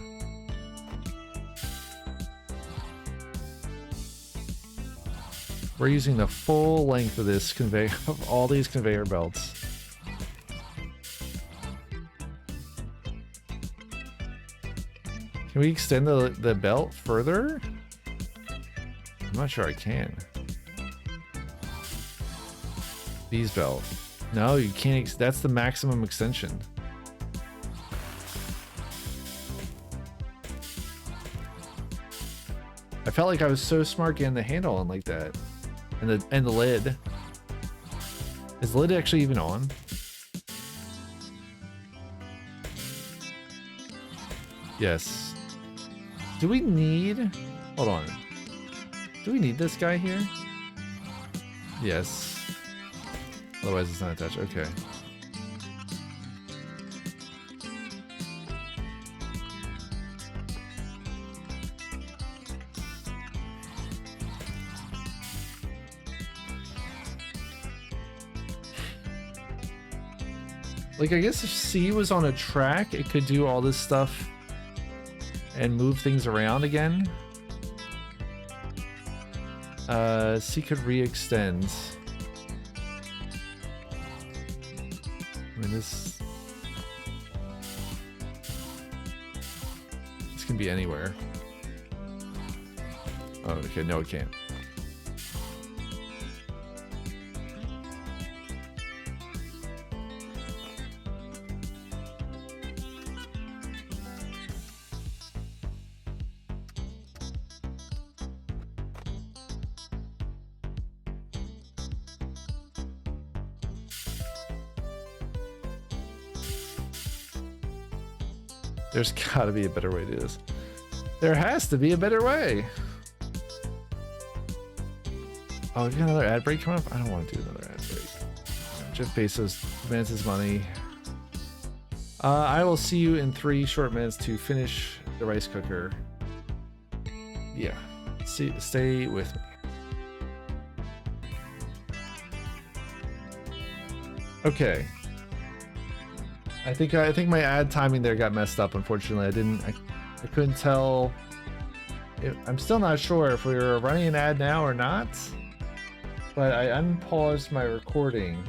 We're using the full length of this conveyor, of all these conveyor belts. Can we extend the belt further? I'm not sure I can. These belt. No, you can't. That's the maximum extension. I felt like I was so smart getting the handle on like that. And the lid. Is the lid actually even on? Yes. Do we need... Hold on. Do we need this guy here? Yes. Otherwise it's not attached. Okay. Like, I guess if C was on a track, it could do all this stuff and move things around again. C could re-extend. I mean, this can be anywhere. Oh, okay, no, it can't. There's gotta be a better way to do this. There has to be a better way. Oh, we got another ad break coming up? I don't want to do another ad break. Jeff Bezos demands his money. I will see you in 3 short minutes to finish the rice cooker. Yeah. Stay with me. Okay. I think my ad timing there got messed up. Unfortunately, I couldn't tell. I'm still not sure if we were running an ad now or not. But I unpaused my recording.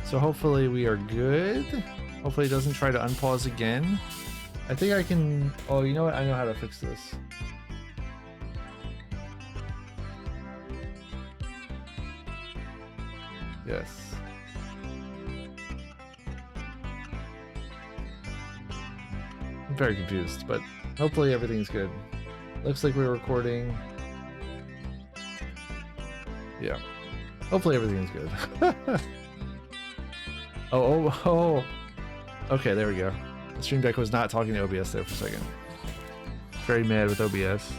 So hopefully we are good. Hopefully it doesn't try to unpause again. I think I can. Oh, you know what? I know how to fix this. Yes. I'm very confused, but hopefully everything's good. Looks like we're recording. Yeah. Hopefully everything's good. Oh. Okay, there we go. The Stream Deck was not talking to OBS there for a second. Very mad with OBS.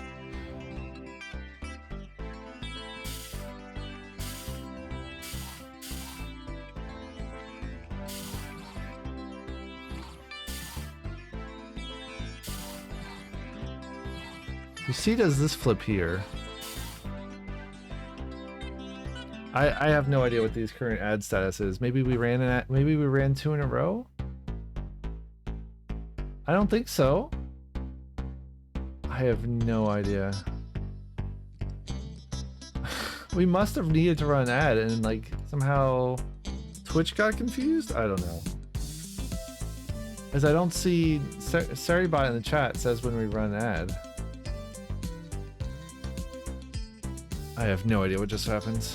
You see, does this flip here? I have no idea what these current ad status is. Maybe we ran maybe we ran 2 in a row? I don't think so. I have no idea. We must have needed to run an ad and like somehow Twitch got confused? I don't know. As I don't see Saribot in the chat says when we run an ad. I have no idea what just happened.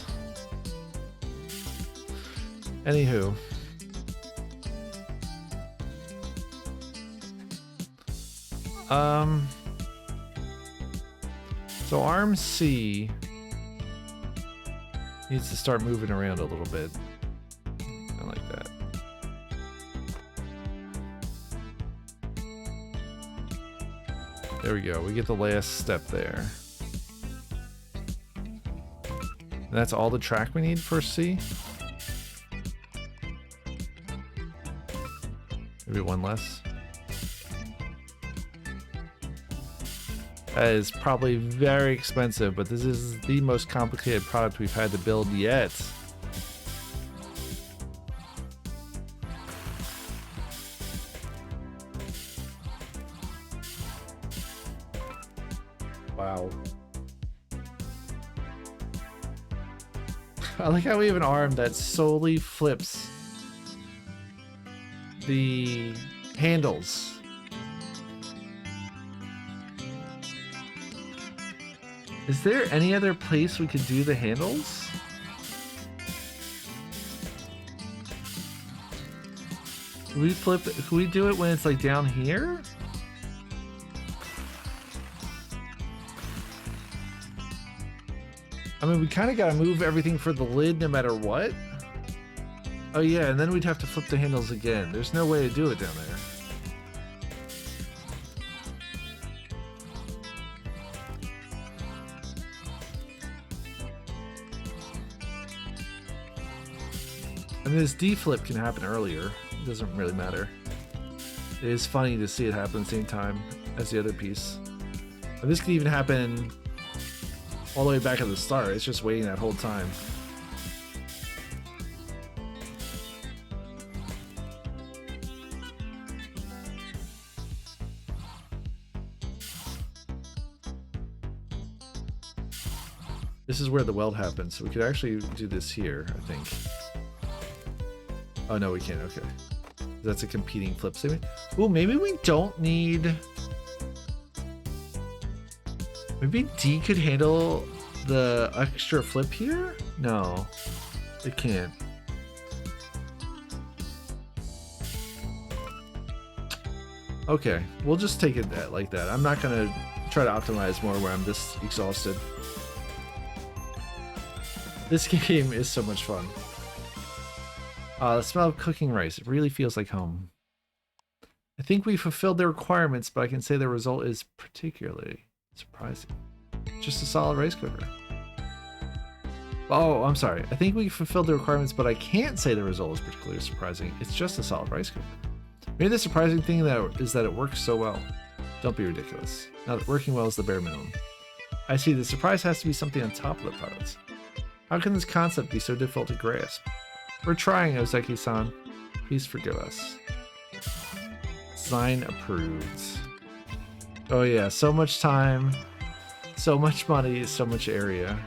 Anywho. So arm C needs to start moving around a little bit. I like that. There we go. We get the last step there. And that's all the track we need for C. Maybe one less. That is probably very expensive, but this is the most complicated product we've had to build yet. Wow. I like how we have an arm that solely flips the handles. Is there any other place we could do the handles? Can we flip it? Can we do it when it's like down here? I mean, we kind of got to move everything for the lid no matter what. Oh yeah, and then we'd have to flip the handles again. There's no way to do it down there. I mean, this D-flip can happen earlier. It doesn't really matter. It is funny to see it happen at the same time as the other piece. And this could even happen all the way back at the start. It's just waiting that whole time. This is where the weld happens, so we could actually do this here, I think. Oh no, we can't. Okay, that's a competing flip statement. Ooh, maybe we don't need. Maybe D could handle the extra flip here. No, it can't. Okay, we'll just take it like that. I'm not gonna try to optimize more where I'm this exhausted. This game is so much fun. The smell of cooking rice. It really feels like home. I think we fulfilled the requirements, but I can say the result is particularly surprising. Just a solid rice cooker. Oh, I'm sorry. I think we fulfilled the requirements, but I can't say the result is particularly surprising. It's just a solid rice cooker. Maybe the surprising thing is that it works so well. Don't be ridiculous. Now that working well is the bare minimum. I see, the surprise has to be something on top of the product. How can this concept be so difficult to grasp? We're trying, Ozeki-san. Please forgive us. Design approved. Oh yeah, so much time, so much money, so much area.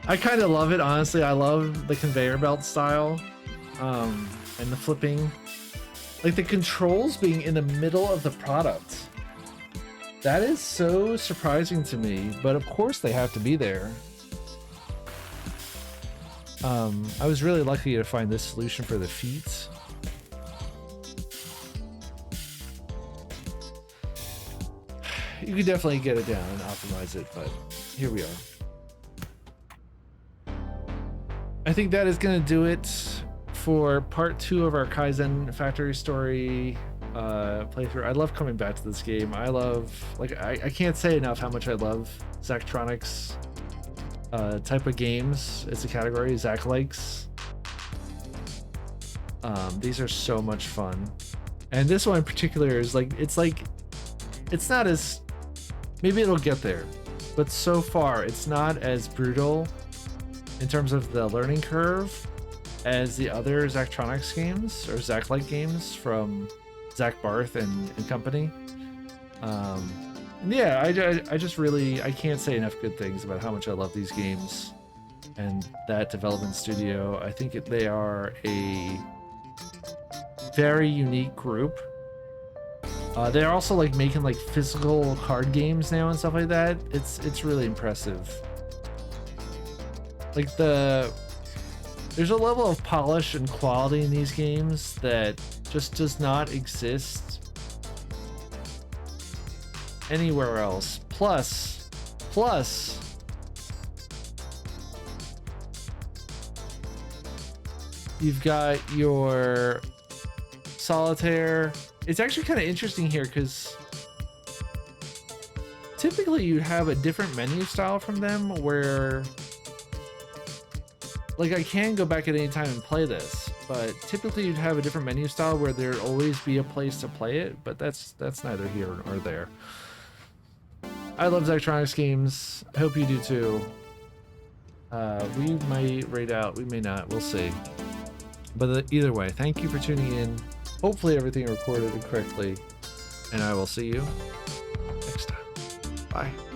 I kind of love it, honestly. I love the conveyor belt style, and the flipping. Like the controls being in the middle of the product. That is so surprising to me, but of course they have to be there. I was really lucky to find this solution for the feet. You could definitely get it down and optimize it, but here we are. I think that is going to do it for part 2 of our Kaizen factory story playthrough. I love coming back to this game. I love, like, I can't say enough how much I love Zachtronics type of games. It's a category Zach likes. These are so much fun, and this one in particular is like it's not as, maybe it'll get there, but so far it's not as brutal in terms of the learning curve as the other Zachtronics games or Zach-like games from Zach Barth and company. And yeah, I just really, I can't say enough good things about how much I love these games and that development studio. I think they are a very unique group. They're also like making like physical card games now and stuff like that. It's really impressive. Like there's a level of polish and quality in these games that just does not exist anywhere else. Plus, you've got your solitaire. It's actually kind of interesting here because typically you'd have a different menu style from them where, like, I can go back at any time and play this, but typically you'd have a different menu style where there'd always be a place to play it, but that's neither here nor there. I love Zachtronics games. I hope you do too. We might raid out, we may not, we'll see. But either way, thank you for tuning in. Hopefully everything recorded correctly, and I will see you next time. Bye.